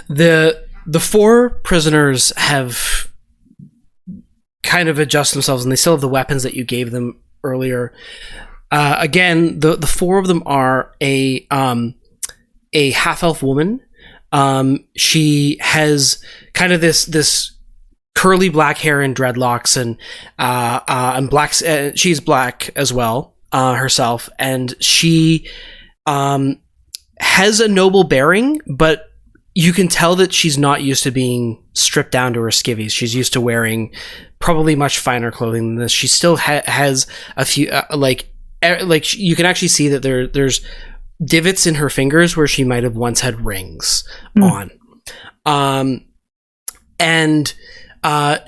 The four prisoners have kind of adjusted themselves, and they still have the weapons that you gave them earlier. Again, the four of them are a half-elf woman. She has kind of this curly black hair and dreadlocks, and black. She's black as well herself, and she has a noble bearing, but you can tell that she's not used to being stripped down to her skivvies. She's used to wearing probably much finer clothing than this. She still has a few like you can actually see that there's divots in her fingers where she might have once had rings on. And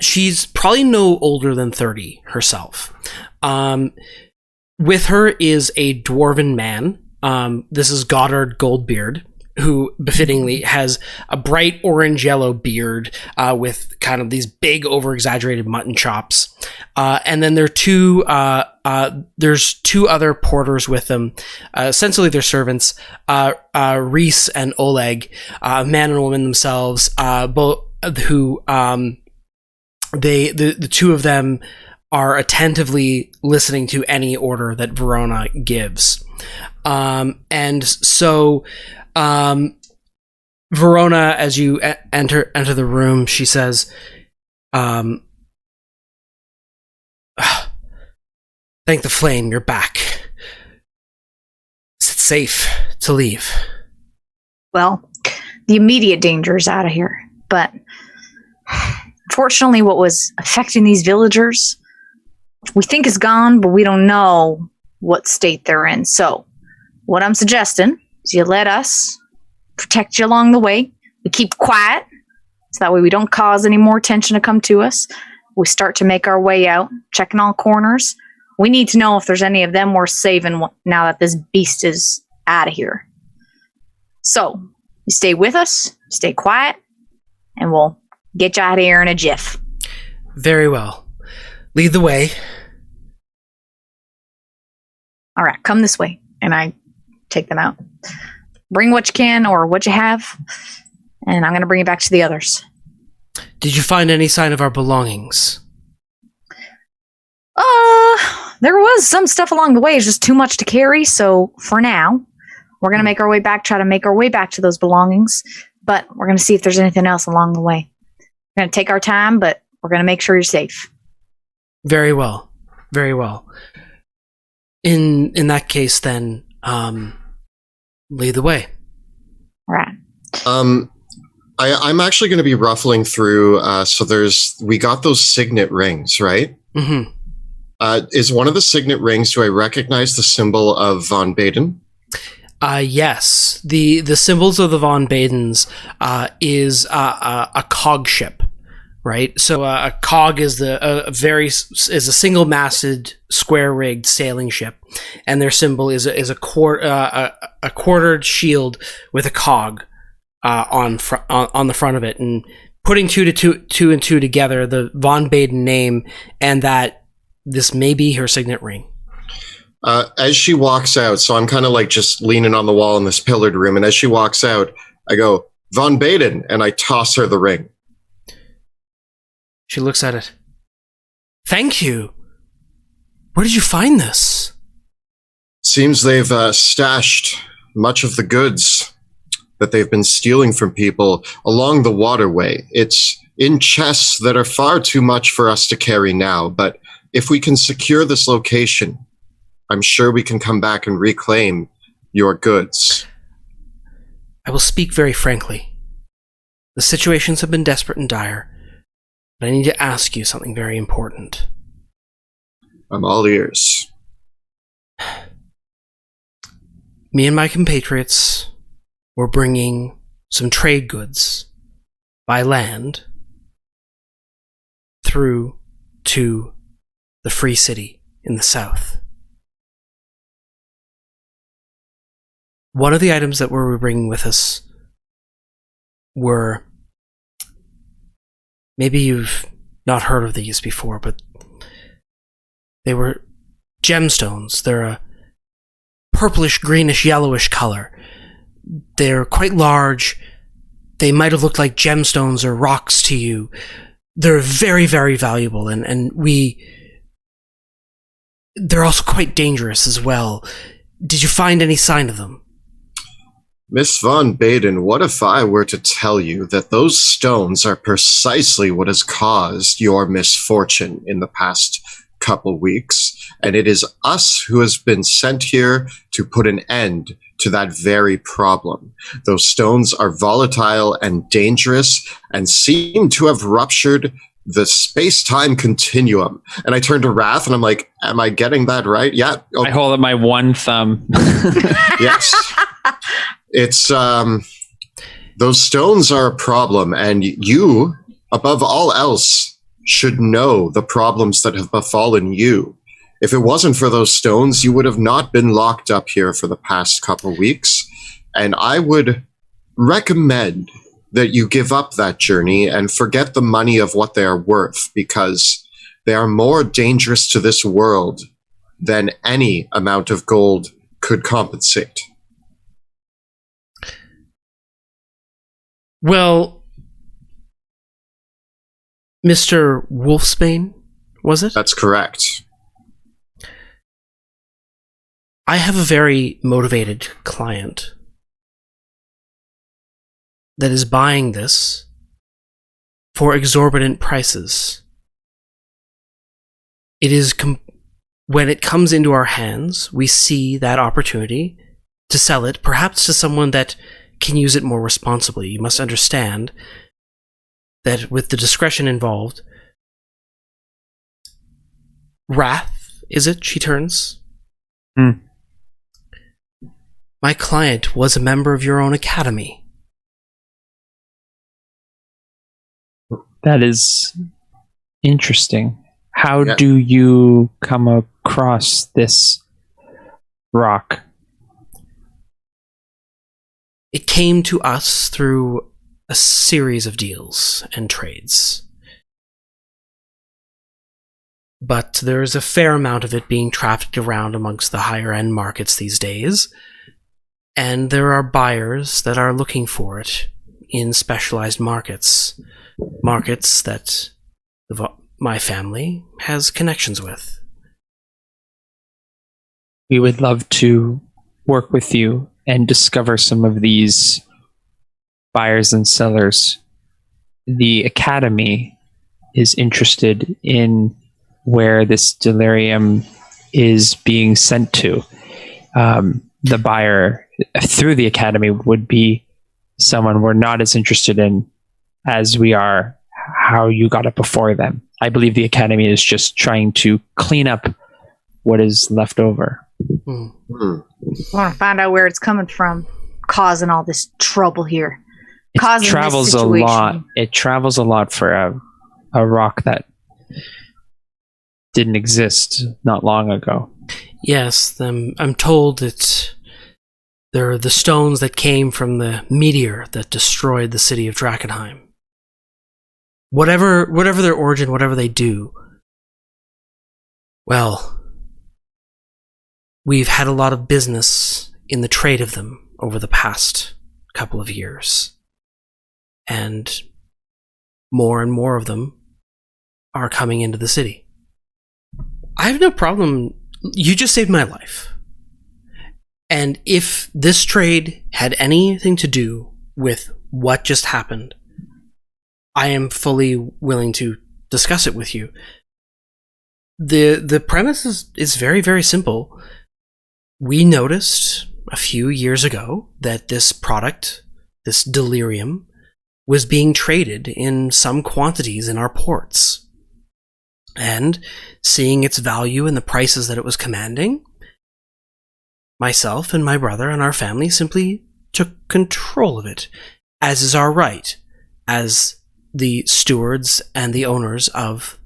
she's probably no older than 30 herself. With her is a dwarven man. This is Goddard Goldbeard, who befittingly has a bright orange-yellow beard with kind of these big, over-exaggerated mutton chops. And then there's two other porters with them. Essentially, they're servants, Reese and Oleg, man and woman themselves, both who the two of them are attentively listening to any order that Verona gives. And so Verona, as you enter the room, she says, thank the flame, you're back. Is it safe to leave? Well, the immediate danger is out of here, but fortunately what was affecting these villagers, we think is gone, but we don't know what state they're in. So what I'm suggesting is you let us protect you along the way. We keep quiet, So that way we don't cause any more tension to come to us. We start to make our way out, checking all corners. We need to know if there's any of them worth saving now that this beast is out of here. So, you stay with us, stay quiet, and we'll get you out of here in a jiff. Very well. Lead the way. All right, come this way. And I take them out. Bring what you can or what you have, and I'm going to bring it back to the others. Did you find any sign of our belongings? There was some stuff along the way. It's just too much to carry, so for now, we're going to make our way back, try to make our way back to those belongings, but we're going to see if there's anything else along the way. We're going to take our time, but we're going to make sure you're safe. Very well. Very well. In that case, then, lead the way. All right. I'm actually going to be ruffling through. We got those signet rings, right? Mm-hmm. Is one of the signet rings, do I recognize the symbol of Von Baden? Yes. The symbols of the Von Badens is a cog ship, right? So a cog is a single-masted, square-rigged sailing ship, and their symbol is a quartered shield with a cog on the front of it. And putting two and two together, the Von Baden name, and that this may be her signet ring. As she walks out, so I'm kind of like just leaning on the wall in this pillared room, and as she walks out, I go, Von Baden, and I toss her the ring. She looks at it. Thank you. Where did you find this? Seems they've stashed much of the goods that they've been stealing from people along the waterway. It's in chests that are far too much for us to carry now, but if we can secure this location, I'm sure we can come back and reclaim your goods. I will speak very frankly. The situations have been desperate and dire, but I need to ask you something very important. I'm all ears. Me and my compatriots were bringing some trade goods by land through to the Free City in the south. One of the items that we were bringing with us were, maybe you've not heard of these before, but they were gemstones. They're a purplish, greenish, yellowish color. They're quite large. They might have looked like gemstones or rocks to you. They're very, very valuable, and they're also quite dangerous as well. Did you find any sign of them? Miss Von Baden, what if I were to tell you that those stones are precisely what has caused your misfortune in the past couple weeks, and it is us who has been sent here to put an end to that very problem. Those stones are volatile and dangerous and seem to have ruptured the space-time continuum. And I turn to Wrath and I'm like, am I getting that right? Yeah. I hold up my one thumb. Yes. It's, those stones are a problem, and you, above all else, should know the problems that have befallen you. If it wasn't for those stones, you would have not been locked up here for the past couple weeks. And I would recommend that you give up that journey and forget the money of what they are worth, because they are more dangerous to this world than any amount of gold could compensate. Well, Mr. Wolfsbane, was it? That's correct. I have a very motivated client that is buying this for exorbitant prices. It is when it comes into our hands, we see that opportunity to sell it, perhaps to someone that can use it more responsibly. You must understand that with the discretion involved, Wrath, is it? She turns. My client was a member of your own academy. That is interesting. How Yeah. do you come across this rock? It came to us through a series of deals and trades. But there's a fair amount of it being trafficked around amongst the higher-end markets these days, and there are buyers that are looking for it in specialized markets that my family has connections with. We would love to work with you and discover some of these buyers and sellers. The Academy is interested in where this delirium is being sent to. The buyer through the Academy would be someone we're not as interested in as we are how you got it before them. I believe the Academy is just trying to clean up what is left over. Hmm. I want to find out where it's coming from, causing all this trouble here. It Causing travels this a situation. lot. It travels a lot for a rock that didn't exist not long ago. Yes, I'm told that they're the stones that came from the meteor that destroyed the city of Drakkenheim. Whatever their origin, whatever they do, well, we've had a lot of business in the trade of them over the past couple of years. And more of them are coming into the city. I have no problem. You just saved my life. And if this trade had anything to do with what just happened, I am fully willing to discuss it with you. The premise is very, very simple. We noticed a few years ago that this product, this delirium, was being traded in some quantities in our ports. And seeing its value and the prices that it was commanding, myself and my brother and our family simply took control of it, as is our right, as the stewards and the owners of,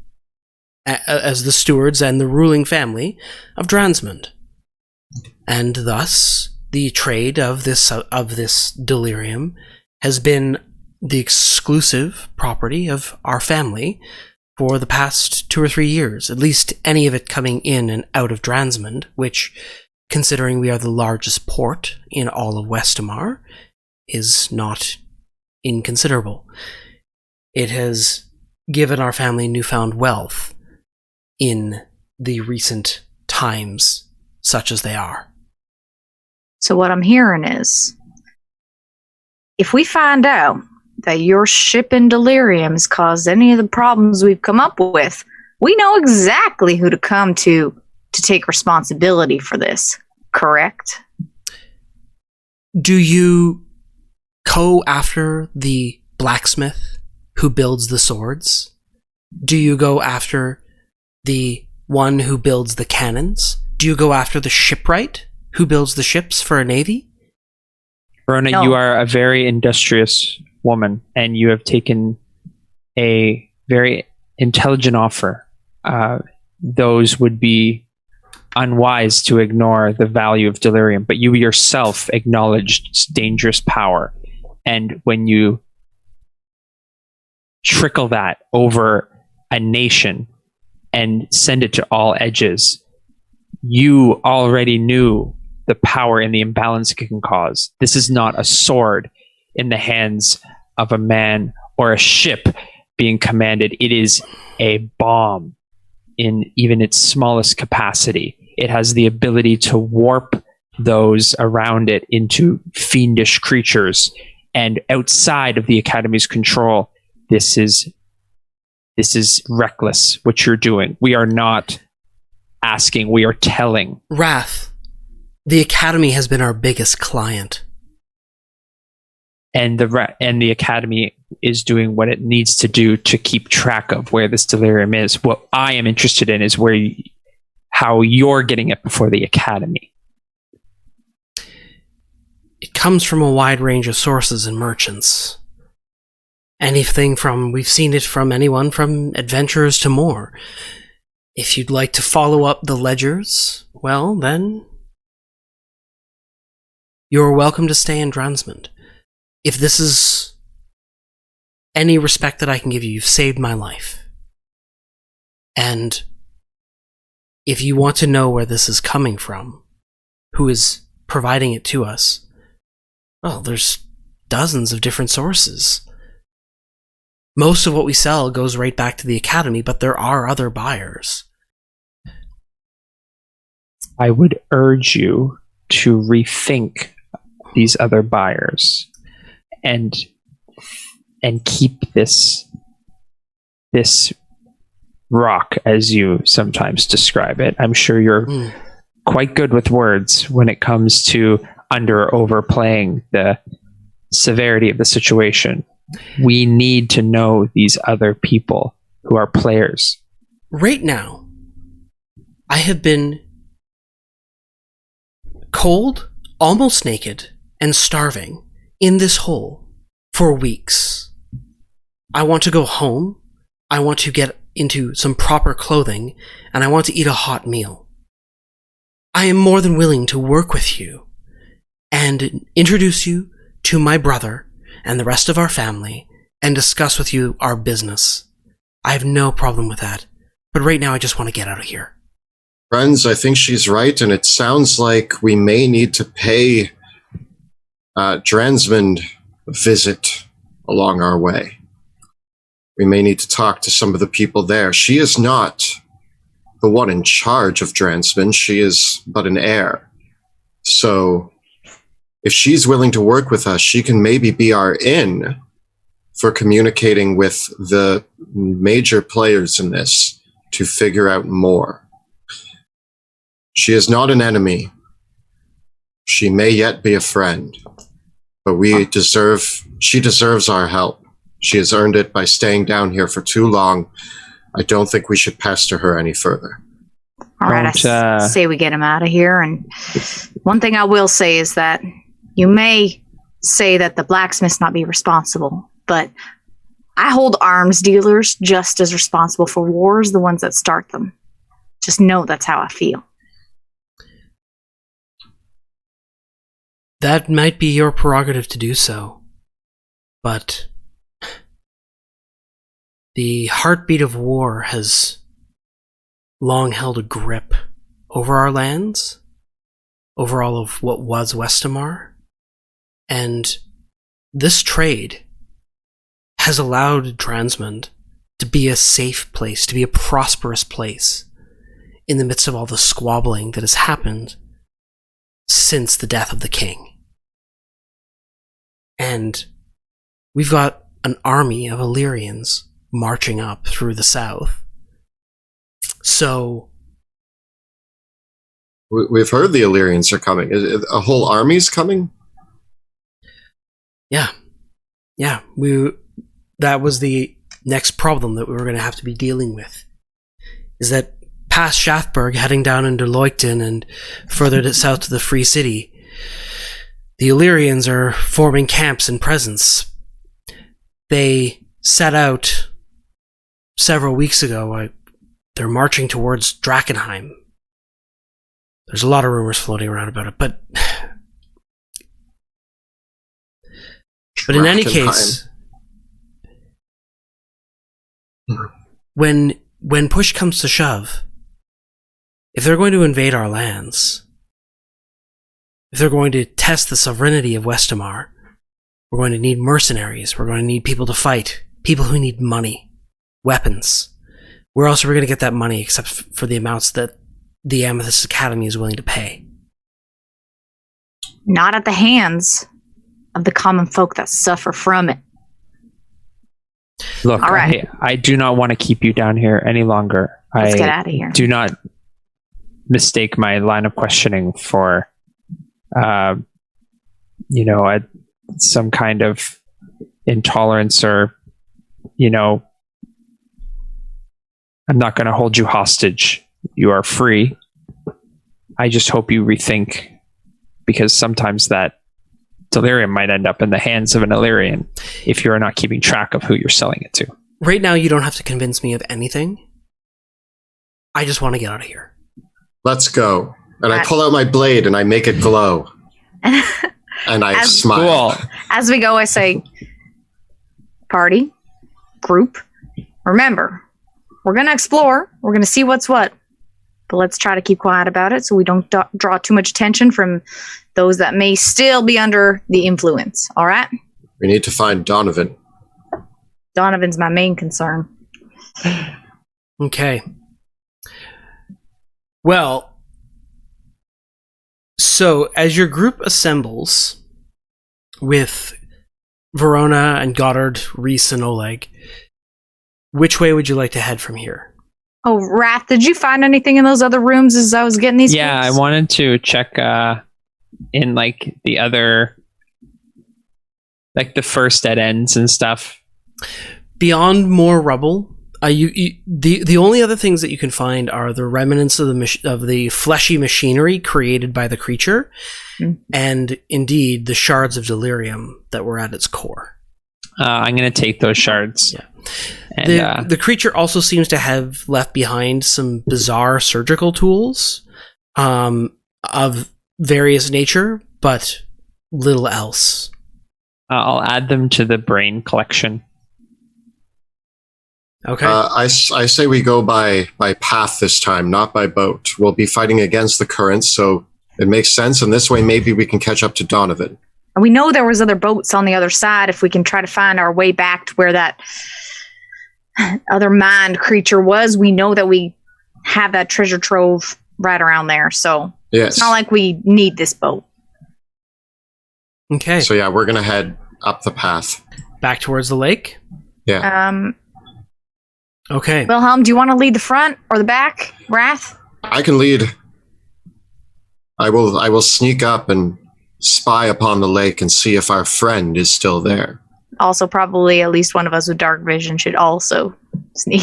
as the stewards and the ruling family of Dransmond. And thus, the trade of this delirium has been the exclusive property of our family for the past 2 or 3 years, at least any of it coming in and out of Dransmond, which, considering we are the largest port in all of Westamar, is not inconsiderable. It has given our family newfound wealth in the recent times, such as they are. So what I'm hearing is, if we find out that your shipping delirium has caused any of the problems we've come up with, we know exactly who to come to take responsibility for this, correct? Do you go after the blacksmith who builds the swords? Do you go after the one who builds the cannons? Do you go after the shipwright who builds the ships for a navy? Rona, No. you are a very industrious woman, and you have taken a very intelligent offer. Those would be unwise to ignore the value of delirium, but you yourself acknowledged its dangerous power. And when you trickle that over a nation and send it to all edges, you already knew the power and the imbalance it can cause. This is not a sword in the hands of a man or a ship being commanded. It is a bomb in even its smallest capacity. It has the ability to warp those around it into fiendish creatures. And outside of the Academy's control, this is reckless what you're doing. We are not asking, we are telling. Wrath, the Academy has been our biggest client. And the Academy is doing what it needs to do to keep track of where this delirium is. What I am interested in is how you're getting it before the Academy. It comes from a wide range of sources and merchants. we've seen it from anyone from adventurers to more. If you'd like to follow up the ledgers, well, then you're welcome to stay in Dransmond. If this is any respect that I can give you, you've saved my life. And if you want to know where this is coming from, who is providing it to us, well, there's dozens of different sources. Most of what we sell goes right back to the Academy, but there are other buyers. I would urge you to rethink these other buyers and keep this rock, as you sometimes describe it. I'm sure you're quite good with words when it comes to under or overplaying the severity of the situation. We need to know these other people who are players. Right now, I have been cold, almost naked, and starving in this hole for weeks. I want to go home. I want to get into some proper clothing, and I want to eat a hot meal. I am more than willing to work with you and introduce you to my brother and the rest of our family and discuss with you our business. I have no problem with that. But right now I just want to get out of here. Friends, I think she's right, and it sounds like we may need to pay Dransmond a visit along our way. We may need to talk to some of the people there. She is not the one in charge of Dransmond. She is but an heir. So if she's willing to work with us, she can maybe be our in for communicating with the major players in this to figure out more. She is not an enemy. She may yet be a friend, but she deserves our help. She has earned it by staying down here for too long. I don't think we should pester her any further. All right, I say we get him out of here. And one thing I will say is that you may say that the blacksmiths not be responsible, but I hold arms dealers just as responsible for wars, the ones that start them. Just know that's how I feel. That might be your prerogative to do so, but the heartbeat of war has long held a grip over our lands, over all of what was Westamar, and this trade has allowed Dransmond to be a safe place, to be a prosperous place in the midst of all the squabbling that has happened since the death of the king. And we've got an army of Illyrians marching up through the south. So we've heard the Illyrians are coming. A whole army's coming? Yeah. That was the next problem that we were going to have to be dealing with. Is that past Shaftburg, heading down into Leukton and further south to the Free City, the Illyrians are forming camps and presence. They set out several weeks ago. They're marching towards Drakkenheim. There's a lot of rumors floating around about it, but in any case, when push comes to shove, if they're going to invade our lands, if they're going to test the sovereignty of Westamar, we're going to need mercenaries. We're going to need people to fight. People who need money. Weapons. Where else are we going to get that money except for the amounts that the Amethyst Academy is willing to pay? Not at the hands of the common folk that suffer from it. Look, all right. I do not want to keep you down here any longer. Let's get out of here. Do not mistake my line of questioning for some kind of intolerance or, I'm not going to hold you hostage. You are free. I just hope you rethink, because sometimes that delirium might end up in the hands of an Illyrian if you're not keeping track of who you're selling it to. Right now, you don't have to convince me of anything. I just want to get out of here. Let's go. And I pull out my blade and I make it glow. And I smile. Cool. As we go, I say, party, group, remember, we're going to explore. We're going to see what's what. But let's try to keep quiet about it so we don't draw too much attention from those that may still be under the influence. All right? We need to find Donovan. Donovan's my main concern. Okay. Well, so as your group assembles with Verona and Goddard, Reese, and Oleg, which way would you like to head from here? Oh, Wrath, did you find anything in those other rooms as I was getting these Yeah, books? I wanted to check in like the other, like the first dead ends and stuff. Beyond more rubble, the only other things that you can find are the remnants of the fleshy machinery created by the creature, and indeed the shards of delirium that were at its core. I'm going to take those shards. Yeah. And, the creature also seems to have left behind some bizarre surgical tools of various nature, but little else. I'll add them to the brain collection. Okay. I say we go by path this time, not by boat. We'll be fighting against the currents, so it makes sense. And this way, maybe we can catch up to Donovan. And we know there was other boats on the other side. If we can try to find our way back to where that other mind creature was, we know that we have that treasure trove right around there. So Yes. it's not like we need this boat. Okay. So yeah, we're gonna head up the path. Back towards the lake. Yeah. Okay. Wilhelm, do you want to lead the front or the back? Wrath? I can lead. I will sneak up and spy upon the lake and see if our friend is still there. Also, probably at least one of us with dark vision should also sneak.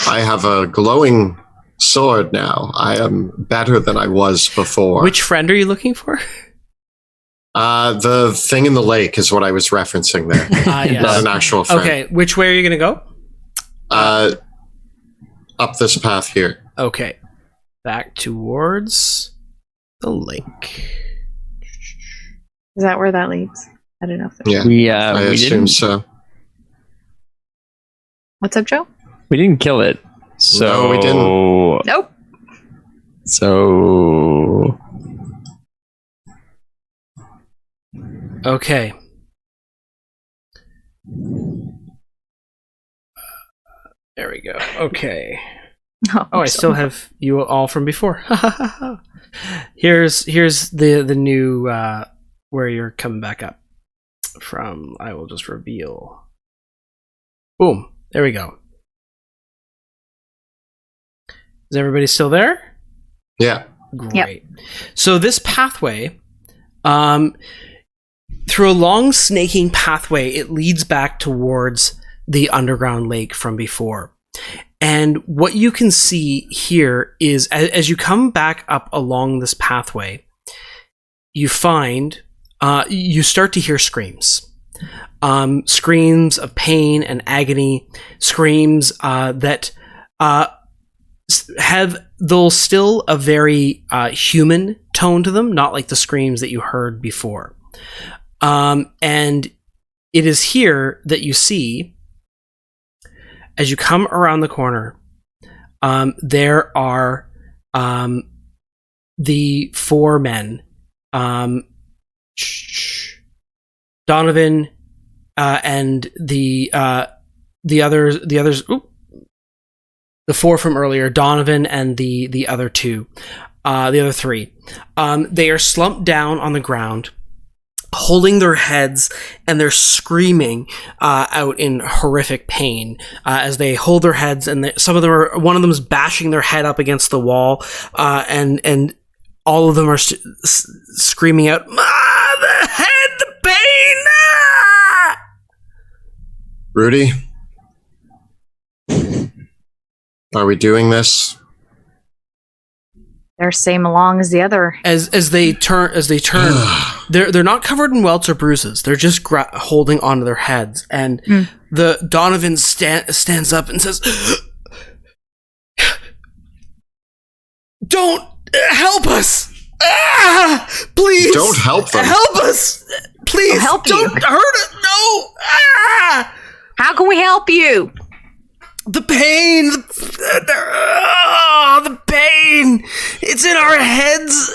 I have a glowing sword now. I am better than I was before. Which friend are you looking for? The thing in the lake is what I was referencing there. Yes. Not an actual friend. Okay. Which way are you going to go? Up this path here. Okay. Back towards the lake. Is that where that leads? I don't know. Yeah, I We assume didn't. so. What's up, Joe? We didn't kill it. So No, we didn't. Nope. So Okay. There we go. Okay. Oh, I still have you all from before. Here's the new where you're coming back up from. I will just reveal. Boom. There we go. Is everybody still there? Yeah. Great. So this pathway, through a long snaking pathway, it leads back towards the underground lake from before. And what you can see here is, as you come back up along this pathway, you find, you start to hear screams. Screams of pain and agony, screams that have, though still a very human tone to them, not like the screams that you heard before. And it is here that you see, as you come around the corner, there are the four men, Donovan and the others. Oop, the four from earlier, Donovan and the other two, the other three. They are slumped down on the ground, holding their heads, and they're screaming out in horrific pain as they hold their heads. And some of them are. One of them is bashing their head up against the wall, and all of them are screaming out, "The head, the pain!" Ah! Rudy? Are we doing this? They're same along as the other. As they turn, they're not covered in welts or bruises. They're just holding onto their heads. And the Donovan stands up and says, "Don't help us! Please, don't help them. Help us, please! I'll help don't you. hurt us! No! How can we help you? The pain, the pain! It's in our heads.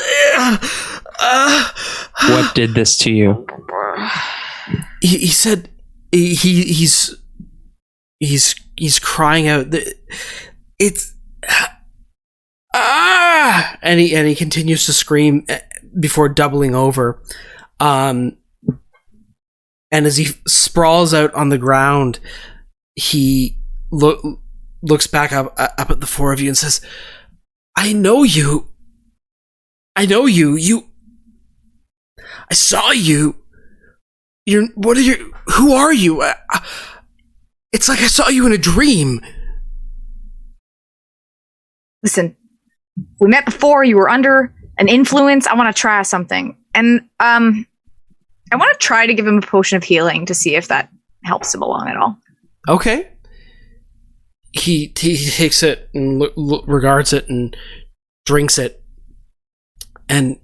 What did this to you?" He said he's crying out. It's and he continues to scream before doubling over. And as he sprawls out on the ground, he looks back up at the four of you and says, I know you. I saw you. Who are you? It's like I saw you in a dream. Listen, we met before. You were under an influence. I want to try something. And I want to try to give him a potion of healing to see if that helps him along at all. Okay. He takes it and regards it and drinks it. And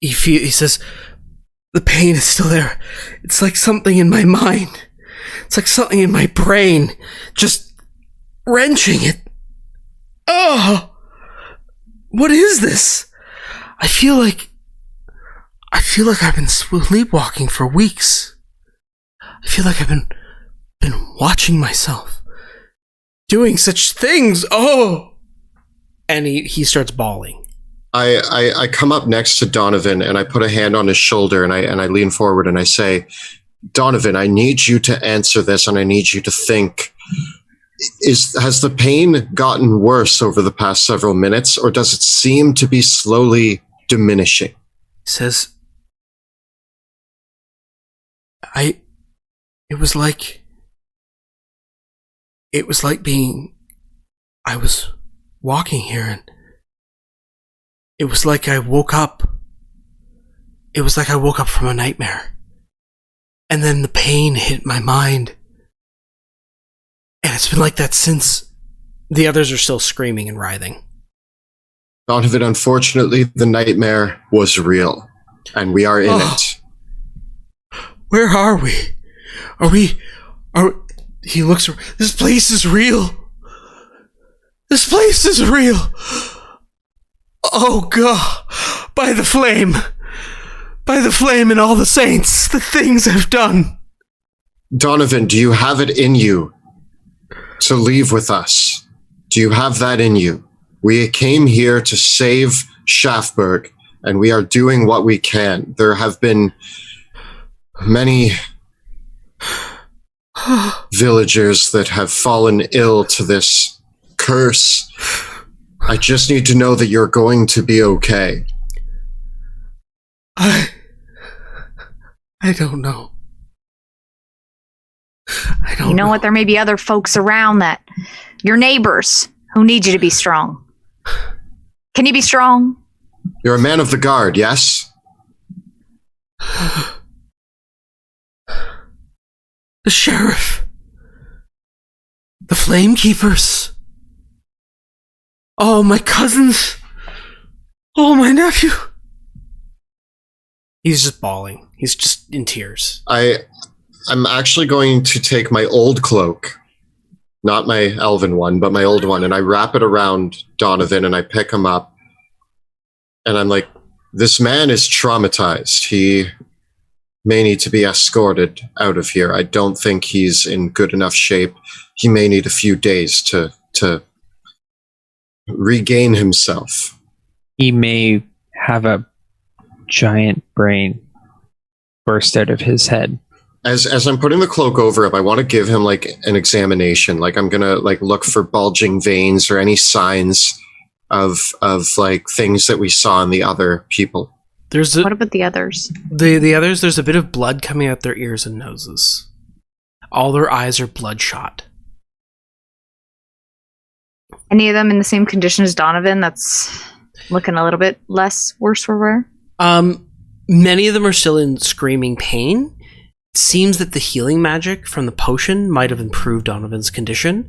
he says, the pain is still there. It's like something in my mind. It's like something in my brain, just wrenching it. Oh, what is this? I feel like I've been sleepwalking for weeks. I feel like I've been watching myself doing such things. Oh, and he starts bawling. I come up next to Donovan and I put a hand on his shoulder and I lean forward and I say, Donovan, I need you to answer this and I need you to think. Has the pain gotten worse over the past several minutes, or does it seem to be slowly diminishing? He says, it was like I was walking here and it was like I woke up. It was like I woke up from a nightmare. And then the pain hit my mind. And it's been like that since. The others are still screaming and writhing. Donovan, unfortunately, the nightmare was real. And we are in it. Where are we? He looks. This place is real. This place is real. Oh God. By the flame and all the saints, the things I've done. Donovan, do you have it in you to leave with us? Do you have that in you? We came here to save Shaftburg, and we are doing what we can. There have been many villagers that have fallen ill to this curse. I just need to know that you're going to be okay. I don't know. I don't know. You know what? There may be other folks around that, your neighbors, who need you to be strong. Can you be strong? You're a man of the guard, yes? The sheriff. The flame keepers. Oh, my cousins. Oh, my nephew. He's just bawling. He's just in tears. I'm actually going to take my old cloak, not my elven one, but my old one, and I wrap it around Donovan and I pick him up. And I'm like, this man is traumatized. He may need to be escorted out of here. I don't think he's in good enough shape. He may need a few days to regain himself. He may have a giant brain burst out of his head. As I'm putting the cloak over him, I want to give him like an examination. Like I'm gonna look for bulging veins or any signs of like things that we saw in the other people. What about the others? The others, there's a bit of blood coming out their ears and noses. All their eyes are bloodshot. Any of them in the same condition as Donovan that's looking a little bit less worse for wear? Many of them are still in screaming pain. It seems that the healing magic from the potion might have improved Donovan's condition,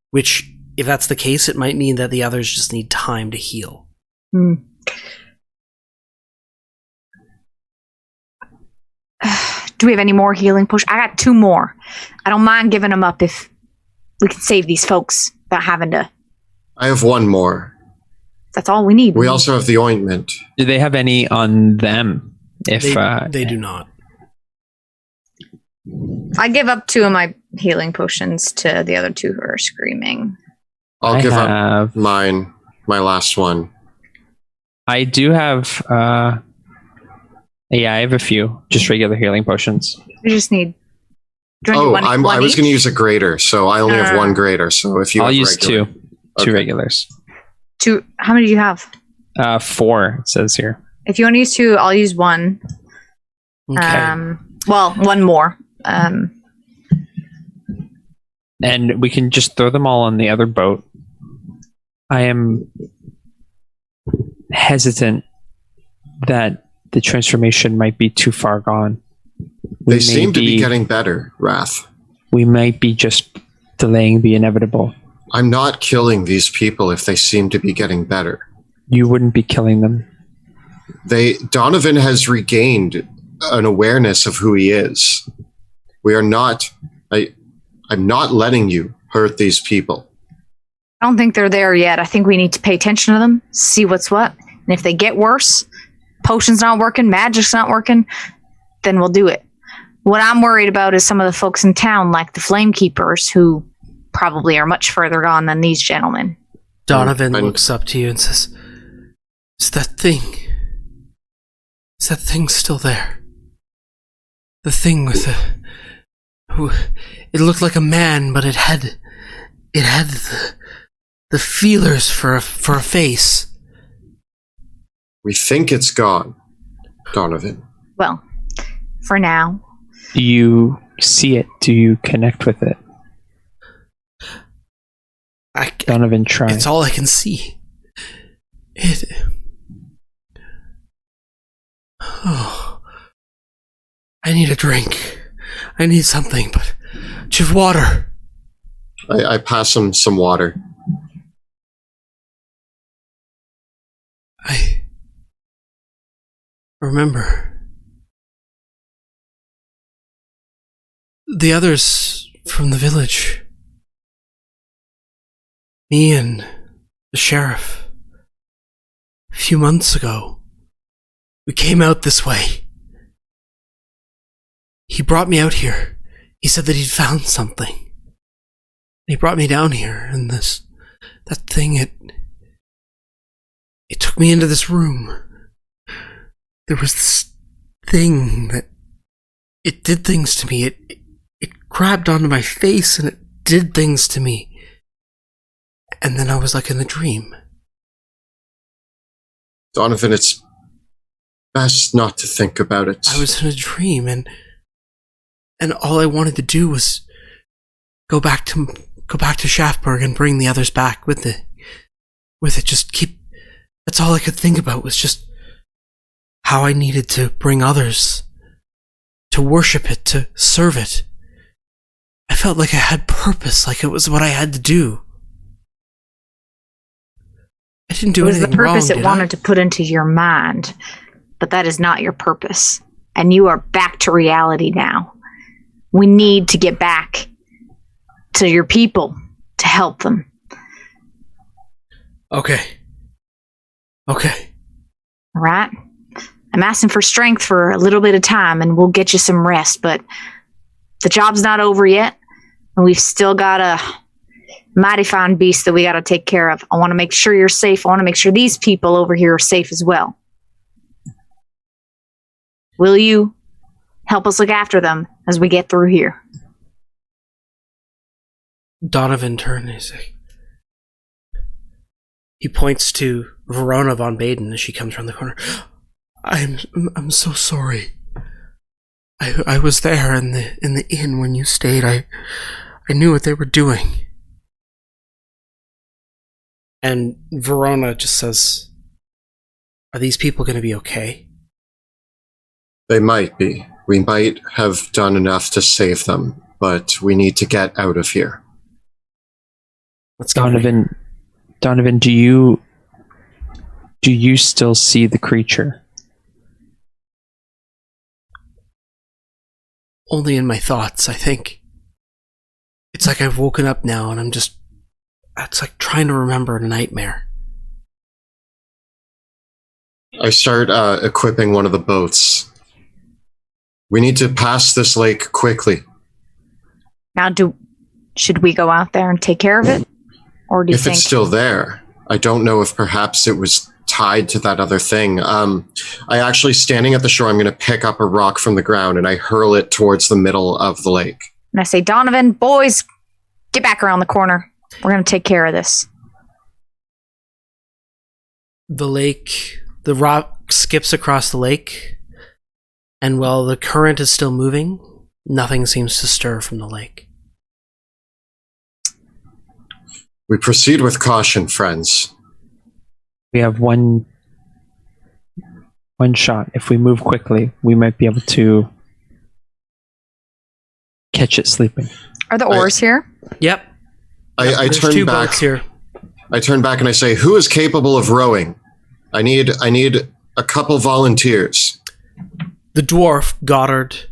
which, if that's the case, it might mean that the others just need time to heal. Do we have any more healing potions? I got 2 more. I don't mind giving them up if we can save these folks without having to. I have 1 more. That's all we need. We also have the ointment. Do they have any on them? If They do not. I give up 2 of my healing potions to the other 2 who are screaming. I'll give up mine, my last one. I do have. Yeah, I have a few, just regular healing potions. We just need. I was going to use a greater, so I only have 1 greater. So if you, I'll have use regular. 2 regulars. 2. How many do you have? 4 it says here. If you want to use 2, I'll use 1. Okay. Well, 1 more. And we can just throw them all on the other boat. I am hesitant that the transformation might be too far gone. They seem to be getting better, Wrath. We might be just delaying the inevitable. I'm not killing these people if they seem to be getting better. You wouldn't be killing them. Donovan has regained an awareness of who he is. We are not. I'm not letting you hurt these people. I don't think they're there yet. I think we need to pay attention to them, see what's what. And if they get worse, potion's not working, magic's not working, then we'll do it. What I'm worried about is some of the folks in town, like the Flame Keepers, who probably are much further gone than these gentlemen. Donovan looks up to you and says, Is that thing still there? The thing with it looked like a man, but it had the feelers for a face. We think it's gone, Donovan. Well, for now. Do you see it? Do you connect with it? Donovan, try. It's all I can see. Oh, I need a drink. I need something, but do you have water? I pass him some water. I remember the others from the village. Me and the sheriff. A few months ago, we came out this way. He brought me out here. He said that he'd found something. He brought me down here, and that thing, it took me into this room. There was this thing that it did things to me. It grabbed onto my face and it did things to me. And then I was like in a dream. Donovan, it's best not to think about it. I was in a dream, and all I wanted to do was go back to Shaftburg and bring the others back with it. Just keep. That's all I could think about, was just how I needed to bring others to worship it, to serve it. I felt like I had purpose, like it was what I had to do. I didn't do anything wrong. It was the purpose it wanted to put into your mind, but that is not your purpose. And you are back to reality now. We need to get back to your people to help them. Okay. All right? I'm asking for strength for a little bit of time, and we'll get you some rest, but the job's not over yet, and we've still got a mighty fine beast that we got to take care of. I want to make sure you're safe. I want to make sure these people over here are safe as well. Will you help us look after them as we get through here? Donovan turned and he points to Verona von Baden as she comes around the corner. I'm so sorry. I was there in the inn when you stayed. I knew what they were doing. And Verona just says, "Are these people going to be okay?" They might be. We might have done enough to save them, but we need to get out of here. Let's go. Donovan, do you still see the creature? Only in my thoughts, I think. It's like I've woken up now and it's like trying to remember a nightmare. I start equipping one of the boats. We need to pass this lake quickly. Now, should we go out there and take care of it? Or do you If think... it's still there, I don't know if perhaps it was tied to that other thing. I actually, standing at the shore, I'm going to pick up a rock from the ground and I hurl it towards the middle of the lake. And I say, Donovan, boys, get back around the corner. We're going to take care of this. The rock skips across the lake, and while the current is still moving, nothing seems to stir from the lake. We proceed with caution, friends. We have one shot. If we move quickly, we might be able to catch it sleeping. Are the oars here? Yep. I There's turn two back. boats here. I turn back and I say, "Who is capable of rowing? I need a couple volunteers." The dwarf, Goddard,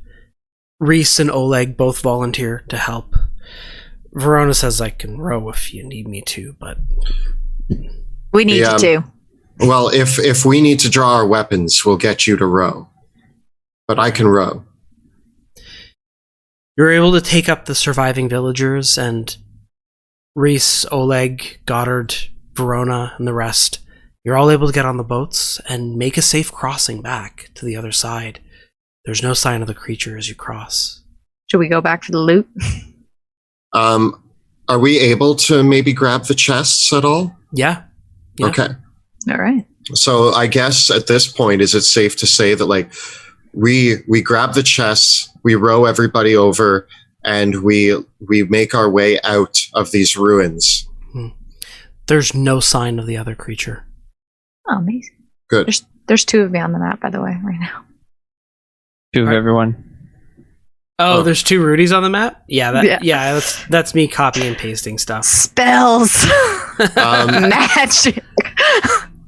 Reese, and Oleg both volunteer to help. Verona says, "I can row if you need me to, but..." We need you to. Well, if we need to draw our weapons, we'll get you to row. But I can row. You're able to take up the surviving villagers, and Reese, Oleg, Goddard, Verona, and the rest, you're all able to get on the boats and make a safe crossing back to the other side. There's no sign of the creature as you cross. Should we go back for the loot? Are we able to maybe grab the chests at all? Yeah. Okay. All right. So I guess at this point, is it safe to say that like we grab the chests, we row everybody over, and we make our way out of these ruins? There's no sign of the other creature. Oh, amazing. Good. There's two of me on the map, by the way, right now. Two of everyone. Oh, there's two Rudies on the map? Yeah. That's me copy and pasting stuff. Spells. Magic.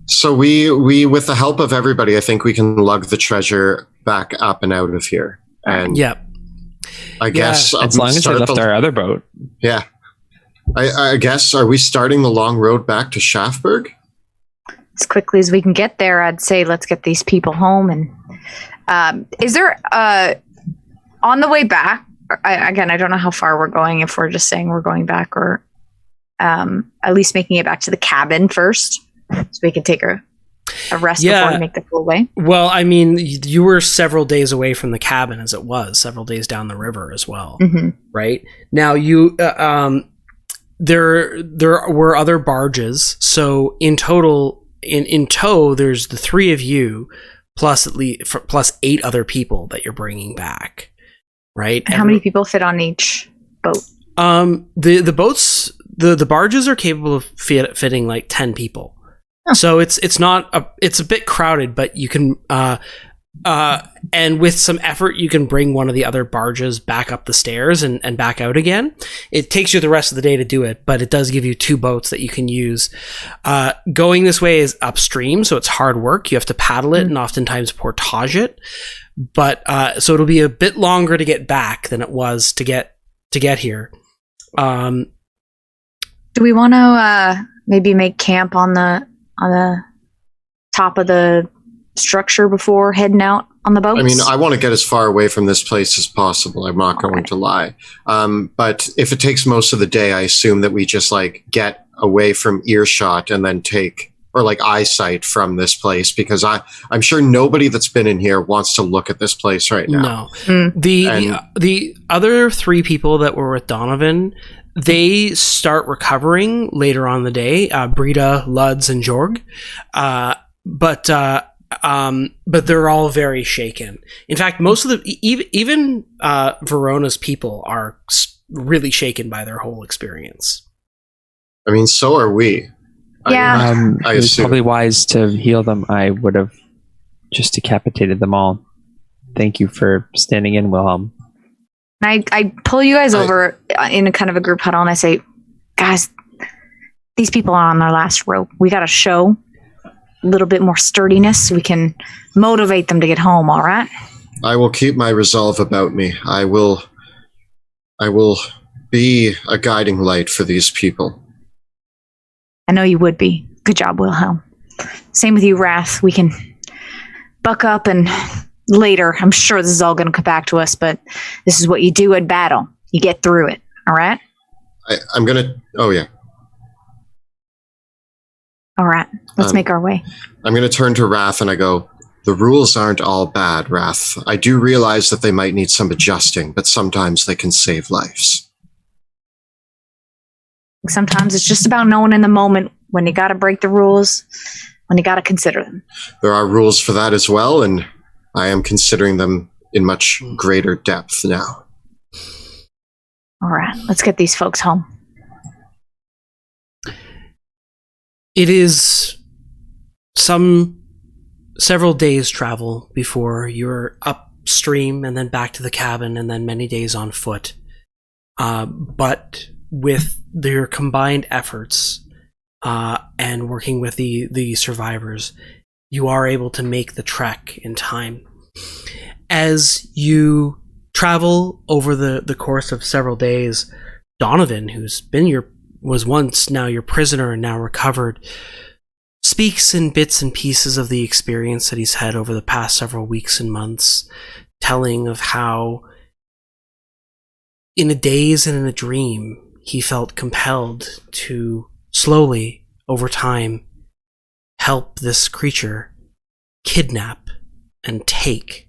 So we with the help of everybody, I think we can lug the treasure back up and out of here. And Yep. I guess As long as they left our other boat. Yeah. I guess, are we starting the long road back to Schaffberg? As quickly as we can get there, I'd say let's get these people home. And is there on the way back? I don't know how far we're going. If we're just saying we're going back, or at least making it back to the cabin first, so we can take a rest before we make the full way. Well, I mean, you were several days away from the cabin, as it was several days down the river as well, right? Now you there were other barges, so in total, in tow, there's the three of you plus 8 other people that you're bringing back, right? And how many people fit on each boat? The boats, the barges are capable of fitting like 10 people. So it's a bit crowded, but you can and with some effort you can bring one of the other barges back up the stairs and back out again. It takes you the rest of the day to do it, but it does give you 2 boats that you can use. Going this way is upstream, so it's hard work. You have to paddle it and oftentimes portage it. But so it'll be a bit longer to get back than it was to get here. Do we want to maybe make camp on the top of the structure before heading out on the boats? I mean, I want to get as far away from this place as possible. I'm not going to lie. But if it takes most of the day, I assume that we just like get away from earshot and then take, or like eyesight from this place, because I'm sure nobody that's been in here wants to look at this place right now. No. The other 3 people that were with Donovan, they start recovering later on in the day. Brita, Luds, and Jorg. But they're all very shaken. In fact, most of the even Verona's people are really shaken by their whole experience. I mean, so are we. Yeah. I It was assume. probably wise to heal them. I would have just decapitated them all. Thank you for standing in, Wilhelm. I pull you guys over in a kind of a group huddle and I say, guys, these people are on their last rope. We got to show a little bit more sturdiness so we can motivate them to get home, all right? I will keep my resolve about me. I will be a guiding light for these people. I know you would be. Good job, Wilhelm. Same with you, Wrath. We can buck up and later, I'm sure this is all going to come back to us, but this is what you do at battle. You get through it, all right? I'm going to... Oh, yeah. All right. Let's make our way. I'm going to turn to Wrath and I go, the rules aren't all bad, Wrath. I do realize that they might need some adjusting, but sometimes they can save lives. Sometimes it's just about knowing in the moment when you got to break the rules, when you got to consider them. There are rules for that as well, and I am considering them in much greater depth now. All right. Let's get these folks home. It is several days travel before you're upstream and then back to the cabin and then many days on foot. But with their combined efforts and working with the survivors, you are able to make the trek in time. As you travel over the course of several days, Donovan, who's was once now your prisoner and now recovered, speaks in bits and pieces of the experience that he's had over the past several weeks and months, telling of how in a daze and in a dream he felt compelled to slowly, over time, help this creature kidnap and take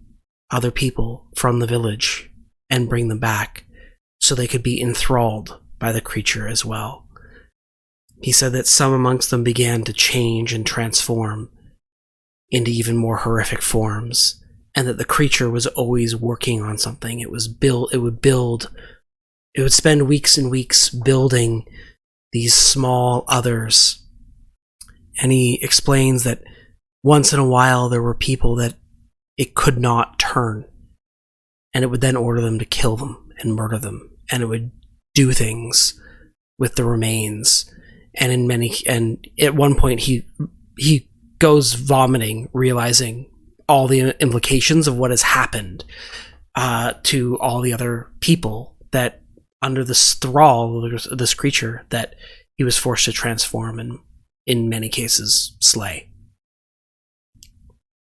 other people from the village and bring them back so they could be enthralled by the creature as well. He said that some amongst them began to change and transform into even more horrific forms, and that the creature was always working on something. It would spend weeks and weeks building these small others. And he explains that once in a while there were people that it could not turn, and it would then order them to kill them and murder them, and it would do things with the remains. And at one point he goes vomiting, realizing all the implications of what has happened to all the other people that under this thrall of this creature that he was forced to transform and in many cases slay.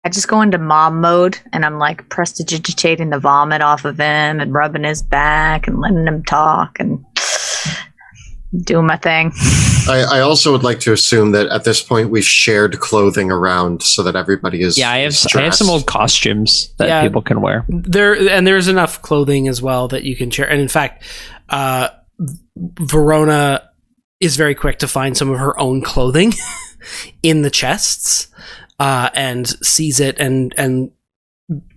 I just go into mom mode and I'm like prestidigitating the vomit off of him and rubbing his back and letting him talk and doing my thing. I also would like to assume that at this point we've shared clothing around so that eververybody is. Yeah, I have some old costumes that people can wear. There's enough clothing as well that you can share. And in fact, Verona is very quick to find some of her own clothing in the chests and sees it and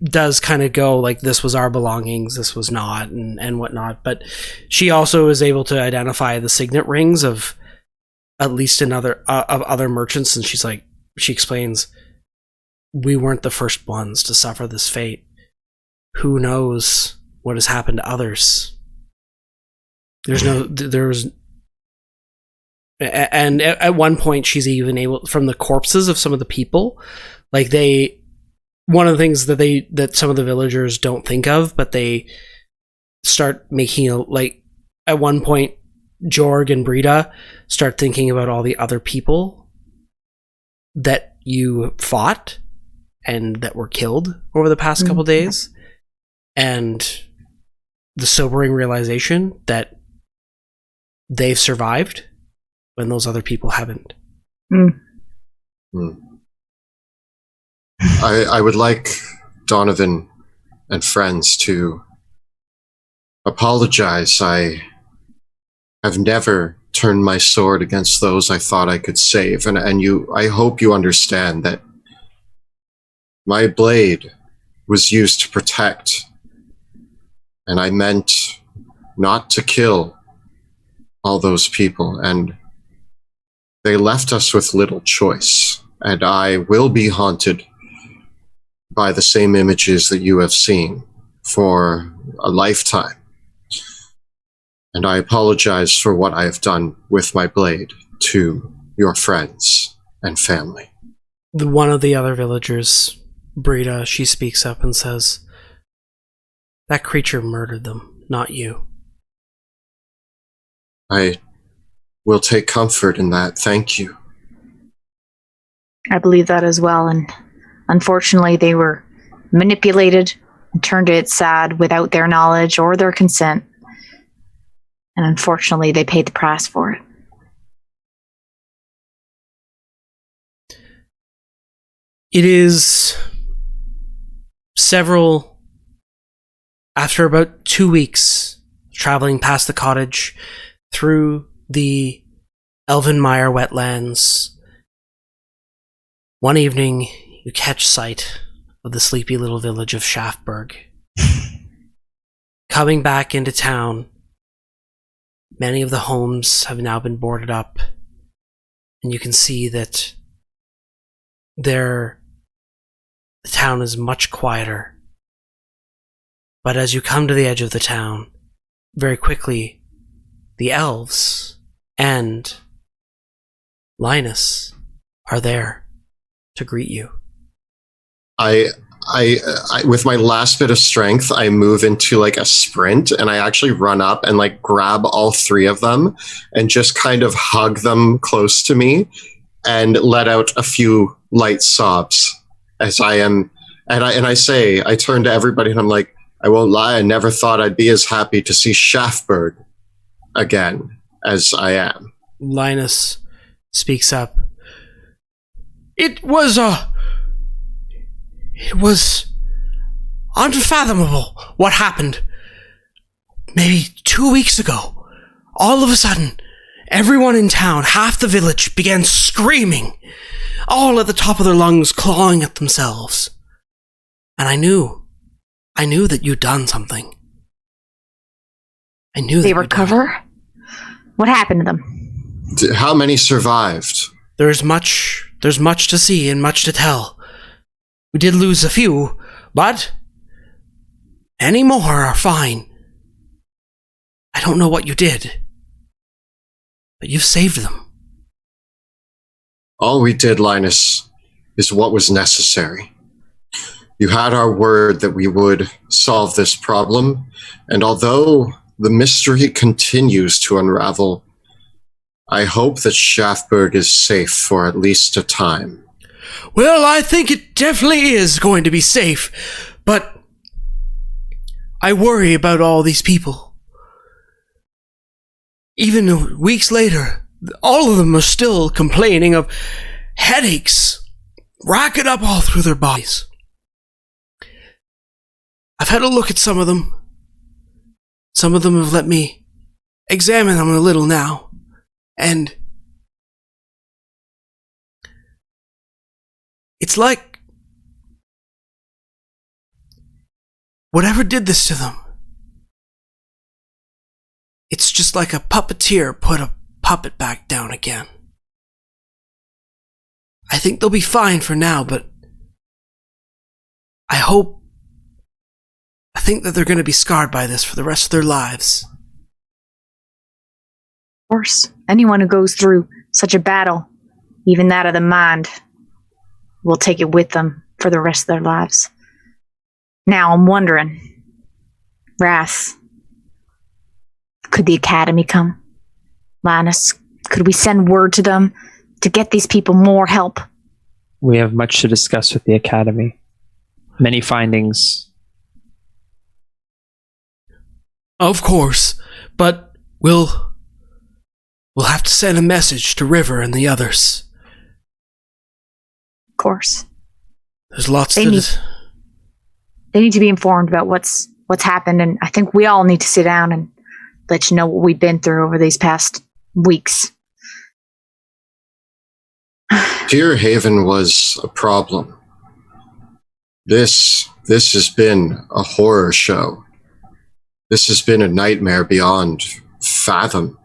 does kind of go like, this was our belongings, this was not, and whatnot. But she also is able to identify the signet rings of at least of other merchants, and she explains, we weren't the first ones to suffer this fate. Who knows what has happened to others? And at one point she's even able, from the corpses of some of the people, like one of the things that some of the villagers don't think of, but they start making at one point Jorg and Brita start thinking about all the other people that you fought and that were killed over the past couple days, and the sobering realization that they've survived when those other people haven't. I would like Donovan and friends to apologize. I have never turned my sword against those I thought I could save, and I hope you understand that my blade was used to protect, and I meant not to kill all those people, and they left us with little choice, and I will be haunted by the same images that you have seen for a lifetime. And I apologize for what I have done with my blade to your friends and family. One of the other villagers, Brita, she speaks up and says, that creature murdered them, not you. I will take comfort in that. Thank you. I believe that as well, and unfortunately they were manipulated and turned it sad without their knowledge or their consent. And unfortunately they paid the price for it. It is after about 2 weeks, traveling past the cottage, through the Elvenmire wetlands, one evening you catch sight of the sleepy little village of Shaftburg. Coming back into town, many of the homes have now been boarded up, and you can see that the town is much quieter. But as you come to the edge of the town, very quickly, the elves and Linus are there to greet you. I with my last bit of strength, I move into like a sprint, and I actually run up and like grab all three of them and just kind of hug them close to me and let out a few light sobs as I am. And I turn to everybody and I'm like, I won't lie, I never thought I'd be as happy to see Shaftburg again as I am. Linus speaks up. It was unfathomable what happened. Maybe 2 weeks ago, all of a sudden, everyone in town, half the village, began screaming, all at the top of their lungs, clawing at themselves. And I knew that you'd done something. I knew that they recover? What happened to them? How many survived? There's much to see and much to tell. We did lose a few, but any more are fine. I don't know what you did, but you've saved them. All we did, Linus, is what was necessary. You had our word that we would solve this problem, and although the mystery continues to unravel, I hope that Shaftburg is safe for at least a time. Well, I think it definitely is going to be safe, but I worry about all these people. Even weeks later, all of them are still complaining of headaches racking up all through their bodies. I've had a look at some of them. Some of them have let me examine them a little now, and it's like whatever did this to them, it's just like a puppeteer put a puppet back down again. I think they'll be fine for now, but I think that they're going to be scarred by this for the rest of their lives. Of course, anyone who goes through such a battle, even that of the mind, will take it with them for the rest of their lives. Now I'm wondering, Wrath, could the Academy come? Linus, could we send word to them to get these people more help? We have much to discuss with the Academy. Many findings. Of course, but we'll have to send a message to River and the others. Of course. There's lots they need to be informed about what's happened, and I think we all need to sit down and let you know what we've been through over these past weeks. Deer Haven was a problem. This has been a horror show. This has been a nightmare beyond fathom.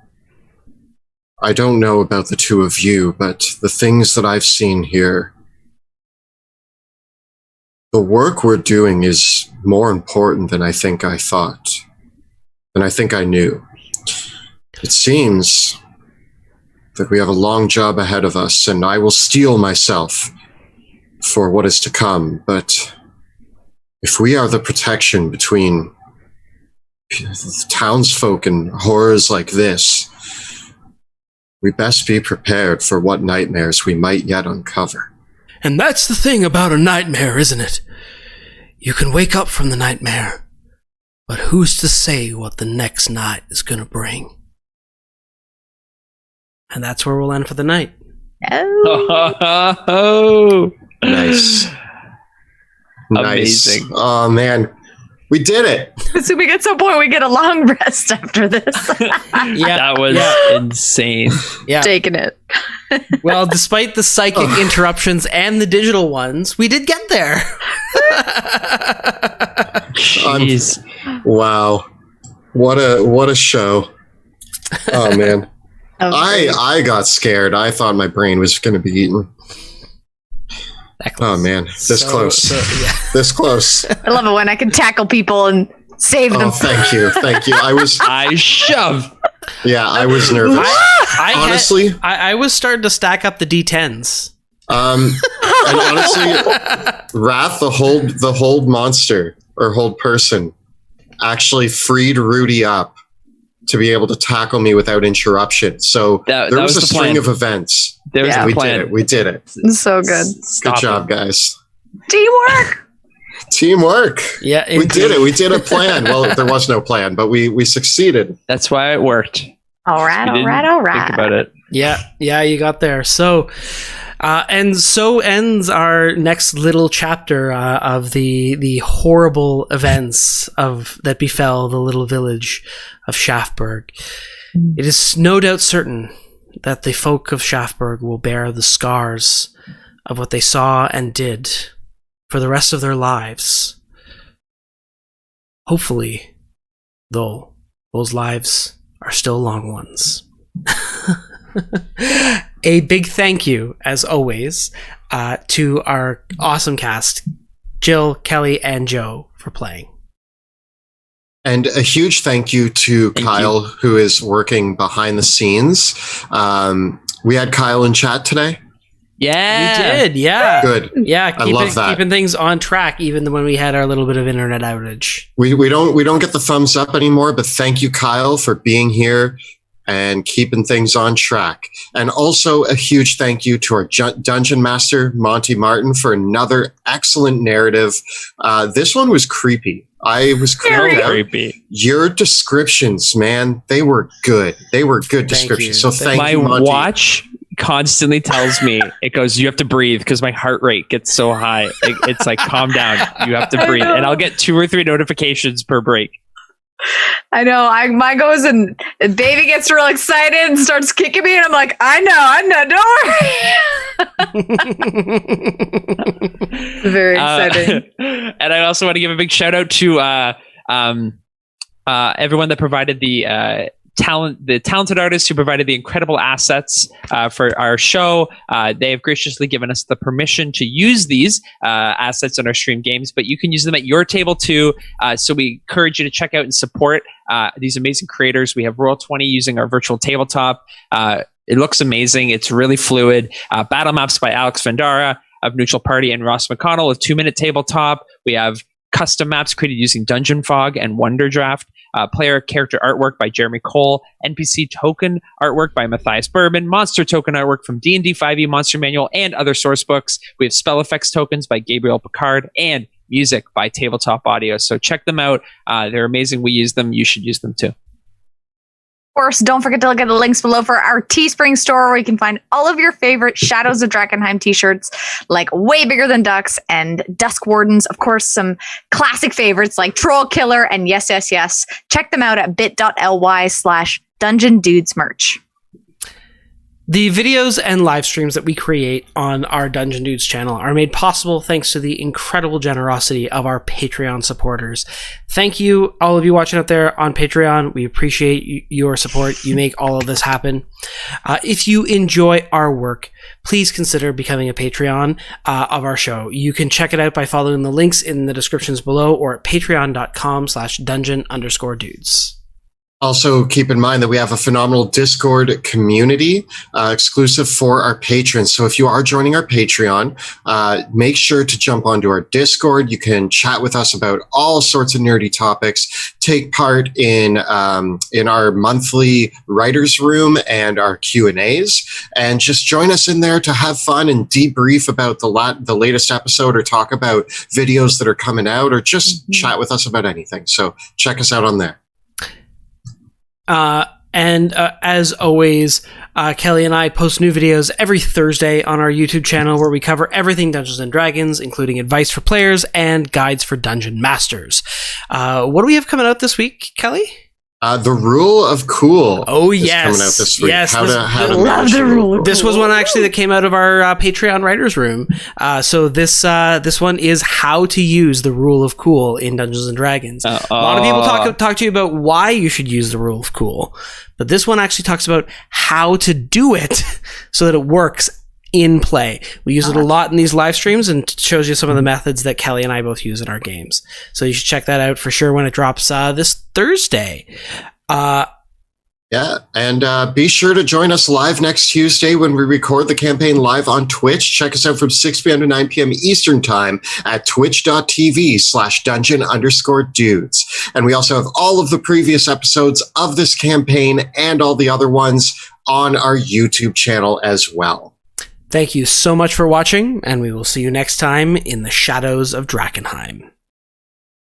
I don't know about the two of you, but the things that I've seen here, the work we're doing is more important than I think I thought, than I think I knew. It seems that we have a long job ahead of us, and I will steel myself for what is to come, but if we are the protection between the townsfolk and horrors like this, we best be prepared for what nightmares we might yet uncover. And that's the thing about a nightmare, isn't it? You can wake up from the nightmare, but who's to say what the next night is going to bring? And that's where we'll end for the night. Oh, Nice. amazing. Nice. Oh, man. We did it. Assuming at some point we get a long rest after this. Yeah, That was insane. yeah. Taking it. Well, despite the psychic interruptions and the digital ones, we did get there. Jeez. Wow. What a show. Oh, man. I got scared. I thought my brain was going to be eaten. That close. Oh, man. This close. Yeah. This close. I love it when I can tackle people and save them. Oh, thank you. Thank you. I was shove. nervous. Honestly, I was starting to stack up the D10s. and honestly, Wrath, the hold monster or hold person, actually freed Rudy up to be able to tackle me without interruption. So That there was a the string plan. of events. There was Yeah. the We plan. did it. We did it. So good. Good job, guys. Teamwork. Teamwork. Yeah, We did it. We did a plan. Well, there was no plan, but we succeeded. That's why it worked. All right, You all didn't right, all right. Think about it. Yeah, you got there. So, and so ends our next little chapter of the horrible events that befell the little village of Shaftburg. It is no doubt certain that the folk of Shaftburg will bear the scars of what they saw and did for the rest of their lives. Hopefully, though, those lives are still long ones. A big thank you, as always, to our awesome cast, Jill, Kelly, and Joe, for playing. And a huge thank you to Kyle, who is working behind the scenes. We had Kyle in chat today. Yeah. We did, yeah. Good. Yeah, I love that. keeping things on track, even when we had our little bit of internet outage. We don't get the thumbs up anymore, but thank you, Kyle, for being here and keeping things on track. And also a huge thank you to our dungeon master, Monty Martin, for another excellent narrative. This one was creepy. I was Creepy. Your descriptions, man, they were good. They were good descriptions. you. So thank My you, Monty. watch constantly tells me, it goes, you have to breathe, because my heart rate gets so high. It's like, calm down. You have to breathe. And I'll get 2 or 3 notifications per break. I know. Mine goes and baby gets real excited and starts kicking me, and I'm like, I know, don't worry. Very exciting. And I also want to give a big shout out to everyone that provided the talented artists who provided the incredible assets for our show. They have graciously given us the permission to use these assets in our stream games, but you can use them at your table too. So we encourage you to check out and support these amazing creators. We have Roll20 using our virtual tabletop. It looks amazing. It's really fluid. Battle maps by Alex Vandara of Neutral Party and Ross McConnell of 2-Minute Tabletop. We have custom maps created using Dungeon Fog and Wonder Draft. Player character artwork by Jeremy Cole, NPC token artwork by Matthias Bourbon, monster token artwork from D&D 5e Monster Manual and other source books. We have spell effects tokens by Gabriel Picard and music by Tabletop Audio. So check them out. They're amazing. We use them. You should use them too. Of course, don't forget to look at the links below for our Teespring store, where you can find all of your favorite Shadows of Drakkenheim t-shirts, like Way Bigger Than Ducks and Dusk Wardens. Of course, some classic favorites like Troll Killer and Yes, Yes, Yes. Check them out at bit.ly/Dungeon Dudes merch. The videos and live streams that we create on our Dungeon Dudes channel are made possible thanks to the incredible generosity of our Patreon supporters. Thank you, all of you watching out there on Patreon. We appreciate your support. You make all of this happen. If you enjoy our work, please consider becoming a Patreon of our show. You can check it out by following the links in the descriptions below or at patreon.com/dungeon_dudes. Also, keep in mind that we have a phenomenal Discord community exclusive for our patrons. So if you are joining our Patreon, make sure to jump onto our Discord. You can chat with us about all sorts of nerdy topics, take part in our monthly writers room and our Q&As, and just join us in there to have fun and debrief about the latest episode, or talk about videos that are coming out, or just chat with us about anything. So check us out on there. As always, Kelly and I post new videos every Thursday on our YouTube channel where we cover everything Dungeons & Dragons, including advice for players and guides for dungeon masters. What do we have coming out this week, Kelly? The Rule of Cool. Oh, yes. Is coming out this week. Yes. Love the Rule. This was one actually that came out of our Patreon writers room. So this one is how to use the Rule of Cool in Dungeons & Dragons. A lot of people talk to you about why you should use the Rule of Cool, but this one actually talks about how to do it so that it works in play. We use it a lot in these live streams, and shows you some of the methods that Kelly and I both use in our games. So you should check that out for sure when it drops this Thursday. Yeah, and be sure to join us live next Tuesday when we record the campaign live on Twitch. Check us out from 6 p.m. to 9 p.m. Eastern Time at twitch.tv/dungeon_dudes. And we also have all of the previous episodes of this campaign and all the other ones on our YouTube channel as well. Thank you so much for watching, and we will see you next time in the shadows of Drakkenheim.